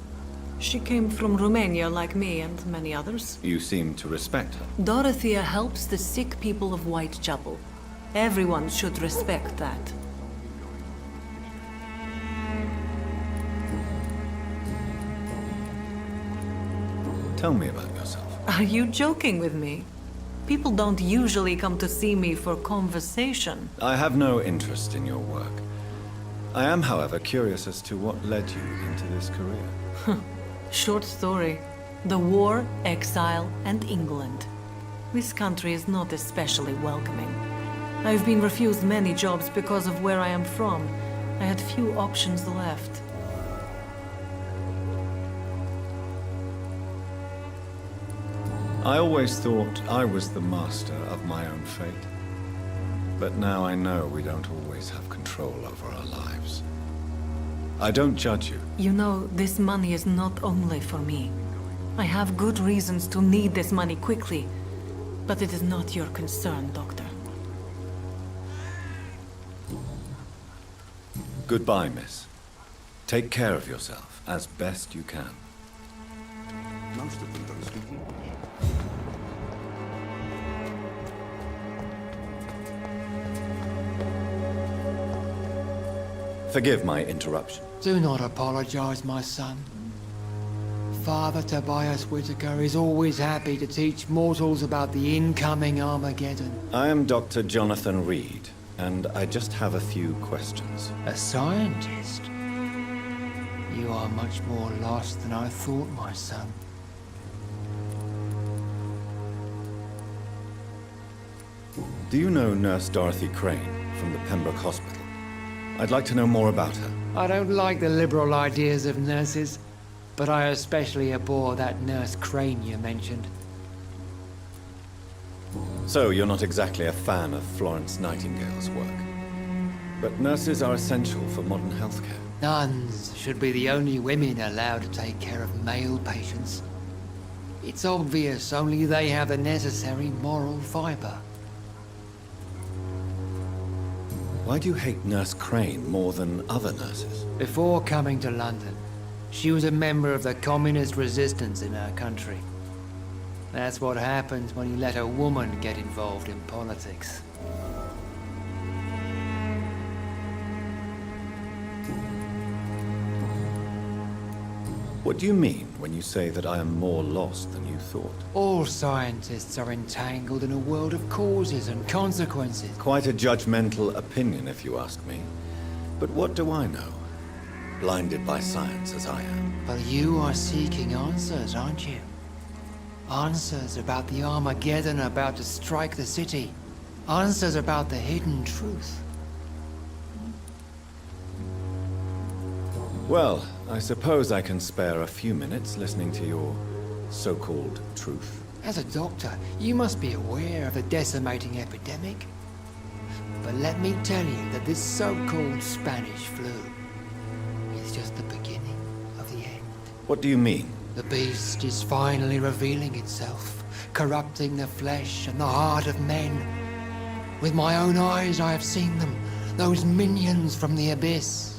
She came from Romania like me and many others. You seem to respect her. Dorothea helps the sick people of Whitechapel. Everyone should respect that. Tell me about yourself. Are you joking with me? People don't usually come to see me for conversation. I have no interest in your work. I am, however, curious as to what led you into this career. Short story. The war, exile, and England. This country is not especially welcoming. I've been refused many jobs because of where I am from. I had few options left. I always thought I was the master of my own fate. But now I know we don't always have control over our lives. I don't judge you. You know, this money is not only for me. I have good reasons to need this money quickly, but it is not your concern, Doctor. Goodbye, miss. Take care of yourself as best you can. Most of them don't speak English. Forgive my interruption. Do not apologize, my son. Father Tobias Whitaker is always happy to teach mortals about the incoming Armageddon. I am Dr. Jonathan Reed, and I just have a few questions. A scientist? You are much more lost than I thought, my son. Do you know Nurse Dorothy Crane from the Pembroke Hospital? I'd like to know more about her. I don't like the liberal ideas of nurses, but I especially abhor that Nurse Crane you mentioned. So, you're not exactly a fan of Florence Nightingale's work. But nurses are essential for modern healthcare. Nuns should be the only women allowed to take care of male patients. It's obvious only they have the necessary moral fiber. Why do you hate Nurse Crane more than other nurses? Before coming to London, she was a member of the communist resistance in her country. That's what happens when you let a woman get involved in politics. What do you mean when you say that I am more lost than you thought? All scientists are entangled in a world of causes and consequences. Quite a judgmental opinion, if you ask me. But what do I know? Blinded by science as I am. But you are seeking answers, aren't you? Answers about the Armageddon about to strike the city. Answers about the hidden truth. Well, I suppose I can spare a few minutes listening to your so-called truth. As a doctor, you must be aware of the decimating epidemic. But let me tell you that this so-called Spanish flu is just the beginning of the end. What do you mean? The beast is finally revealing itself, corrupting the flesh and the heart of men. With my own eyes I have seen them, those minions from the abyss.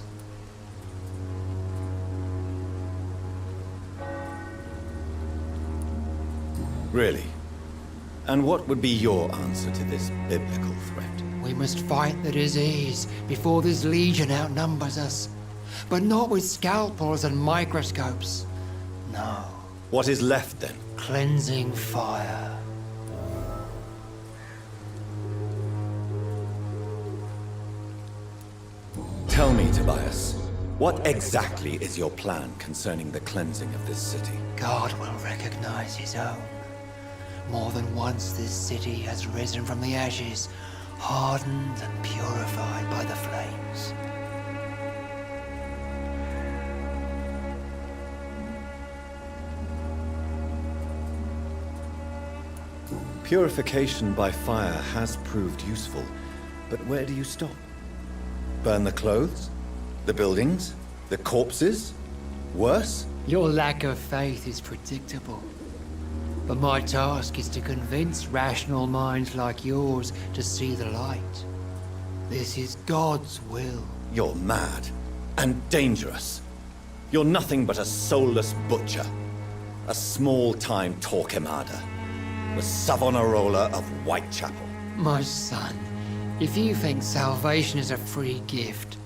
Really? And what would be your answer to this biblical threat? We must fight the disease before this legion outnumbers us. But not with scalpels and microscopes. No. What is left then? Cleansing fire. Tell me, Tobias, what exactly is your plan concerning the cleansing of this city? God will recognize his own. More than once this city has risen from the ashes, hardened and purified by the flames. Purification by fire has proved useful, but where do you stop? Burn the clothes? The buildings? The corpses? Worse? Your lack of faith is predictable. But my task is to convince rational minds like yours to see the light. This is God's will. You're mad and dangerous. You're nothing but a soulless butcher. A small-time Torquemada. The Savonarola of Whitechapel. My son, if you think salvation is a free gift,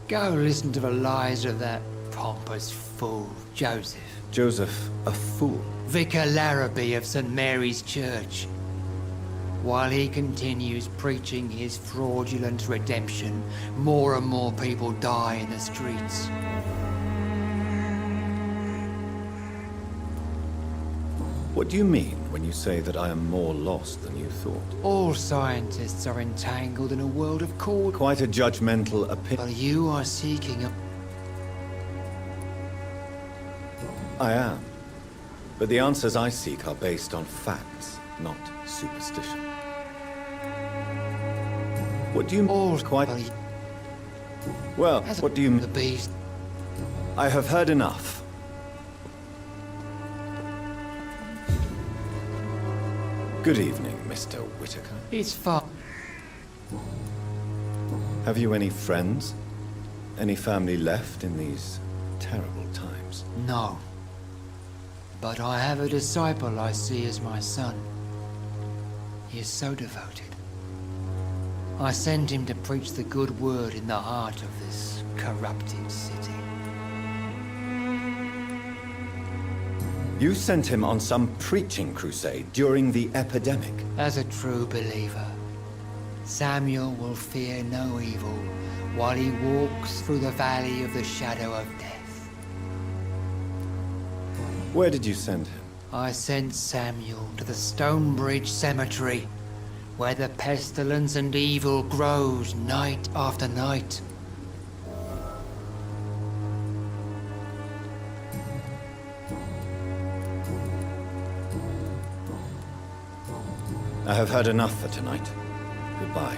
go listen to the lies of that pompous fool, Joseph. Joseph, a fool? Vicar Larrabee of St. Mary's Church. While he continues preaching his fraudulent redemption, more and more people die in the streets. What do you mean when you say that I am more lost than you thought? All scientists are entangled in a world of cause. Quite a judgmental opinion. But you are seeking a... I am. But the answers I seek are based on facts, not superstition. What do you mean? Quite... Well, what do you mean? The beast. I have heard enough. Good evening, Mr. Whitaker. It's far. Have you any friends? Any family left in these terrible times? No. But I have a disciple I see as my son. He is so devoted. I send him to preach the good word in the heart of this corrupted city. You sent him on some preaching crusade during the epidemic. As a true believer, Samuel will fear no evil while he walks through the valley of the shadow of death. Where did you send him? I sent Samuel to the Stonebridge Cemetery, where the pestilence and evil grows night after night. I have heard enough for tonight. Goodbye.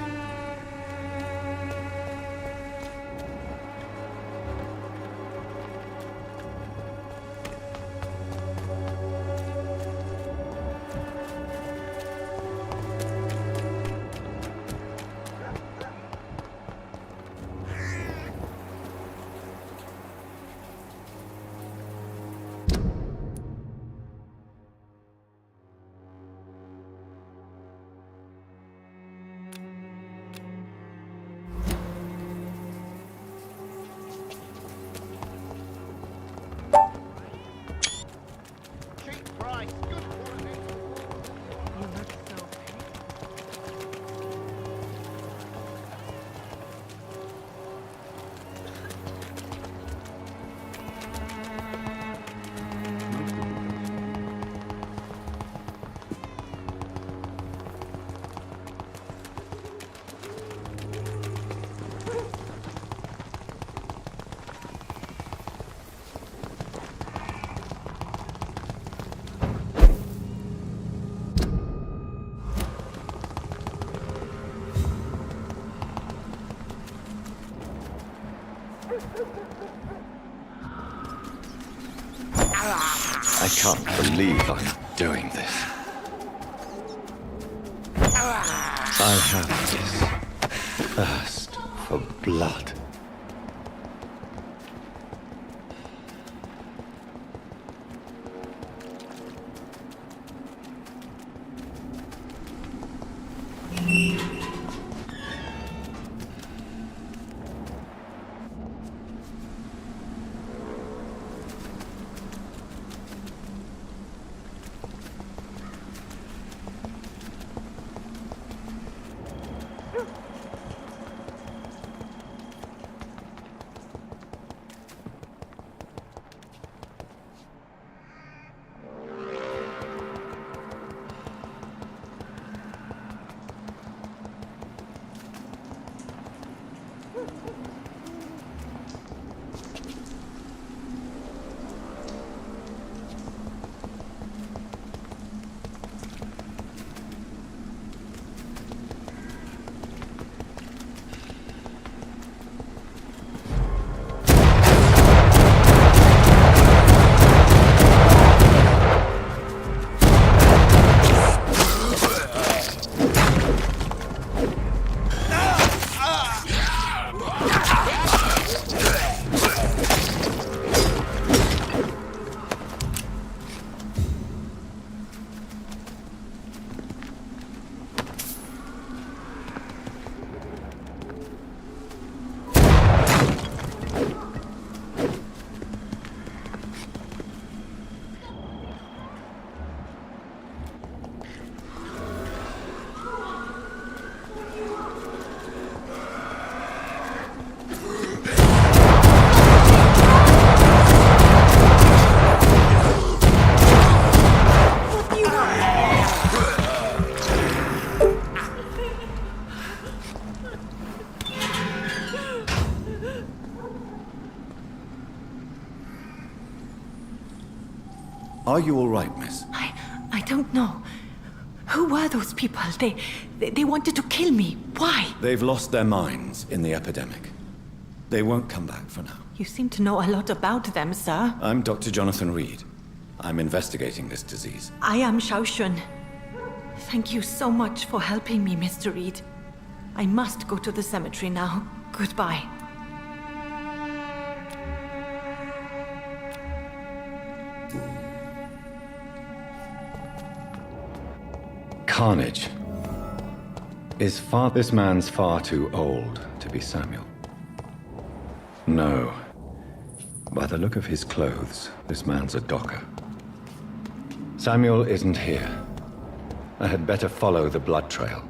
I can't believe I'm doing this. I have this thirst for blood. Are you all right, miss? I don't know. Who were those people? They wanted to kill me. Why? They've lost their minds in the epidemic. They won't come back for now. You seem to know a lot about them, sir. I'm Dr. Jonathan Reed. I'm investigating this disease. I am Xiaoxun. Thank you so much for helping me, Mr. Reed. I must go to the cemetery now. Goodbye. carnage. This man's far too old to be Samuel. No. By the look of his clothes, this man's a docker. Samuel isn't here. I had better follow the blood trail.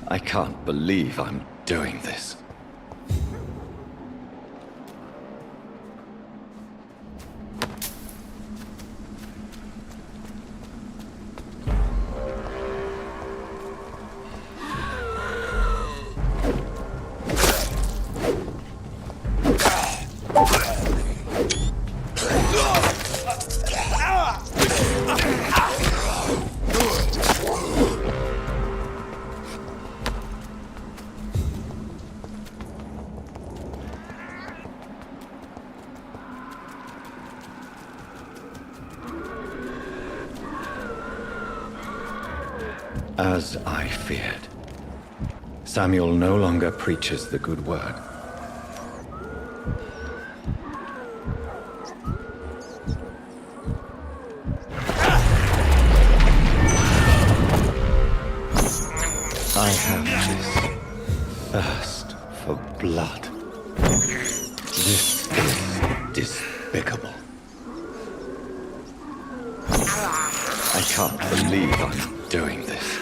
I can't believe I'm doing this. As I feared, Samuel no longer preaches the good word. I have this thirst for blood. This is despicable. I can't believe I'm doing this.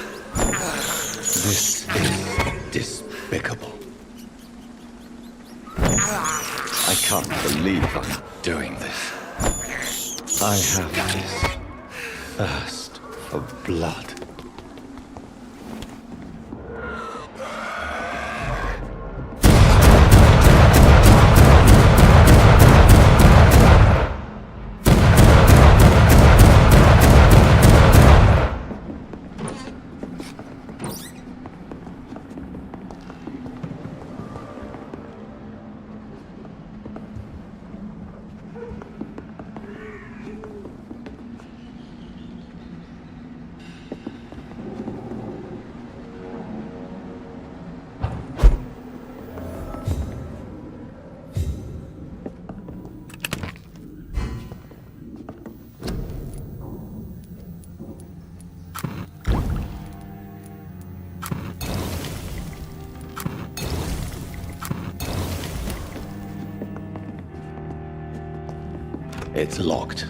This is despicable. I can't believe I'm doing this. I have this thirst for blood. It's locked.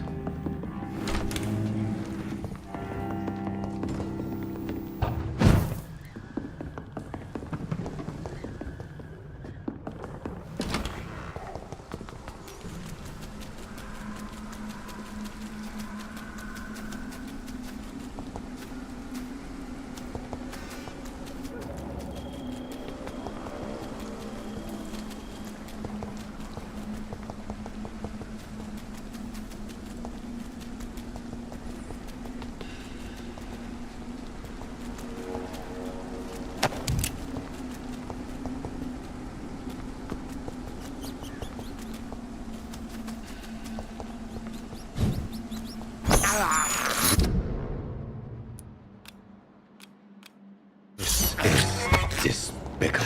This is despicable.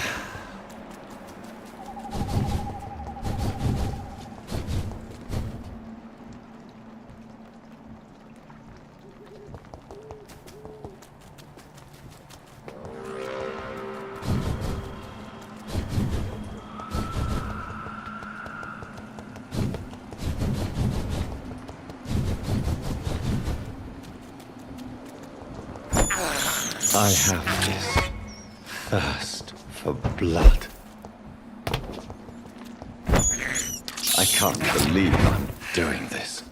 I have this thirst for blood. I can't believe I'm doing this.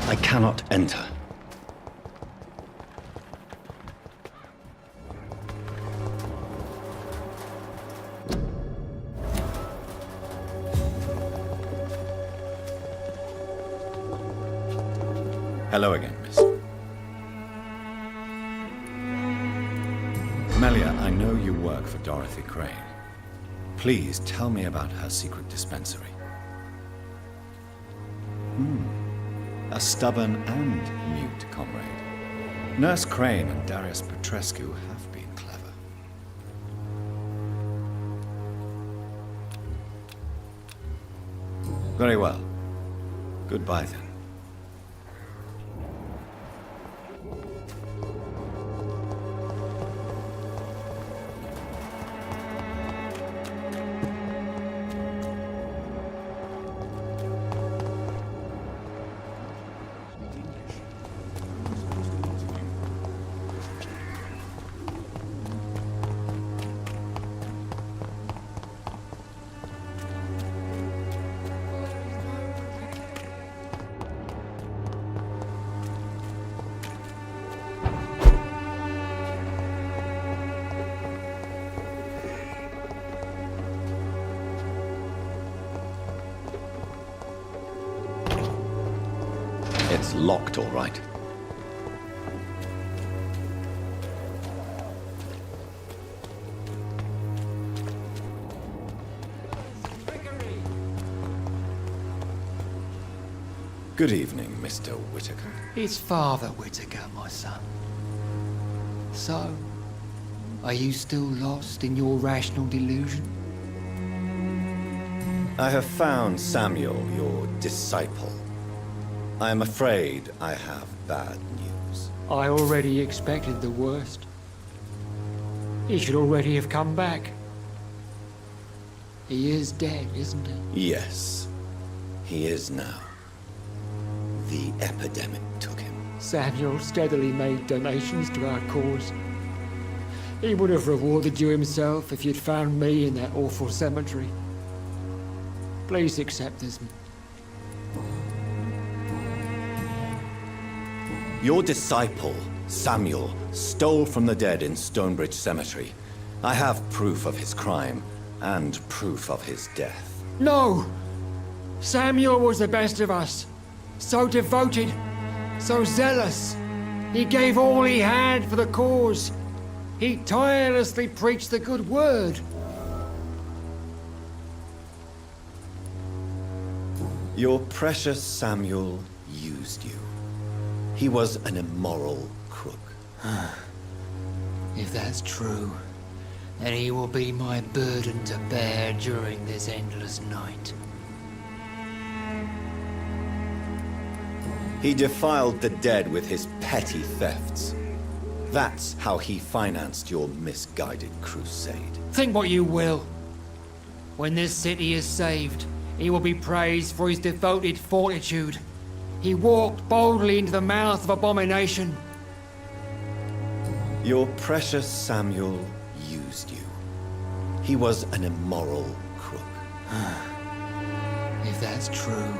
I cannot enter. Hello again, miss. Melia, I know you work for Dorothy Crane. Please tell me about her secret dispensary. A stubborn and mute comrade. Nurse Crane and Darius Petrescu have been clever. Very well. Goodbye then. It's locked, all right. Good evening, Mr. Whitaker. It's Father Whitaker, my son. So, are you still lost in your rational delusion? I have found Samuel, your disciple. I am afraid I have bad news. I already expected the worst. He should already have come back. He is dead, isn't he? Yes, he is now. The epidemic took him. Samuel steadily made donations to our cause. He would have rewarded you himself if you'd found me in that awful cemetery. Please accept this. Your disciple, Samuel, stole from the dead in Stonebridge Cemetery. I have proof of his crime and proof of his death. No! Samuel was the best of us. So devoted, so zealous. He gave all he had for the cause. He tirelessly preached the good word. Your precious Samuel used you. He was an immoral crook. If that's true, then he will be my burden to bear during this endless night. He defiled the dead with his petty thefts. That's how he financed your misguided crusade. Think what you will. When this city is saved, he will be praised for his devoted fortitude. He walked boldly into the mouth of abomination. Your precious Samuel used you. He was an immoral crook. If that's true,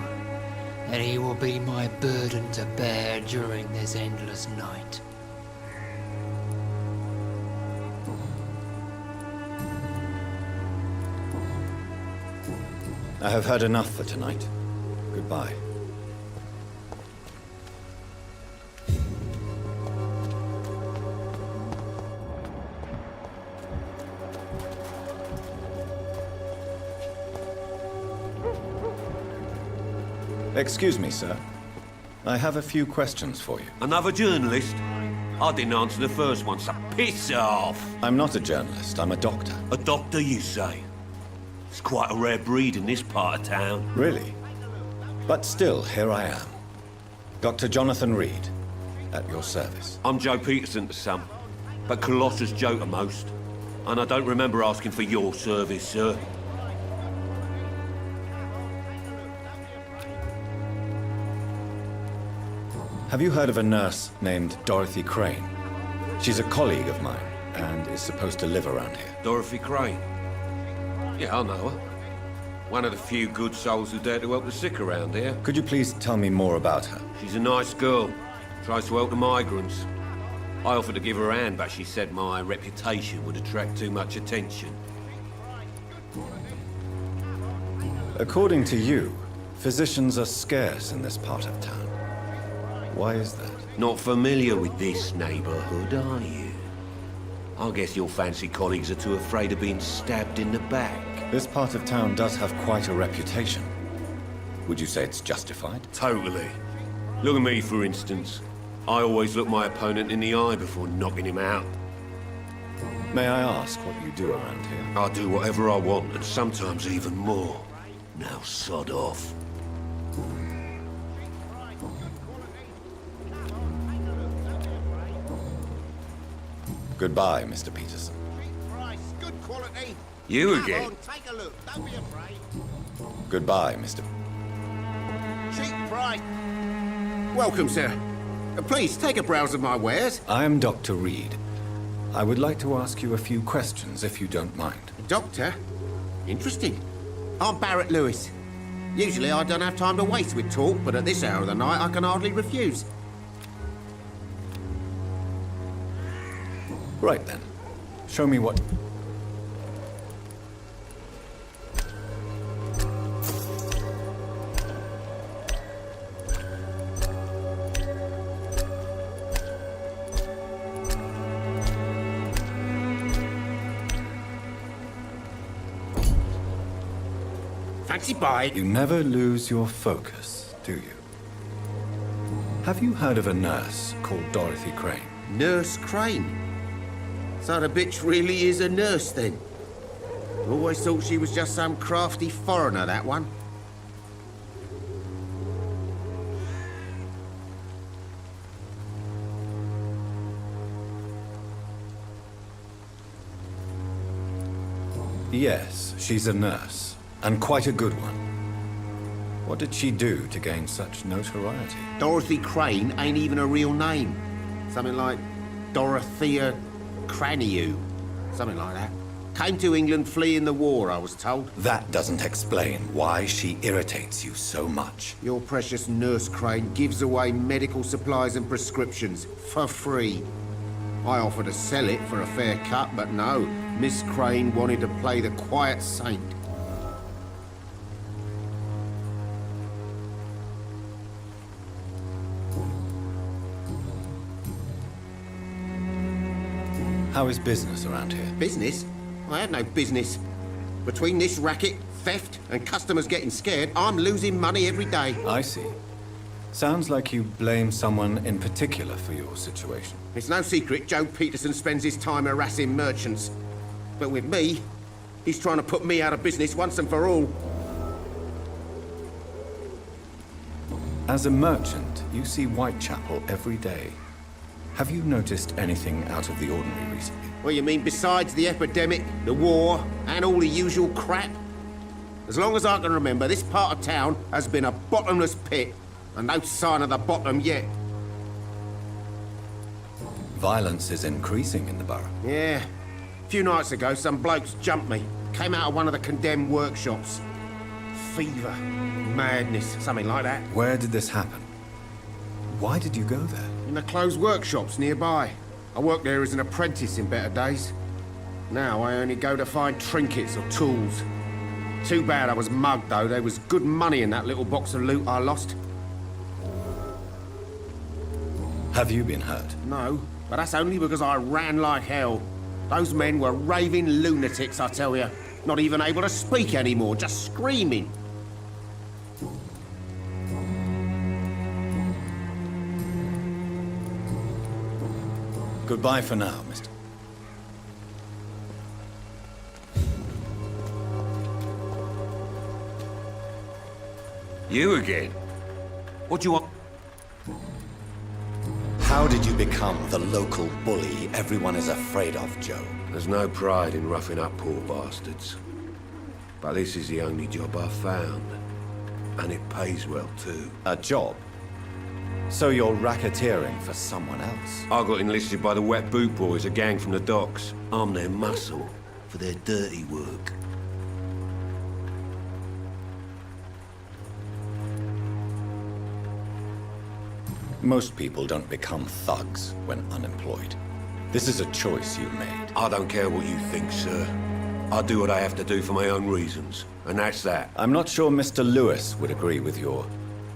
then he will be my burden to bear during this endless night. I have heard enough for tonight. Goodbye. Excuse me, sir. I have a few questions for you. Another journalist? I didn't answer the first one, so piss off! I'm not a journalist, I'm a doctor. A doctor, you say? It's quite a rare breed in this part of town. Really? But still, here I am. Dr. Jonathan Reed, at your service. I'm Joe Peterson to some, but Colossus Joe to most. And I don't remember asking for your service, sir. Have you heard of a nurse named Dorothy Crane? She's a colleague of mine, and is supposed to live around here. Dorothy Crane? Yeah, I know her. One of the few good souls who dare to help the sick around here. Could you please tell me more about her? She's a nice girl. Tries to help the migrants. I offered to give her a hand, but she said my reputation would attract too much attention. According to you, physicians are scarce in this part of town. Why is that? Not familiar with this neighborhood, are you? I guess your fancy colleagues are too afraid of being stabbed in the back. This part of town does have quite a reputation. Would you say it's justified? Totally. Look at me, for instance. I always look my opponent in the eye before knocking him out. May I ask what you do around here? I do whatever I want, and sometimes even more. Now sod off. Goodbye, Mr. Peterson. Good quality. You Come again? on, take a look. Don't be afraid. Goodbye, Mr. Cheap price. Welcome, sir. Please, take a browse of my wares. I am Dr. Reed. I would like to ask you a few questions, if you don't mind. Doctor? Interesting. I'm Barrett Lewis. Usually I don't have time to waste with talk, but at this hour of the night I can hardly refuse. Right then. Show me what... Fancy bye. You never lose your focus, do you? Have you heard of a nurse called Dorothy Crane? Nurse Crane? So the bitch really is a nurse, then? Always thought she was just some crafty foreigner, that one. Yes, she's a nurse, and quite a good one. What did she do to gain such notoriety? Dorothy Crane ain't even a real name. Something like Dorothea Craniu. Something like that. Came to England fleeing the war, I was told. That doesn't explain why she irritates you so much. Your precious Nurse Crane gives away medical supplies and prescriptions for free. I offered to sell it for a fair cut, but no. Miss Crane wanted to play the quiet saint. How is business around here? Business? I had no business. Between this racket, theft, and customers getting scared, I'm losing money every day. I see. Sounds like you blame someone in particular for your situation. It's no secret Joe Peterson spends his time harassing merchants. But with me, he's trying to put me out of business once and for all. As a merchant, you see Whitechapel every day. Have you noticed anything out of the ordinary recently? Well, you mean besides the epidemic, the war, and all the usual crap? As long as I can remember, this part of town has been a bottomless pit, and no sign of the bottom yet. Violence is increasing in the borough. Yeah. A few nights ago, some blokes jumped me. Came out of one of the condemned workshops. Fever, madness, something like that. Where did this happen? Why did you go there? In the closed workshops nearby. I worked there as an apprentice in better days. Now I only go to find trinkets or tools. Too bad I was mugged, though. There was good money in that little box of loot I lost. Have you been hurt? No, but that's only because I ran like hell. Those men were raving lunatics, I tell you. Not even able to speak anymore, just screaming. Goodbye for now, mister. You again? What do you want? How did you become the local bully everyone is afraid of, Joe? There's no pride in roughing up poor bastards. But this is the only job I've found. And it pays well, too. A job? So you're racketeering for someone else? I got enlisted by the Wet Boot Boys, a gang from the docks. I'm their muscle for their dirty work. Most people don't become thugs when unemployed. This is a choice you made. I don't care what you think, sir. I do what I have to do for my own reasons, and that's that. I'm not sure Mr. Lewis would agree with your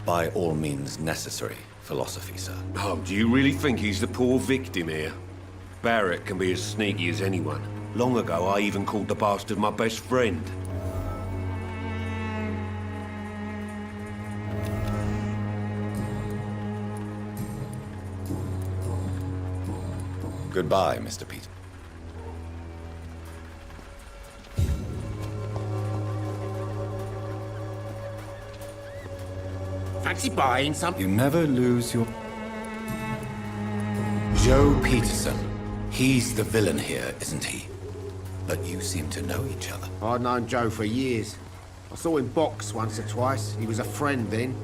by all means necessary philosophy, sir. Oh, do you really think he's the poor victim here? Barrett can be as sneaky as anyone. Long ago, I even called the bastard my best friend. Goodbye, Mr. Pete. Fancy buying something? You never lose your... Joe Peterson. He's the villain here, isn't he? But you seem to know each other. I'd known Joe for years. I saw him box once or twice. He was a friend then.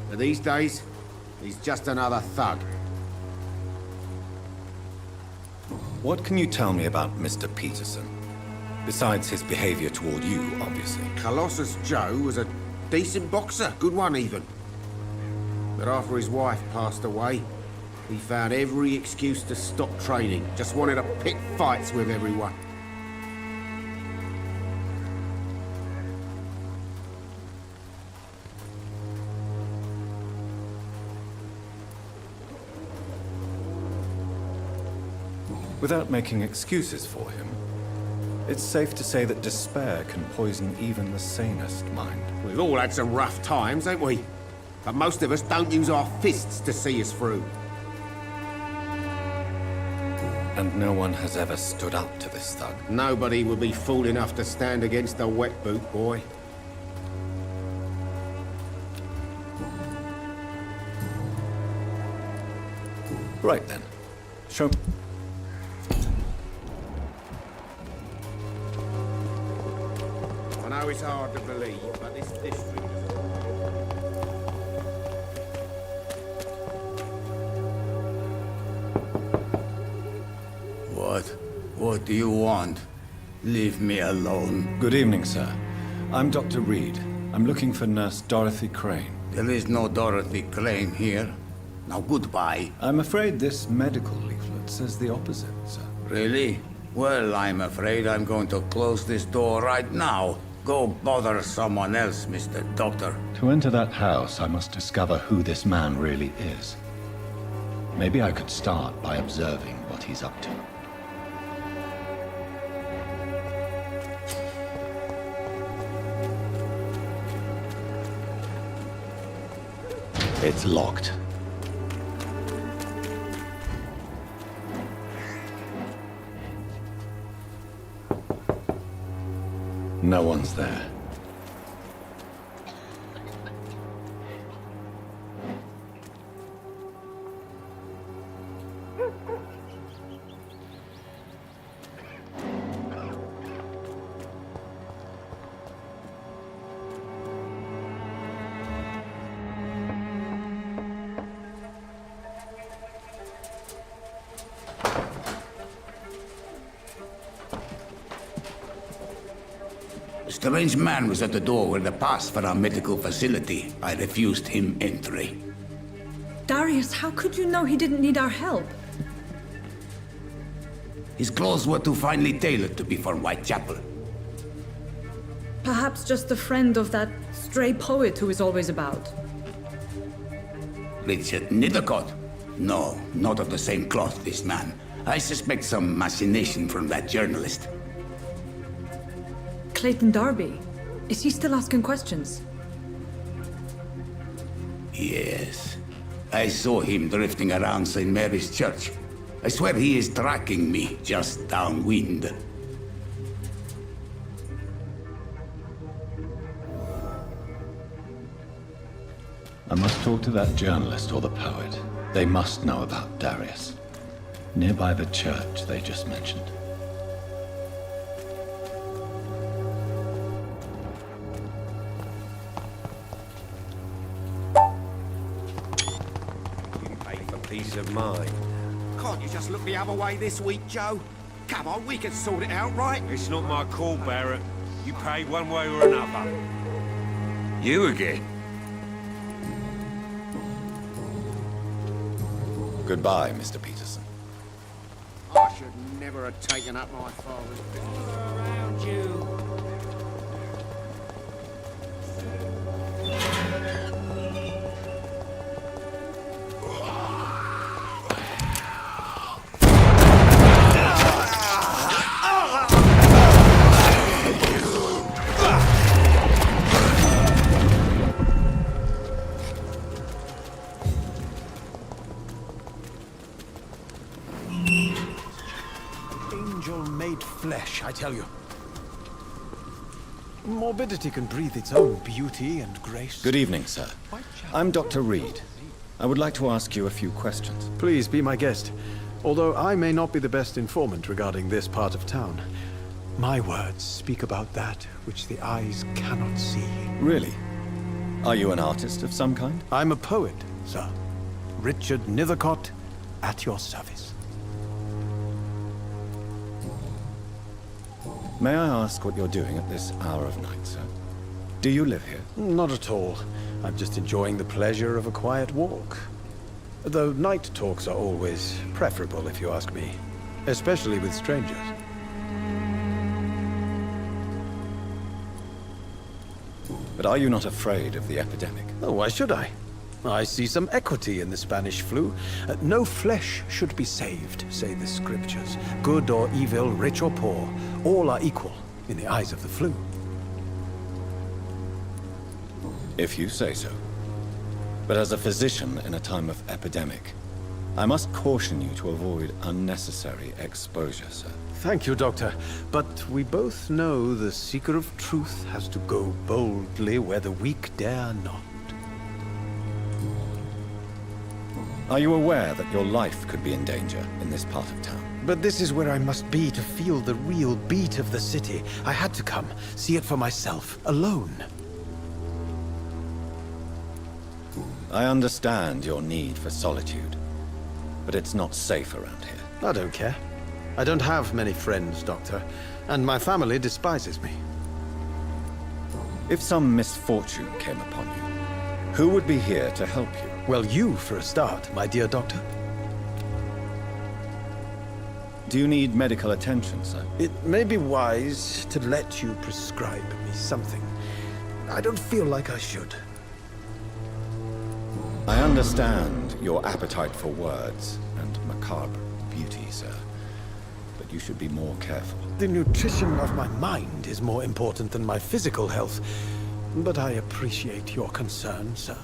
But these days, he's just another thug. What can you tell me about Mr. Peterson? Besides his behavior toward you, obviously. Colossus Joe was a decent boxer, good one even. But after his wife passed away, he found every excuse to stop training. Just wanted to pick fights with everyone. Without making excuses for him, it's safe to say that despair can poison even the sanest mind. We've all had some rough times, ain't we? But most of us don't use our fists to see us through. And no one has ever stood up to this thug. Nobody would be fool enough to stand against a wet boot boy. Right then. Show... I know it's hard to believe, but this district... What do you want? Leave me alone. Good evening, sir. I'm Dr. Reed. I'm looking for Nurse Dorothy Crane. There is no Dorothy Crane here. Now goodbye. I'm afraid this medical leaflet says the opposite, sir. Really? Well, I'm afraid I'm going to close this door right now. Go bother someone else, Mr. Doctor. To enter that house, I must discover who this man really is. Maybe I could start by observing what he's up to. It's locked. No one's there. A strange man was at the door with a pass for our medical facility. I refused him entry. Darius, how could you know he didn't need our help? His clothes were too finely tailored to be for Whitechapel. Perhaps just a friend of that stray poet who is always about. Richard Nithercott? No, not of the same cloth, this man. I suspect some machination from that journalist. Clayton Darby. Is he still asking questions? Yes. I saw him drifting around St. Mary's Church. I swear he is tracking me just downwind. I must talk to that journalist or the poet. They must know about Darius. Nearby the church they just mentioned. Peace of mind. Can't you just look the other way this week, Joe? Come on, we can sort it out, right? It's not my call, Barrett. You pay one way or another. You again? Goodbye, Mr. Peterson. I should never have taken up my father's business. Around you. Angel-made flesh, I tell you. Morbidity can breathe its own beauty and grace. Good evening, sir. I'm Dr. Reed. I would like to ask you a few questions. Please be my guest. Although I may not be the best informant regarding this part of town, my words speak about that which the eyes cannot see. Really? Are you an artist of some kind? I'm a poet, sir. Richard Nethercott, at your service. May I ask what you're doing at this hour of night, sir? Do you live here? Not at all. I'm just enjoying the pleasure of a quiet walk. Though night talks are always preferable, if you ask me. Especially with strangers. But are you not afraid of the epidemic? Oh, why should I? I see some equity in the Spanish flu. No flesh should be saved, say the scriptures. Good or evil, rich or poor, all are equal in the eyes of the flu. If you say so. But as a physician in a time of epidemic, I must caution you to avoid unnecessary exposure, sir. Thank you, Doctor. But we both know the seeker of truth has to go boldly where the weak dare not. Are you aware that your life could be in danger in this part of town? But this is where I must be to feel the real beat of the city. I had to come, see it for myself, alone. I understand your need for solitude, but it's not safe around here. I don't care. I don't have many friends, Doctor, and my family despises me. If some misfortune came upon you, who would be here to help you? Well, you, for a start, my dear Doctor. Do you need medical attention, sir? It may be wise to let you prescribe me something. I don't feel like I should. I understand your appetite for words and macabre beauty, sir. But you should be more careful. The nutrition of my mind is more important than my physical health. But I appreciate your concern, sir.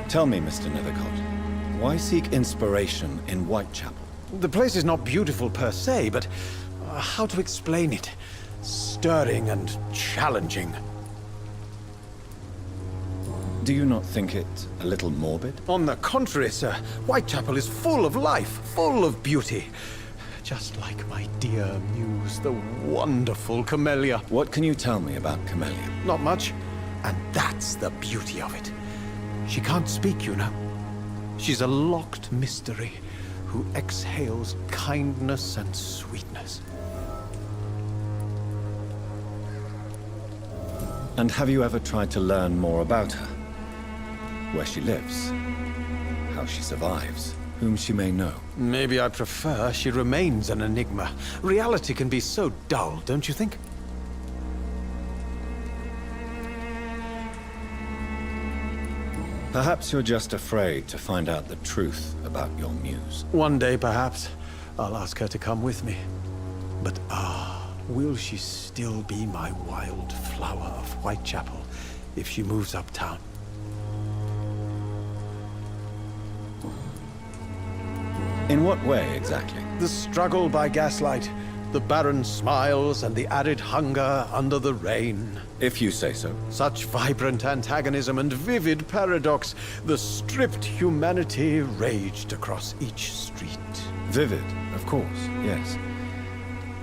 Tell me, Mr. Nethercott, why seek inspiration in Whitechapel? The place is not beautiful per se, but how to explain it? Stirring and challenging. Do you not think it a little morbid? On the contrary, sir. Whitechapel is full of life, full of beauty. Just like my dear muse, the wonderful Camellia. What can you tell me about Camellia? Not much. And that's the beauty of it. She can't speak, you know. She's a locked mystery who exhales kindness and sweetness. And have you ever tried to learn more about her? Where she lives, how she survives, whom she may know? Maybe I prefer she remains an enigma. Reality can be so dull, don't you think? Perhaps you're just afraid to find out the truth about your muse. One day, perhaps, I'll ask her to come with me. But will she still be my wild flower of Whitechapel if she moves uptown? In what way, exactly? The struggle by gaslight, the barren smiles and the arid hunger under the rain. If you say so. Such vibrant antagonism and vivid paradox. The stripped humanity raged across each street. Vivid, of course, yes.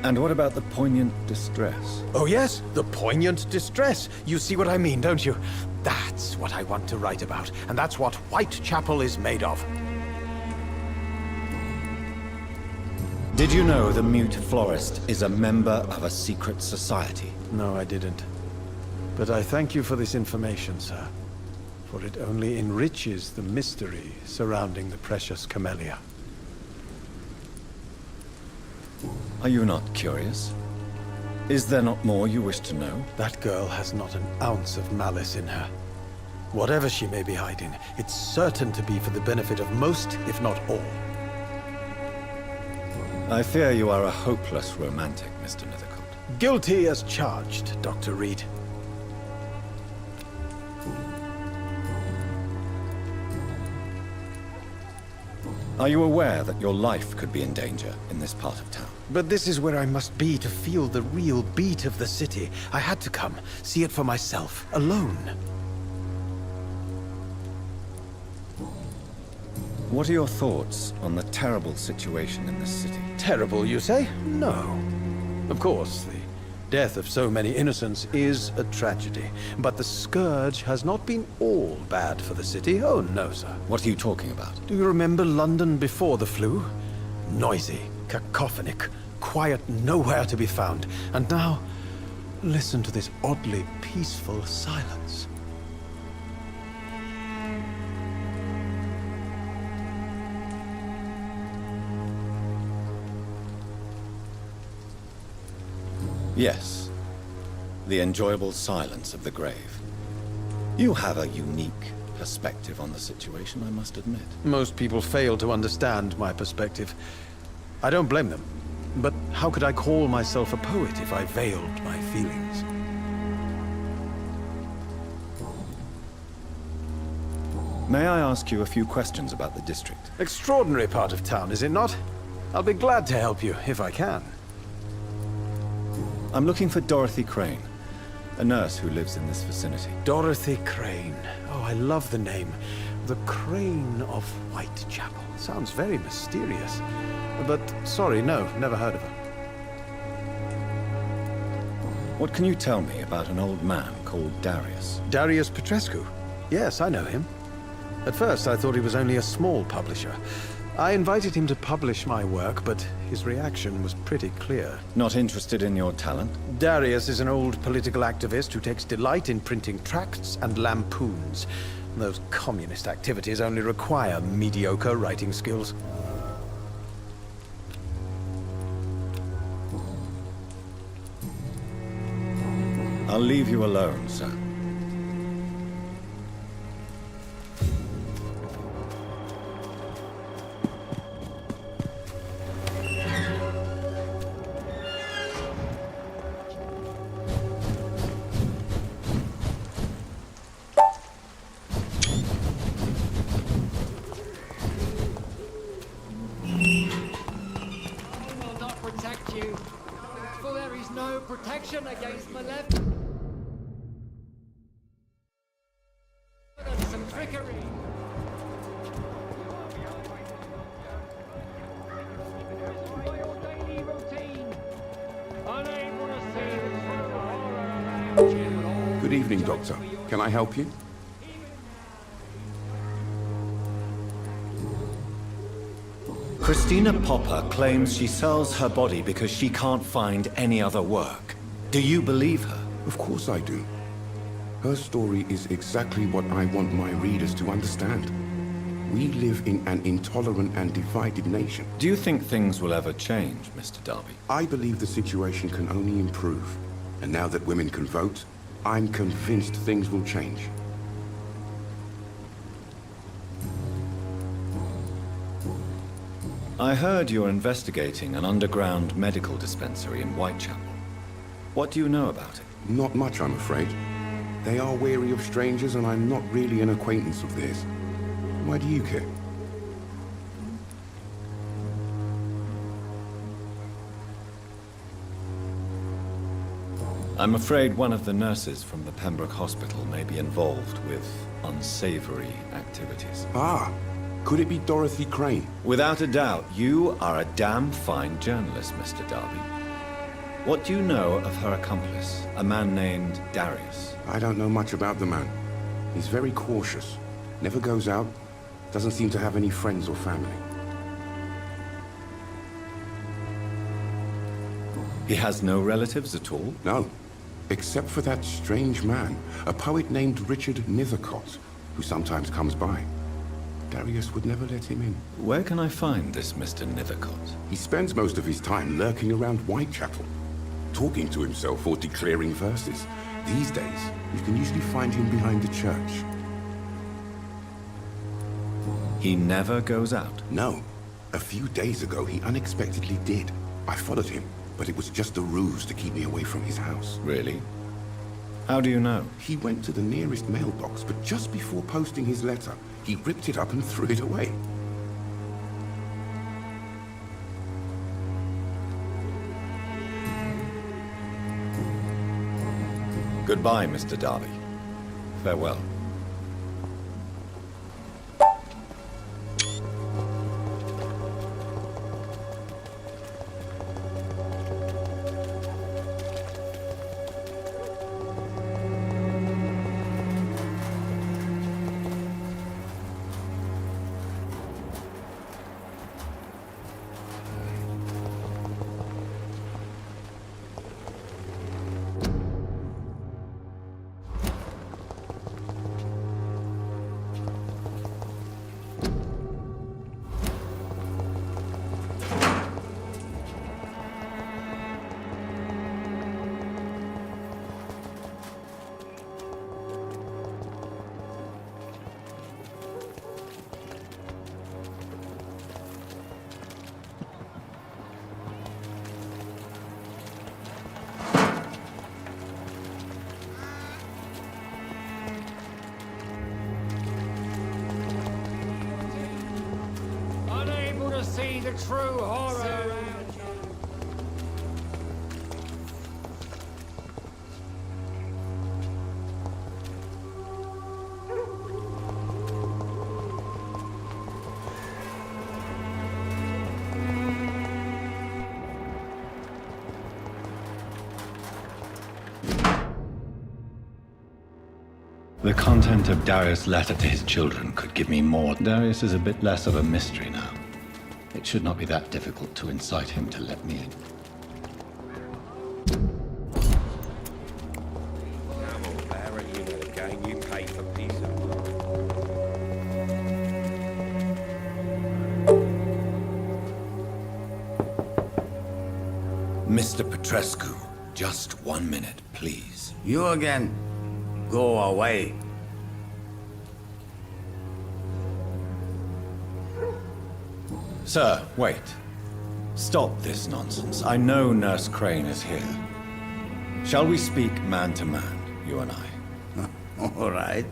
And what about the poignant distress? Oh yes, the poignant distress. You see what I mean, don't you? That's what I want to write about, and that's what Whitechapel is made of. Did you know the Mute Florist is a member of a secret society? No, I didn't. But I thank you for this information, sir. for it only enriches the mystery surrounding the precious camellia. Are you not curious? Is there not more you wish to know? That girl has not an ounce of malice in her. Whatever she may be hiding, it's certain to be for the benefit of most, if not all. I fear you are a hopeless romantic, Mr. Nethercourt. Guilty as charged, Dr. Reed. Are you aware that your life could be in danger in this part of town? But this is where I must be to feel the real beat of the city. I had to come, see it for myself, alone. What are your thoughts on the terrible situation in this city? Terrible, you say? No. Of course, the death of so many innocents is a tragedy. But the scourge has not been all bad for the city. Oh, no, sir. What are you talking about? Do you remember London before the flu? Noisy, cacophonic, quiet nowhere to be found. And now, listen to this oddly peaceful silence. Yes. The enjoyable silence of the grave. You have a unique perspective on the situation, I must admit. Most people fail to understand my perspective. I don't blame them. But how could I call myself a poet if I veiled my feelings? May I ask you a few questions about the district? Extraordinary part of town, is it not? I'll be glad to help you, if I can. I'm looking for Dorothy Crane, a nurse who lives in this vicinity. Dorothy Crane. Oh, I love the name. The Crane of Whitechapel. Sounds very mysterious. But, sorry, no, never heard of her. What can you tell me about an old man called Darius? Darius Petrescu? Yes, I know him. At first, I thought he was only a small publisher. I invited him to publish my work, but his reaction was pretty clear. Not interested in your talent? Darius is an old political activist who takes delight in printing tracts and lampoons. Those communist activities only require mediocre writing skills. I'll leave you alone, sir. Protection against malevolence and trickery. Good evening, Doctor. Can I help you? Christina Popper claims she sells her body because she can't find any other work. Do you believe her? Of course I do. Her story is exactly what I want my readers to understand. We live in an intolerant and divided nation. Do you think things will ever change, Mr. Darby? I believe the situation can only improve. And now that women can vote, I'm convinced things will change. I heard you're investigating an underground medical dispensary in Whitechapel. What do you know about it? Not much, I'm afraid. They are wary of strangers, and I'm not really an acquaintance of theirs. Why do you care? I'm afraid one of the nurses from the Pembroke Hospital may be involved with unsavory activities. Ah, could it be Dorothy Crane? Without a doubt, you are a damn fine journalist, Mr. Darby. What do you know of her accomplice, a man named Darius? I don't know much about the man. He's very cautious. Never goes out. Doesn't seem to have any friends or family. He has no relatives at all? No. Except for that strange man, a poet named Richard Nethercott. who sometimes comes by. Darius would never let him in. Where can I find this Mr. Nivicott? He spends most of his time lurking around Whitechapel, talking to himself or declaring verses. These days, you can usually find him behind the church. He never goes out? No. A few days ago, he unexpectedly did. I followed him, but it was just a ruse to keep me away from his house. Really? How do you know? He went to the nearest mailbox, but just before posting his letter, he ripped it up and threw it away. Goodbye, Mr. Darby. Farewell. See the true horror. The content of Darius' letter to his children could give me more. Darius is a bit less of a mystery now. It should not be that difficult to incite him to let me in. Come on, Barry, you know the game. You pay for pizza. Mr. Petrescu, just 1 minute, please. You again. Go away. Sir, wait. Stop this nonsense. I know Nurse Crane is here. Shall we speak man to man, you and I? All right.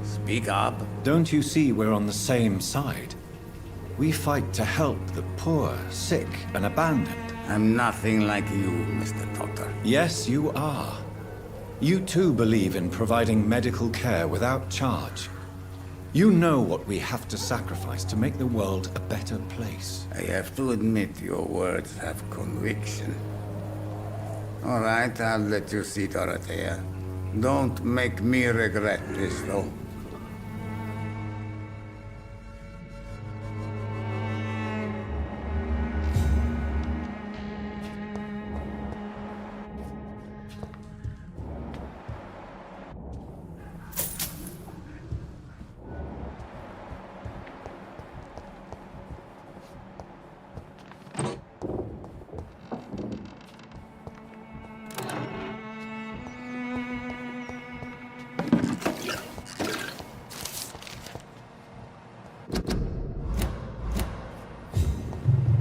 Speak up. Don't you see we're on the same side? We fight to help the poor, sick, and abandoned. I'm nothing like you, Mr. Doctor. Yes, you are. You too believe in providing medical care without charge. You know what we have to sacrifice to make the world a better place. I have to admit your words have conviction. All right, I'll let you see Dorothea. Don't make me regret this, though.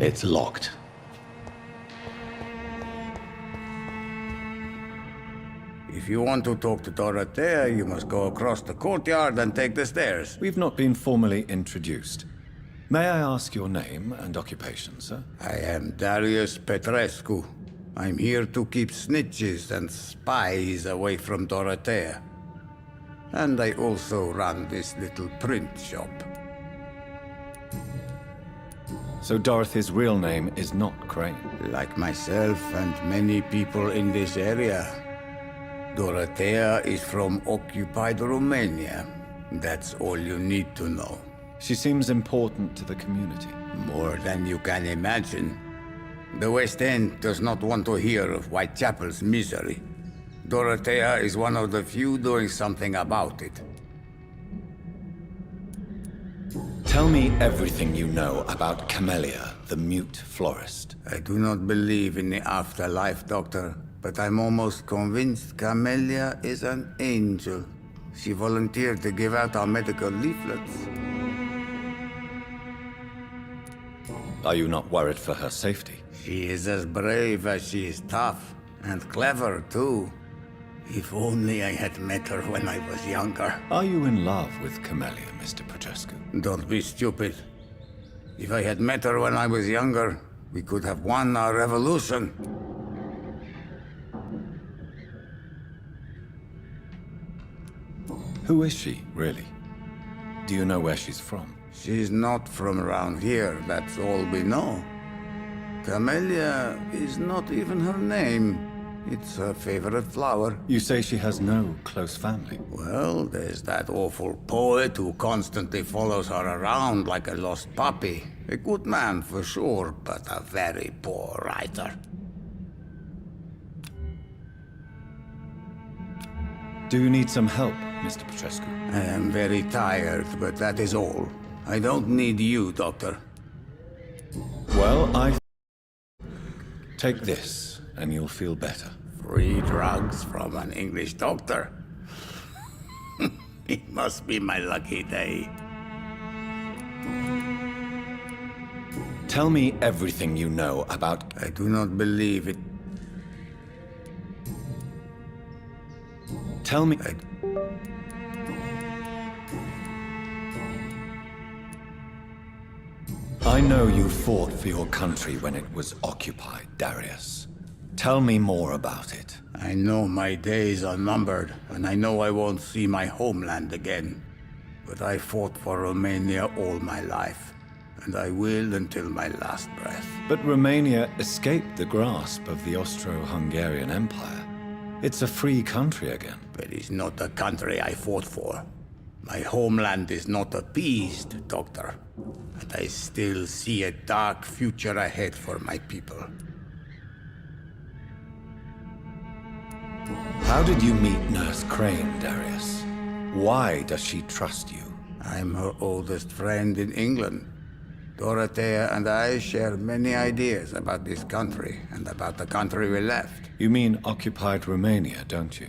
It's locked. If you want to talk to Dorothea, you must go across the courtyard and take the stairs. We've not been formally introduced. May I ask your name and occupation, sir? I am Darius Petrescu. I'm here to keep snitches and spies away from Dorothea. And I also run this little print shop. So Dorothy's real name is not Crane? Like myself and many people in this area, Dorothea is from occupied Romania. That's all you need to know. She seems important to the community. More than you can imagine. The West End does not want to hear of Whitechapel's misery. Dorothea is one of the few doing something about it. Tell me everything you know about Camellia, the mute florist. I do not believe in the afterlife, Doctor, but I'm almost convinced Camellia is an angel. She volunteered to give out our medical leaflets. Are you not worried for her safety? She is as brave as she is tough, and clever, too. If only I had met her when I was younger. Are you in love with Camellia, Mr. Petrescu? Don't be stupid. If I had met her when I was younger, we could have won our revolution. Who is she, really? Do you know where she's from? She's not from around here, that's all we know. Camellia is not even her name. It's her favorite flower. You say she has no close family? Well, there's that awful poet who constantly follows her around like a lost puppy. A good man for sure, but a very poor writer. Do you need some help, Mr. Petrescu? I am very tired, but that is all. I don't need you, Doctor. Well, Take this, and you'll feel better. Free drugs from an English doctor? It must be my lucky day. Tell me everything you know about... I do not believe it. Tell me... I know you fought for your country when it was occupied, Darius. Tell me more about it. I know my days are numbered, and I know I won't see my homeland again. But I fought for Romania all my life, and I will until my last breath. But Romania escaped the grasp of the Austro-Hungarian Empire. It's a free country again. But it's not the country I fought for. My homeland is not appeased, Doctor. And I still see a dark future ahead for my people. How did you meet Nurse Crane, Darius? Why does she trust you? I'm her oldest friend in England. Dorothea and I share many ideas about this country and about the country we left. You mean occupied Romania, don't you?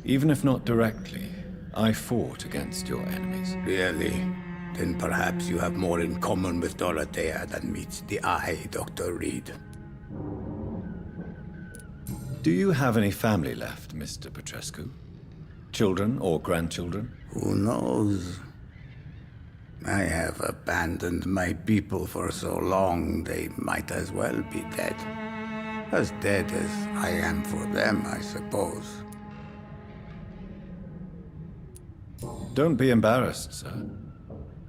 Even if not directly, I fought against your enemies. Really? Then perhaps you have more in common with Dorothea than meets the eye, Dr. Reed. Do you have any family left, Mr. Petrescu? Children or grandchildren? Who knows? I have abandoned my people for so long, they might as well be dead. As dead as I am for them, I suppose. Don't be embarrassed, sir.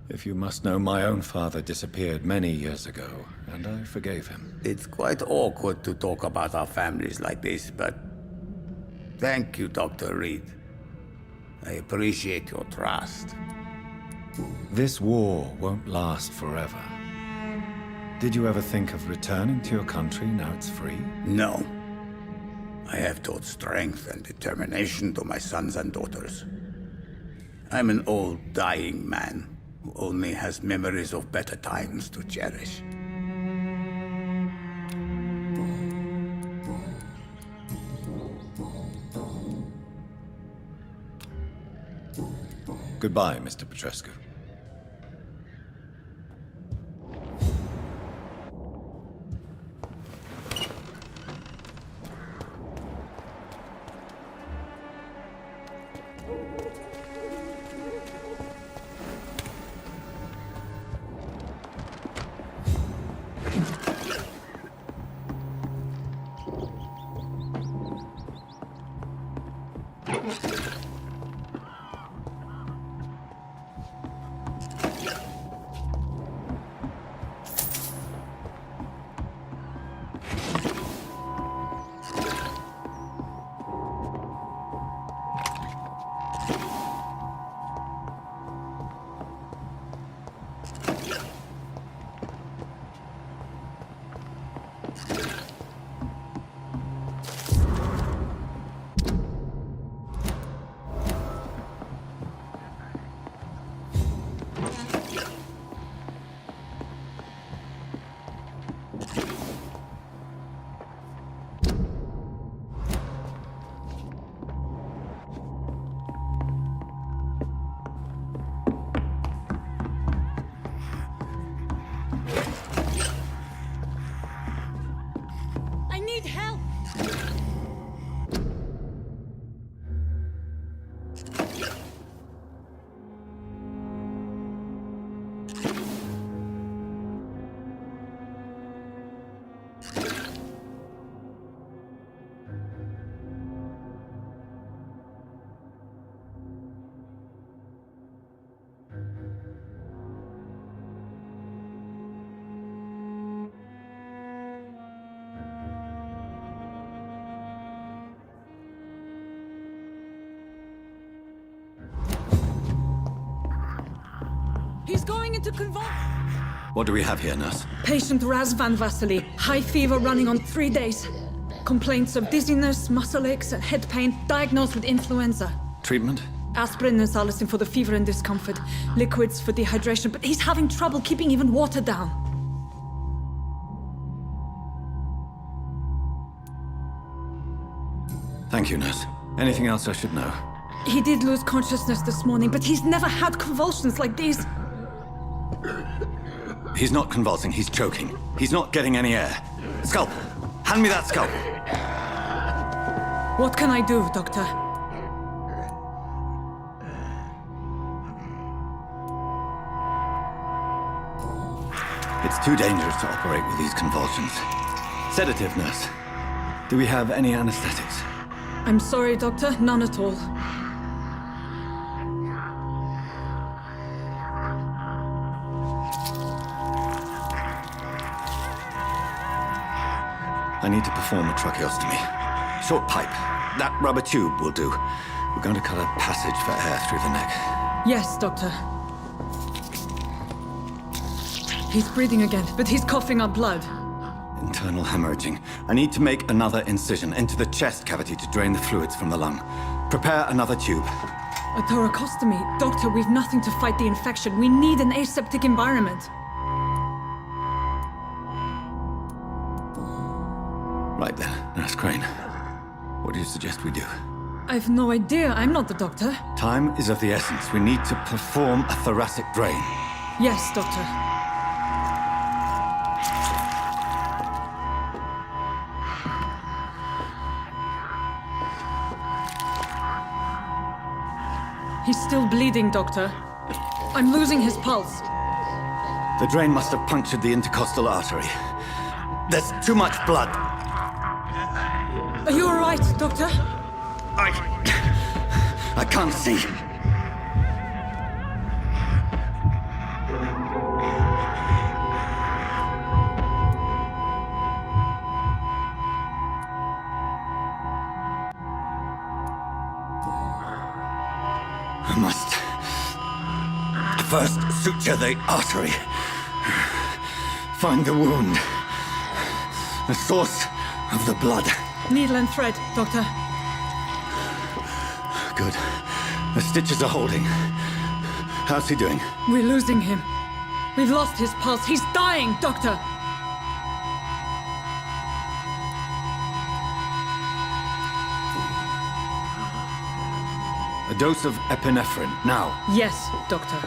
If you must know, my own father disappeared many years ago, and I forgave him. It's quite awkward to talk about our families like this, but... Thank you, Dr. Reed. I appreciate your trust. This war won't last forever. Did you ever think of returning to your country now it's free? No. I have taught strength and determination to my sons and daughters. I'm an old, dying man who only has memories of better times to cherish. Goodbye, Mr. Petrescu. He's going into convulsion. What do we have here, nurse? Patient Raz Van Vasily. High fever running on 3 days. Complaints of dizziness, muscle aches, and head pain. Diagnosed with influenza. Treatment? Aspirin and salicin for the fever and discomfort. Liquids for dehydration, but he's having trouble keeping even water down. Thank you, nurse. Anything else I should know? He did lose consciousness this morning, but he's never had convulsions like these. He's not convulsing, he's choking. He's not getting any air. Scalpel! Hand me that scalpel! What can I do, Doctor? It's too dangerous to operate with these convulsions. Sedative, nurse. Do we have any anesthetics? I'm sorry, Doctor. None at all. I need to perform a tracheostomy. Short pipe. That rubber tube will do. We're going to cut a passage for air through the neck. Yes, Doctor. He's breathing again, but he's coughing up blood. Internal hemorrhaging. I need to make another incision into the chest cavity to drain the fluids from the lung. Prepare another tube. A thoracostomy? Doctor, we've nothing to fight the infection. We need an aseptic environment. Right then, Nurse Crane. What do you suggest we do? I've no idea. I'm not the doctor. Time is of the essence. We need to perform a thoracic drain. Yes, Doctor. He's still bleeding, Doctor. I'm losing his pulse. The drain must have punctured the intercostal artery. There's too much blood. Are you all right, Doctor? I can't see. I must first suture the artery. Find the wound. The source of the blood. Needle and thread, Doctor. Good. The stitches are holding. How's he doing? We're losing him. We've lost his pulse. He's dying, Doctor! A dose of epinephrine, now. Yes, Doctor.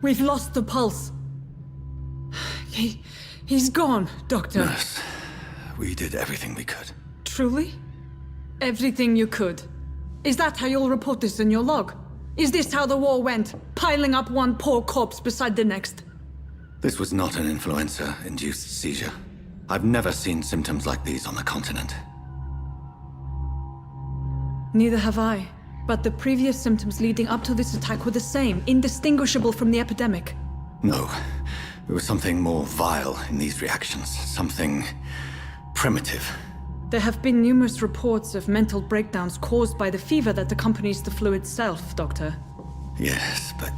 We've lost the pulse. He's gone, Doctor. Nurse, we did everything we could. Truly? Everything you could? Is that how you'll report this in your log? Is this how the war went? Piling up one poor corpse beside the next? This was not an influenza-induced seizure. I've never seen symptoms like these on the continent. Neither have I. But the previous symptoms leading up to this attack were the same, indistinguishable from the epidemic. No. There was something more vile in these reactions. Something primitive. There have been numerous reports of mental breakdowns caused by the fever that accompanies the flu itself, Doctor. Yes, but...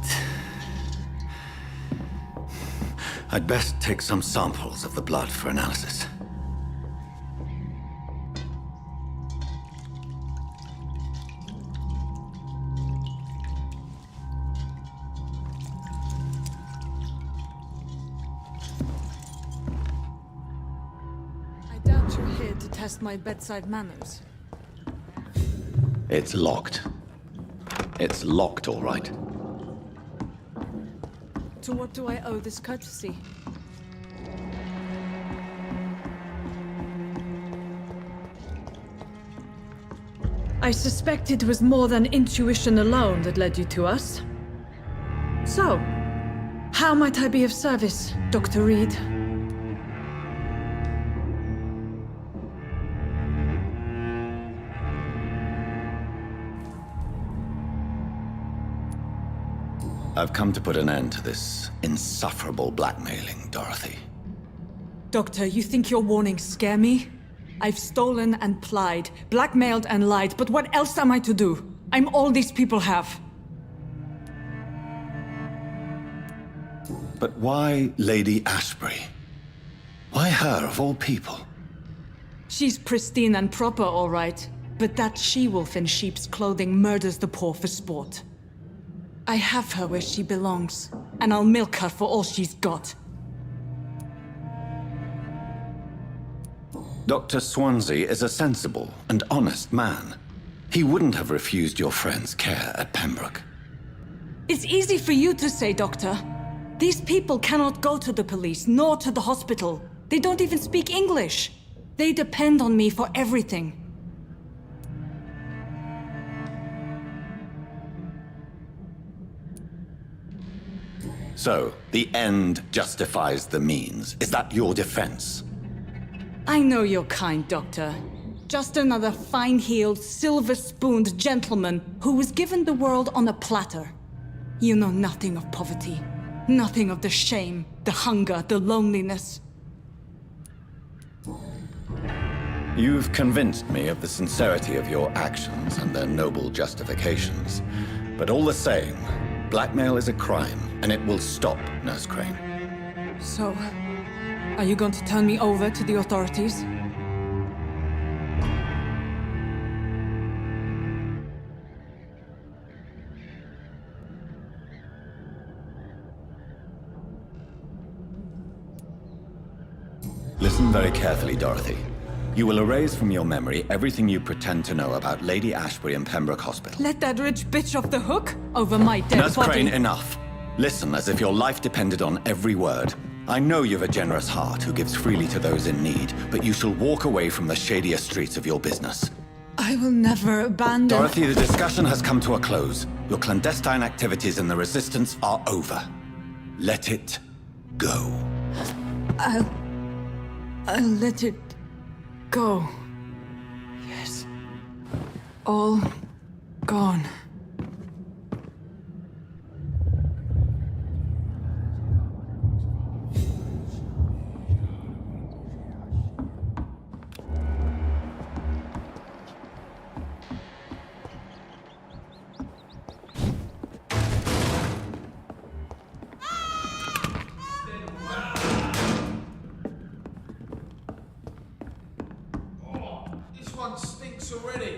I'd best take some samples of the blood for analysis. To test my bedside manners. It's locked. It's locked, all right. To what do I owe this courtesy? I suspect it was more than intuition alone that led you to us. So, how might I be of service, Dr. Reed? I've come to put an end to this insufferable blackmailing, Dorothy. Doctor, you think your warnings scare me? I've stolen and plied, blackmailed and lied, but what else am I to do? I'm all these people have. But why Lady Ashbury? Why her, of all people? She's pristine and proper, all right. But that she-wolf in sheep's clothing murders the poor for sport. I have her where she belongs, and I'll milk her for all she's got. Dr. Swansea is a sensible and honest man. He wouldn't have refused your friend's care at Pembroke. It's easy for you to say, Doctor. These people cannot go to the police, nor to the hospital. They don't even speak English. They depend on me for everything. So, the end justifies the means. Is that your defense? I know you're kind, Doctor. Just another fine-heeled, silver-spooned gentleman who was given the world on a platter. You know nothing of poverty. Nothing of the shame, the hunger, the loneliness. You've convinced me of the sincerity of your actions and their noble justifications. But all the same, blackmail is a crime, and it will stop, Nurse Crane. So, are you going to turn me over to the authorities? Listen very carefully, Dorothy. You will erase from your memory everything you pretend to know about Lady Ashbury and Pembroke Hospital. Let that rich bitch off the hook over my dead Nurse body. Crane, enough. Listen as if your life depended on every word. I know you've a generous heart who gives freely to those in need, but you shall walk away from the shadier streets of your business. I will never abandon... Dorothy, the discussion has come to a close. Your clandestine activities in the Resistance are over. Let it go. I'll let it go. Yes. All gone. Stinks already.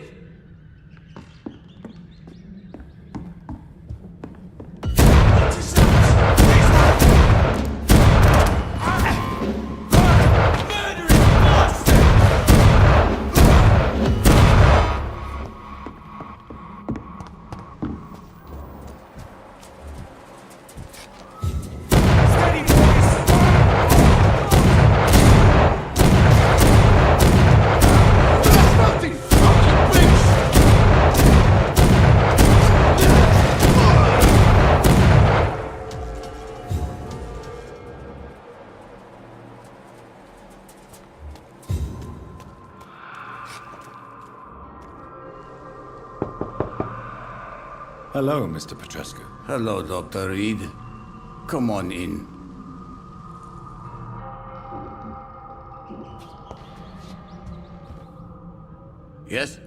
Hello, Mr. Petrescu. Hello, Dr. Reed. Come on in. Yes?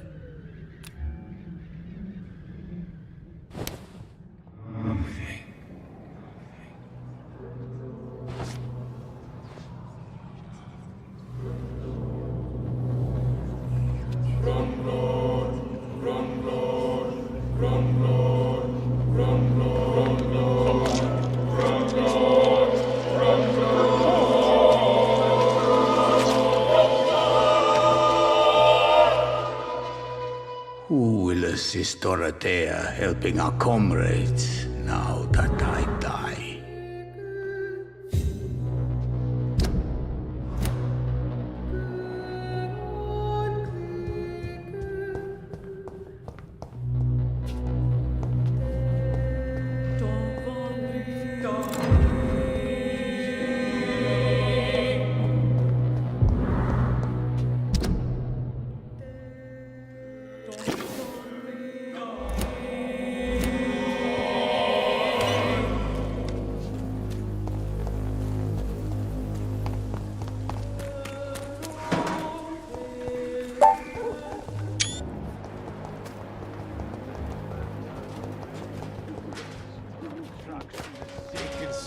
Who will assist Dorothea helping our comrades now that I die?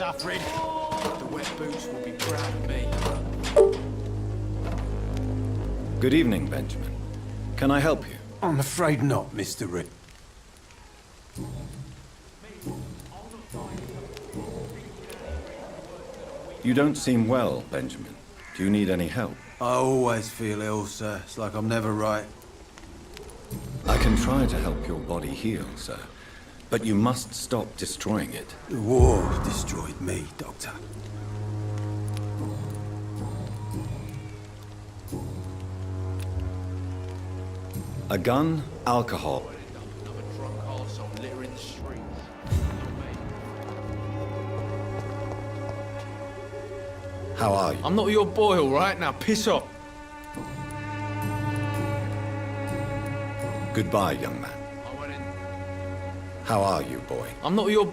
suffering. The wet boots will be proud of me. Good evening, Benjamin. Can I help you? I'm afraid not, Mr. Reed. You don't seem well, Benjamin. Do you need any help? I always feel ill, sir. It's like I'm never right. I can try to help your body heal, sir. But you must stop destroying it. The war destroyed me, Doctor. A gun, alcohol. How are you? I'm not your boy, all right? Now piss off. Goodbye, young man. How are you, boy? I'm not your...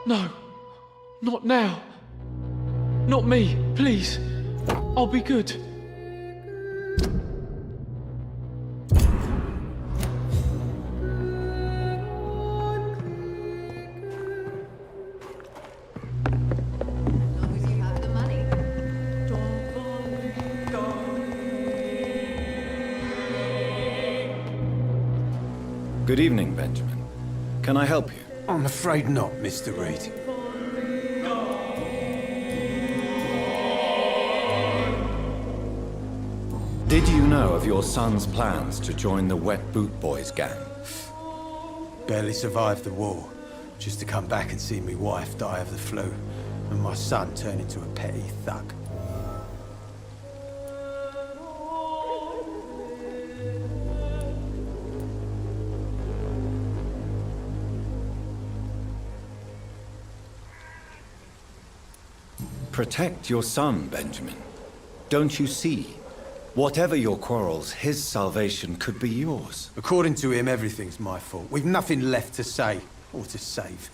No. Not now. Not me, please. I'll be good. Good evening, Benjamin. Can I help you? I'm afraid not, Mr. Reed. Did you know of your son's plans to join the Wet Boot Boys gang? Barely survived the war, just to come back and see me wife die of the flu, and my son turn into a petty thug. Protect your son, Benjamin. Don't you see? Whatever your quarrels, his salvation could be yours. According to him, everything's my fault. We've nothing left to say or to save.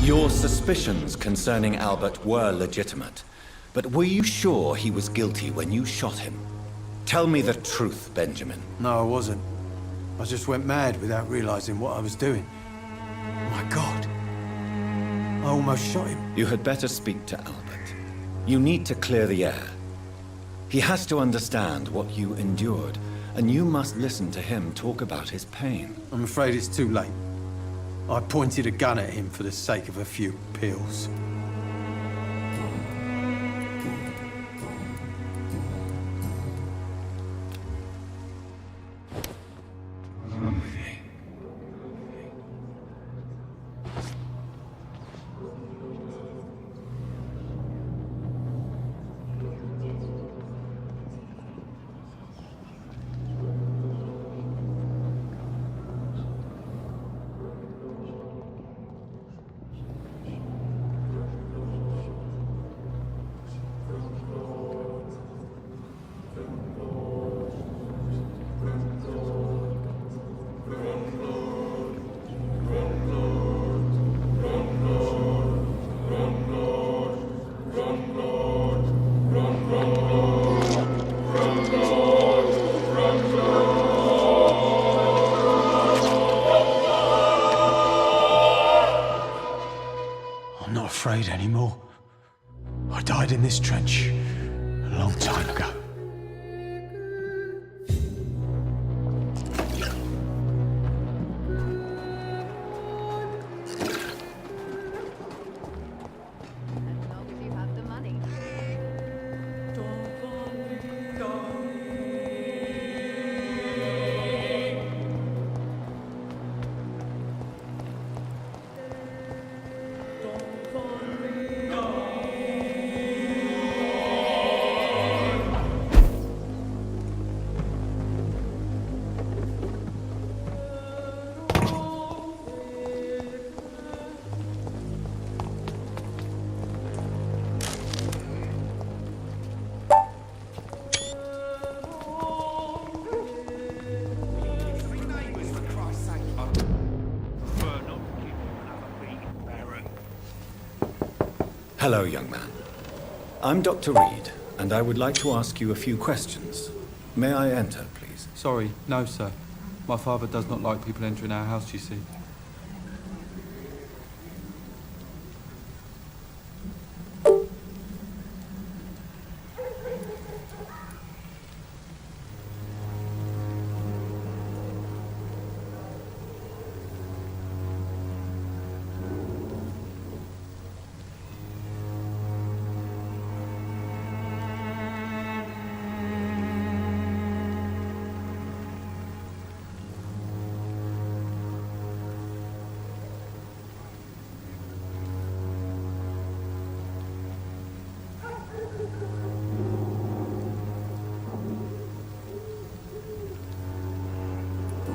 Your suspicions concerning Albert were legitimate, but were you sure he was guilty when you shot him? Tell me the truth, Benjamin. No, I wasn't. I just went mad without realizing what I was doing. My God. I almost shot him. You had better speak to Albert. You need to clear the air. He has to understand what you endured, and you must listen to him talk about his pain. I'm afraid it's too late. I pointed a gun at him for the sake of a few pills. I'm not afraid anymore. I died in this trench a long time ago. Hello, young man. I'm Dr. Reed, and I would like to ask you a few questions. May I enter, please? Sorry, no, sir. My father does not like people entering our house, you see.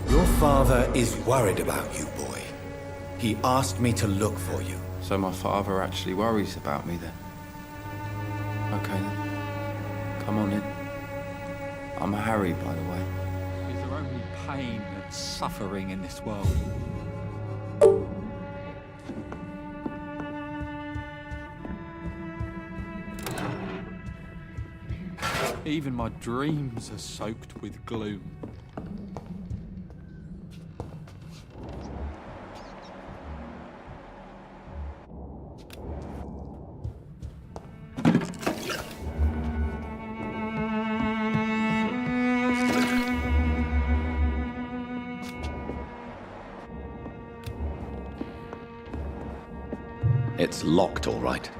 Your father is worried about you, boy. He asked me to look for you. So my father actually worries about me then? Okay then. Come on in. I'm Harry, by the way. Is there only pain and suffering in this world? Even my dreams are soaked with gloom. It's locked, all right.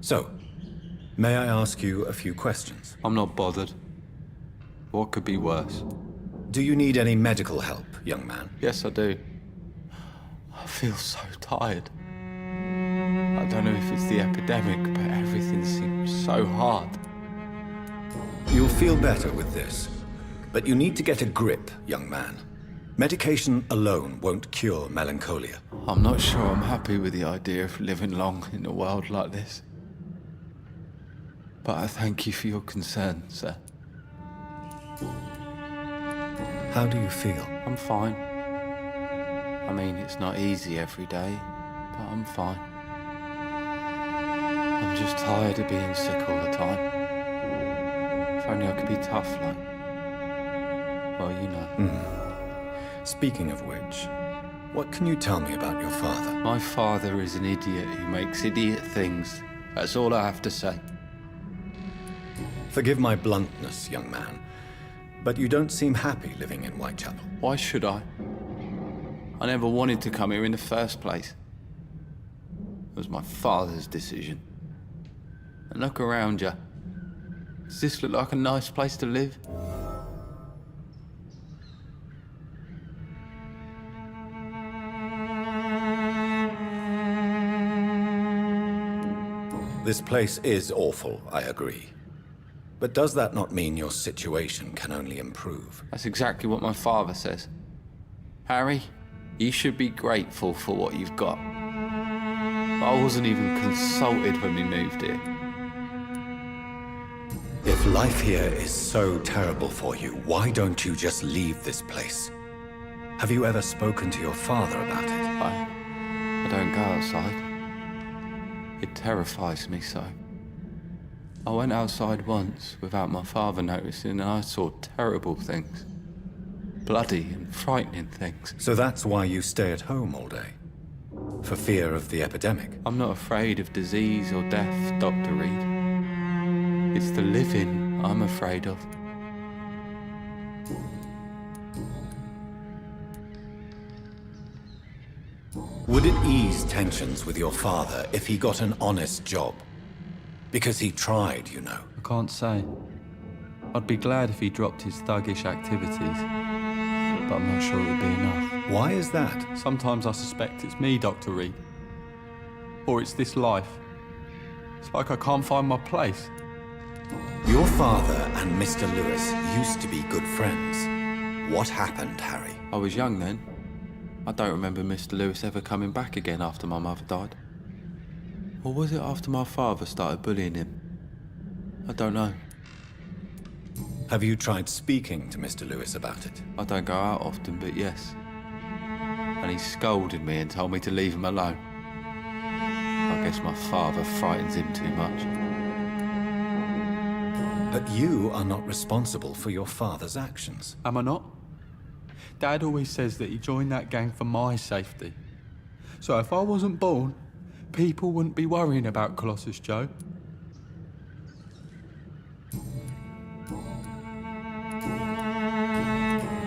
So, may I ask you a few questions? I'm not bothered. What could be worse? Do you need any medical help, young man? Yes, I do. I feel so tired. I don't know if it's the epidemic, but everything seems so hard. You'll feel better with this. But you need to get a grip, young man. Medication alone won't cure melancholia. I'm not sure I'm happy with the idea of living long in a world like this. But I thank you for your concern, sir. How do you feel? I'm fine. I mean, it's not easy every day, but I'm fine. I'm just tired of being sick all the time. If only I could be tough like... well, you know. Speaking of which, what can you tell me about your father? My father is an idiot who makes idiot things. That's all I have to say. Forgive my bluntness, young man, but you don't seem happy living in Whitechapel. Why should I? I never wanted to come here in the first place. It was my father's decision. And look around you. Does this look like a nice place to live? This place is awful, I agree. But does that not mean your situation can only improve? That's exactly what my father says. Harry, you should be grateful for what you've got. I wasn't even consulted when we moved here. If life here is so terrible for you, why don't you just leave this place? Have you ever spoken to your father about it? I don't go outside. It terrifies me so. I went outside once without my father noticing and I saw terrible things. Bloody and frightening things. So that's why you stay at home all day? For fear of the epidemic? I'm not afraid of disease or death, Dr. Reed. It's the living I'm afraid of. Would it ease tensions with your father if he got an honest job? Because he tried, you know. I can't say. I'd be glad if he dropped his thuggish activities, but I'm not sure it would be enough. Why is that? Sometimes I suspect it's me, Dr. Reed. Or it's this life. It's like I can't find my place. Your father and Mr. Lewis used to be good friends. What happened, Harry? I was young then. I don't remember Mr. Lewis ever coming back again after my mother died. Or was it after my father started bullying him? I don't know. Have you tried speaking to Mr. Lewis about it? I don't go out often, but yes. And he scolded me and told me to leave him alone. I guess my father frightens him too much. But you are not responsible for your father's actions. Am I not? Dad always says that he joined that gang for my safety. So if I wasn't born, people wouldn't be worrying about Colossus Joe.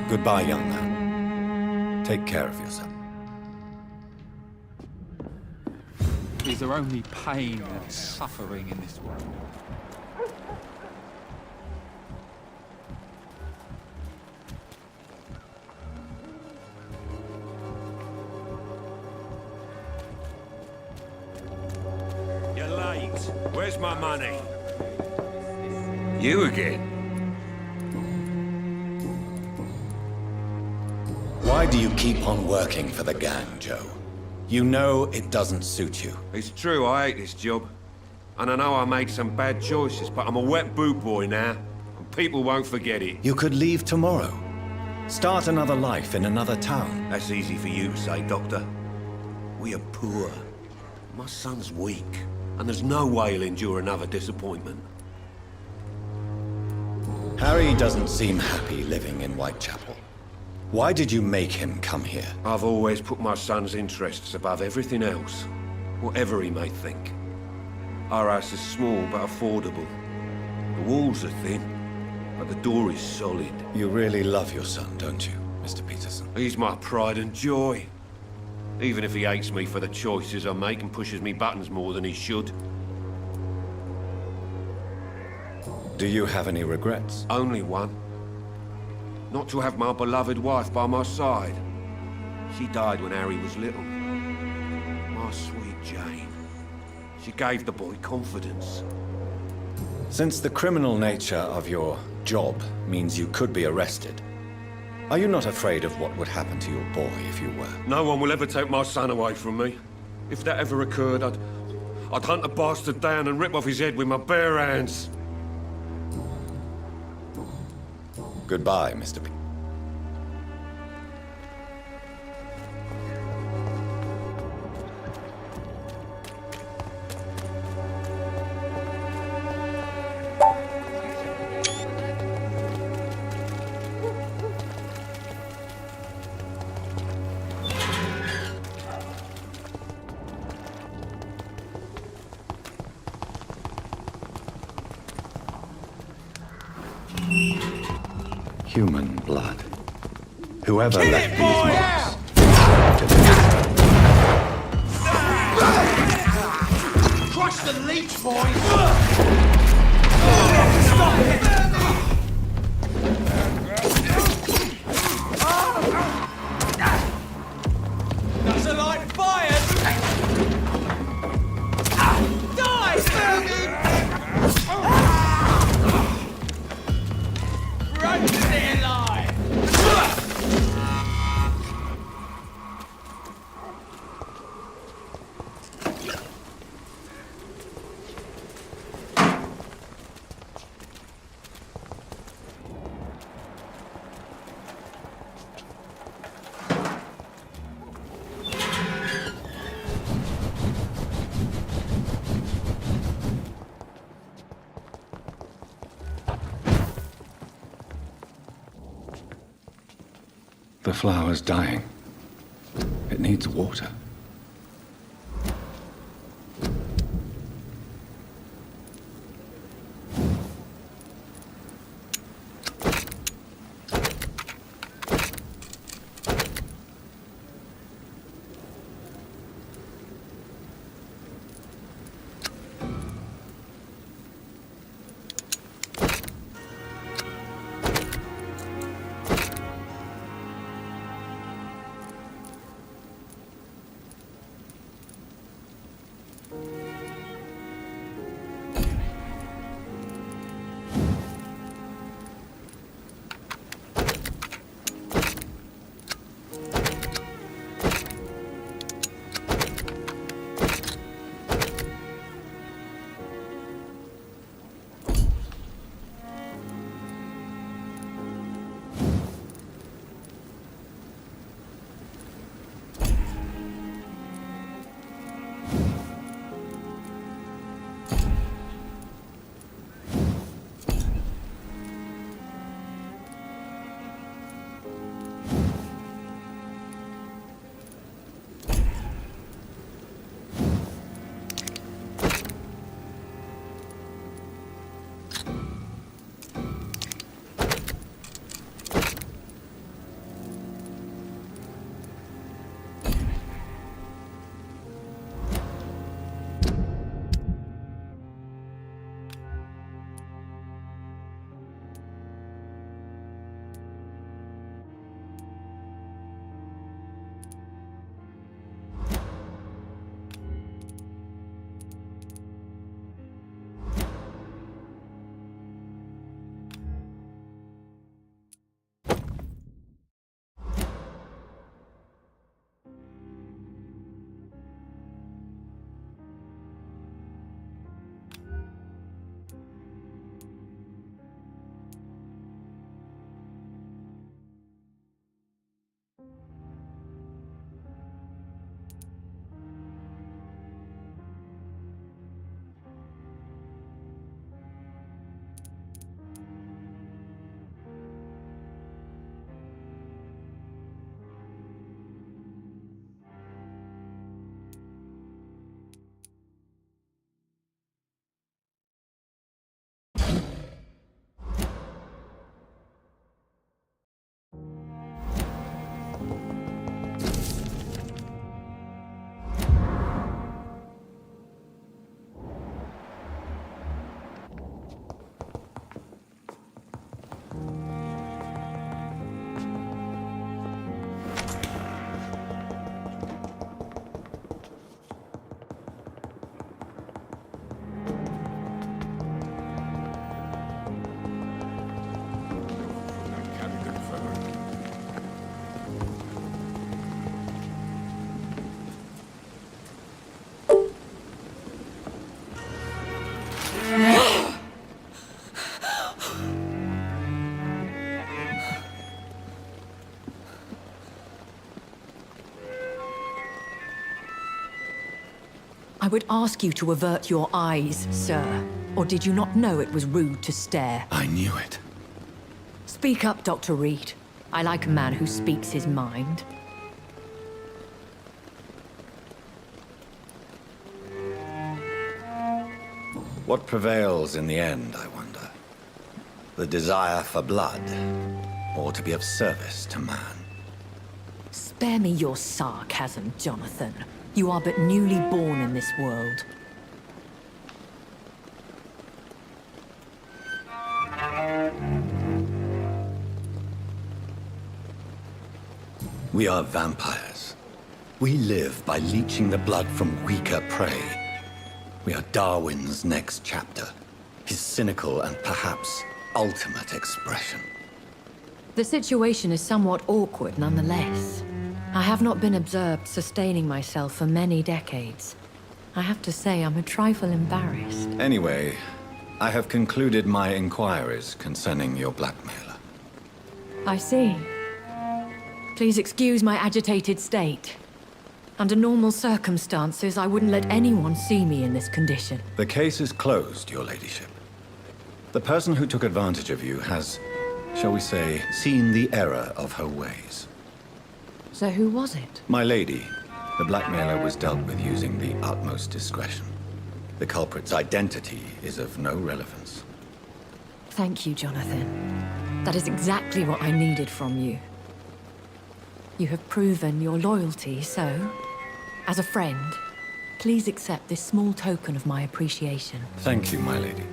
Goodbye, young man. Take care of yourself. Is there only pain and suffering in this world? You're late. Where's my money? You again? Why do you keep on working for the gang, Joe? You know it doesn't suit you. It's true, I hate this job. And I know I made some bad choices, but I'm a wet boot boy now, and people won't forget it. You could leave tomorrow. Start another life in another town. That's easy for you to say, Doctor. We are poor. My son's weak, and there's no way he'll endure another disappointment. Harry doesn't seem happy living in Whitechapel. Why did you make him come here? I've always put my son's interests above everything else, whatever he may think. Our house is small but affordable. The walls are thin, but the door is solid. You really love your son, don't you, Mr. Peterson? He's my pride and joy. Even if he hates me for the choices I make and pushes me buttons more than he should. Do you have any regrets? Only one. Not to have my beloved wife by my side. She died when Harry was little. My sweet Jane. She gave the boy confidence. Since the criminal nature of your job means you could be arrested, are you not afraid of what would happen to your boy if you were? No one will ever take my son away from me. If that ever occurred, I'd hunt the bastard down and rip off his head with my bare hands. Goodbye, Mr. P. Human blood. Whoever left these marks. Crush the leech, boys! Stop it! That's a light fired! Die! Run to stay alive! The flower's dying. It needs water. I would ask you to avert your eyes, sir. Or did you not know it was rude to stare? I knew it. Speak up, Dr. Reed. I like a man who speaks his mind. What prevails in the end, I wonder? The desire for blood, or to be of service to man? Spare me your sarcasm, Jonathan. You are but newly born in this world. We are vampires. We live by leeching the blood from weaker prey. We are Darwin's next chapter, his cynical and perhaps ultimate expression. The situation is somewhat awkward nonetheless. I have not been observed sustaining myself for many decades. I have to say I'm a trifle embarrassed. Anyway, I have concluded my inquiries concerning your blackmailer. I see. Please excuse my agitated state. Under normal circumstances, I wouldn't let anyone see me in this condition. The case is closed, your ladyship. The person who took advantage of you has, shall we say, seen the error of her ways. So who was it? My lady. The blackmailer was dealt with using the utmost discretion. The culprit's identity is of no relevance. Thank you, Jonathan. That is exactly what I needed from you. You have proven your loyalty, so, as a friend, please accept this small token of my appreciation. Thank you, my lady.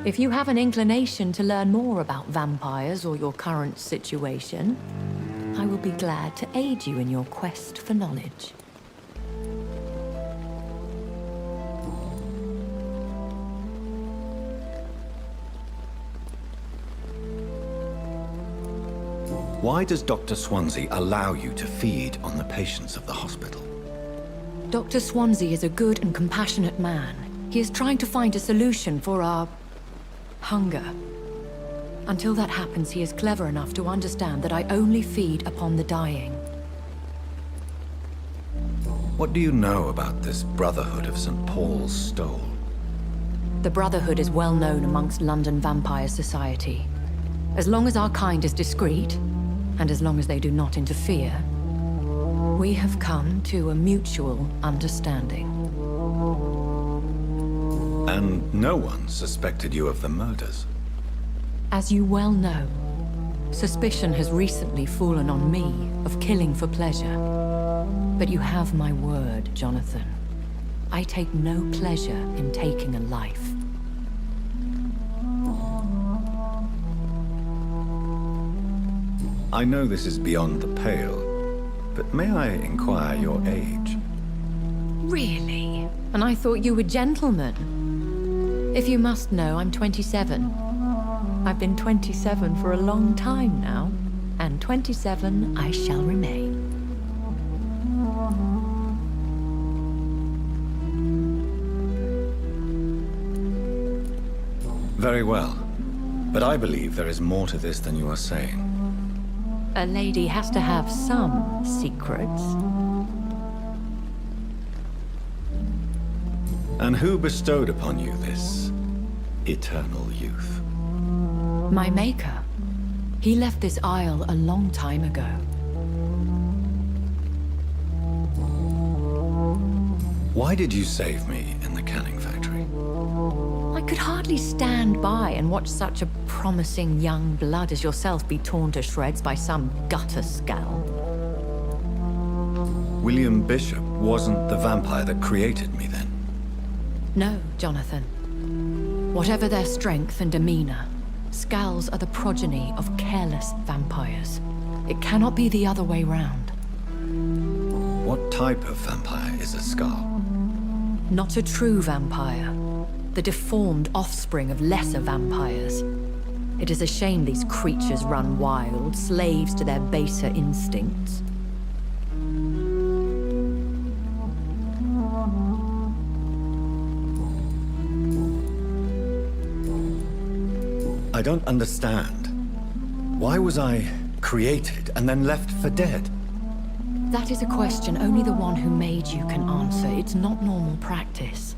If you have an inclination to learn more about vampires or your current situation, I will be glad to aid you in your quest for knowledge. Why does Dr. Swansea allow you to feed on the patients of the hospital? Dr. Swansea is a good and compassionate man. He is trying to find a solution for our hunger. Until that happens, he is clever enough to understand that I only feed upon the dying. What do you know about this Brotherhood of St. Paul's Stole? The Brotherhood is well known amongst London Vampire Society. As long as our kind is discreet, and as long as they do not interfere, we have come to a mutual understanding. And no one suspected you of the murders? As you well know, suspicion has recently fallen on me of killing for pleasure. But you have my word, Jonathan. I take no pleasure in taking a life. I know this is beyond the pale, but may I inquire your age? Really? And I thought you were gentlemen. If you must know, I'm 27. I've been 27 for a long time now, and 27 I shall remain. Very well, but I believe there is more to this than you are saying. A lady has to have some secrets. And who bestowed upon you this eternal youth? My maker. He left this isle a long time ago. Why did you save me in the canning factory? I could hardly stand by and watch such a promising young blood as yourself be torn to shreds by some gutter scowl. William Bishop wasn't the vampire that created me then? No, Jonathan. Whatever their strength and demeanor, Scowls are the progeny of careless vampires. It cannot be the other way round. What type of vampire is a Scowl? Not a true vampire. The deformed offspring of lesser vampires. It is a shame these creatures run wild, slaves to their baser instincts. I don't understand. Why was I created and then left for dead? That is a question only the one who made you can answer. It's not normal practice.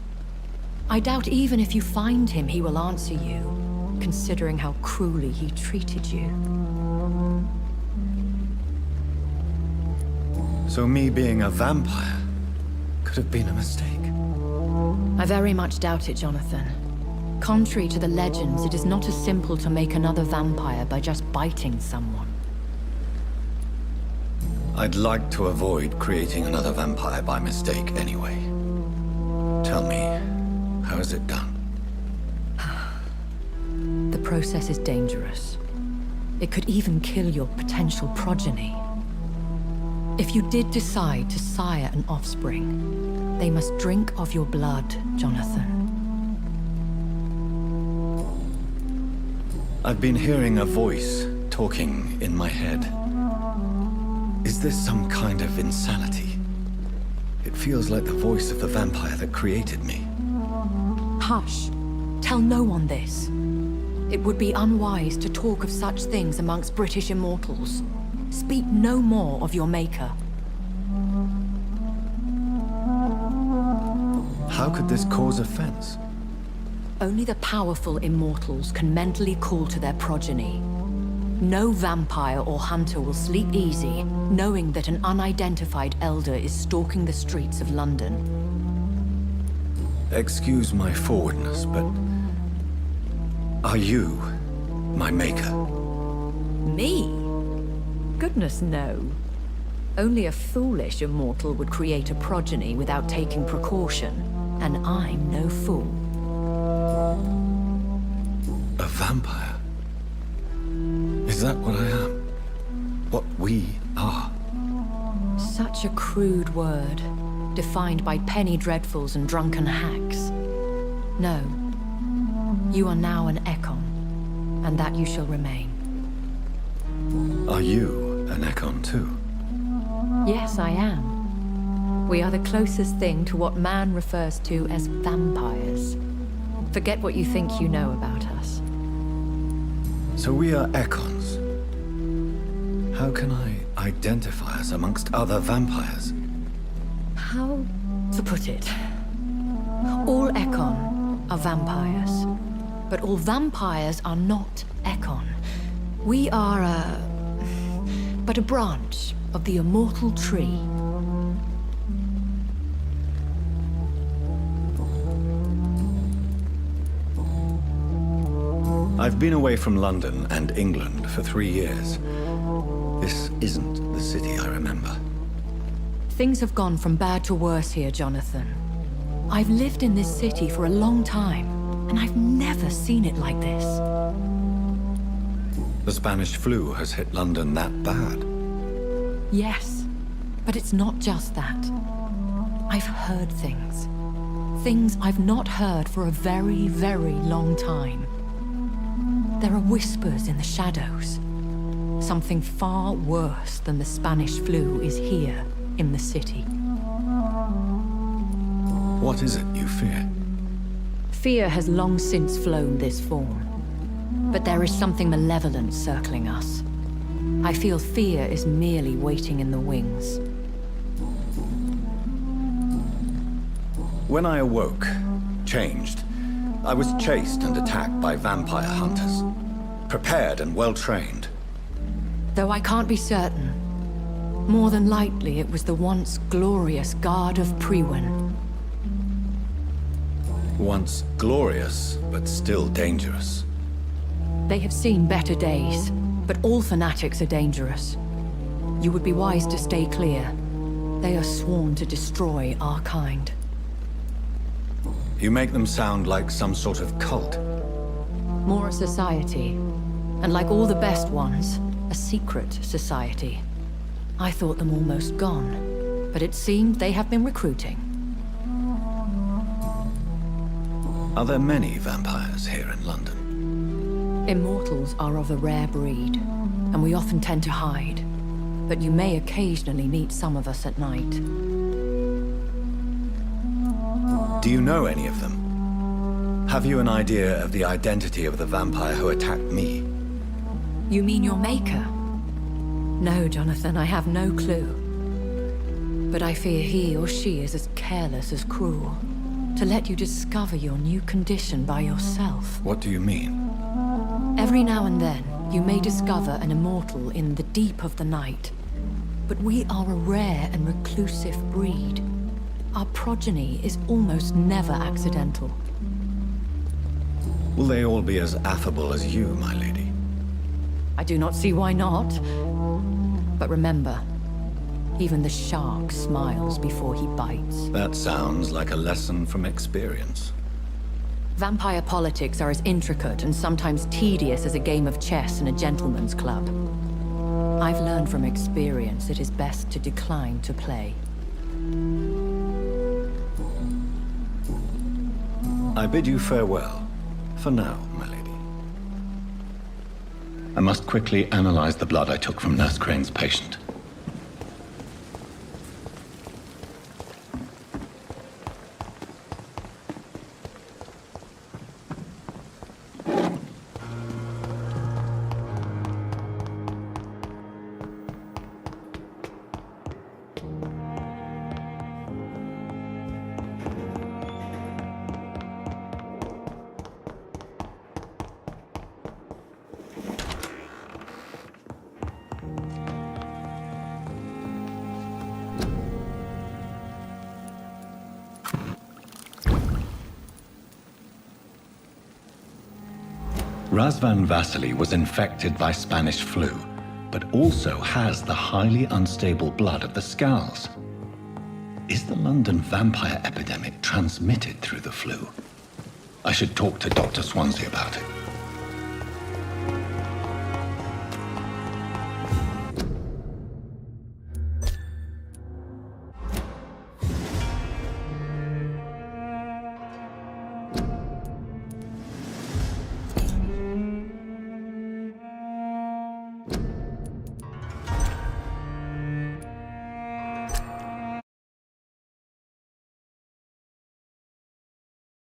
I doubt even if you find him, he will answer you, considering how cruelly he treated you. So me being a vampire could have been a mistake. I very much doubt it, Jonathan. Contrary to the legends, it is not as simple to make another vampire by just biting someone. I'd like to avoid creating another vampire by mistake anyway. Tell me, how is it done? The process is dangerous. It could even kill your potential progeny. If you did decide to sire an offspring, they must drink of your blood, Jonathan. I've been hearing a voice talking in my head. Is this some kind of insanity? It feels like the voice of the vampire that created me. Hush. Tell no one this. It would be unwise to talk of such things amongst British immortals. Speak no more of your maker. How could this cause offense? Only the powerful immortals can mentally call to their progeny. No vampire or hunter will sleep easy, knowing that an unidentified elder is stalking the streets of London. Excuse my forwardness, but are you my maker? Me? Goodness, no. Only a foolish immortal would create a progeny without taking precaution, and I'm no fool. A vampire? Is that what I am? What we are? Such a crude word, defined by penny dreadfuls and drunken hacks. No. You are now an Ekon, and that you shall remain. Are you an Ekon too? Yes, I am. We are the closest thing to what man refers to as vampires. Forget what you think you know about us. So we are Ekons. How can I identify us amongst other vampires? How to put it? All Ekon are vampires. But all vampires are not Ekon. We are but a branch of the immortal tree. I've been away from London and England for 3 years. This isn't the city I remember. Things have gone from bad to worse here, Jonathan. I've lived in this city for a long time, and I've never seen it like this. The Spanish flu has hit London that bad. Yes, but it's not just that. I've heard things. Things I've not heard for a very, very long time. There are whispers in the shadows. Something far worse than the Spanish flu is here in the city. What is it you fear? Fear has long since flown this form. But there is something malevolent circling us. I feel fear is merely waiting in the wings. When I awoke, changed, I was chased and attacked by vampire hunters. Prepared and well-trained. Though I can't be certain, more than likely it was the once glorious Guard of Priwen. Once glorious, but still dangerous. They have seen better days, but all fanatics are dangerous. You would be wise to stay clear. They are sworn to destroy our kind. You make them sound like some sort of cult. More a society, and like all the best ones, a secret society. I thought them almost gone, but it seemed they have been recruiting. Are there many vampires here in London? Immortals are of a rare breed, and we often tend to hide. But you may occasionally meet some of us at night. Do you know any of them? Have you an idea of the identity of the vampire who attacked me? You mean your maker? No, Jonathan, I have no clue. But I fear he or she is as careless as cruel. To let you discover your new condition by yourself. What do you mean? Every now and then, you may discover an immortal in the deep of the night. But we are a rare and reclusive breed. Our progeny is almost never accidental. Will they all be as affable as you, my lady? I do not see why not. But remember, even the shark smiles before he bites. That sounds like a lesson from experience. Vampire politics are as intricate and sometimes tedious as a game of chess in a gentleman's club. I've learned from experience it is best to decline to play. I bid you farewell. For now, my lady. I must quickly analyze the blood I took from Nurse Crane's patient. Razvan Vasily was infected by Spanish flu, but also has the highly unstable blood of the Scowls. Is the London vampire epidemic transmitted through the flu? I should talk to Dr. Swansea about it.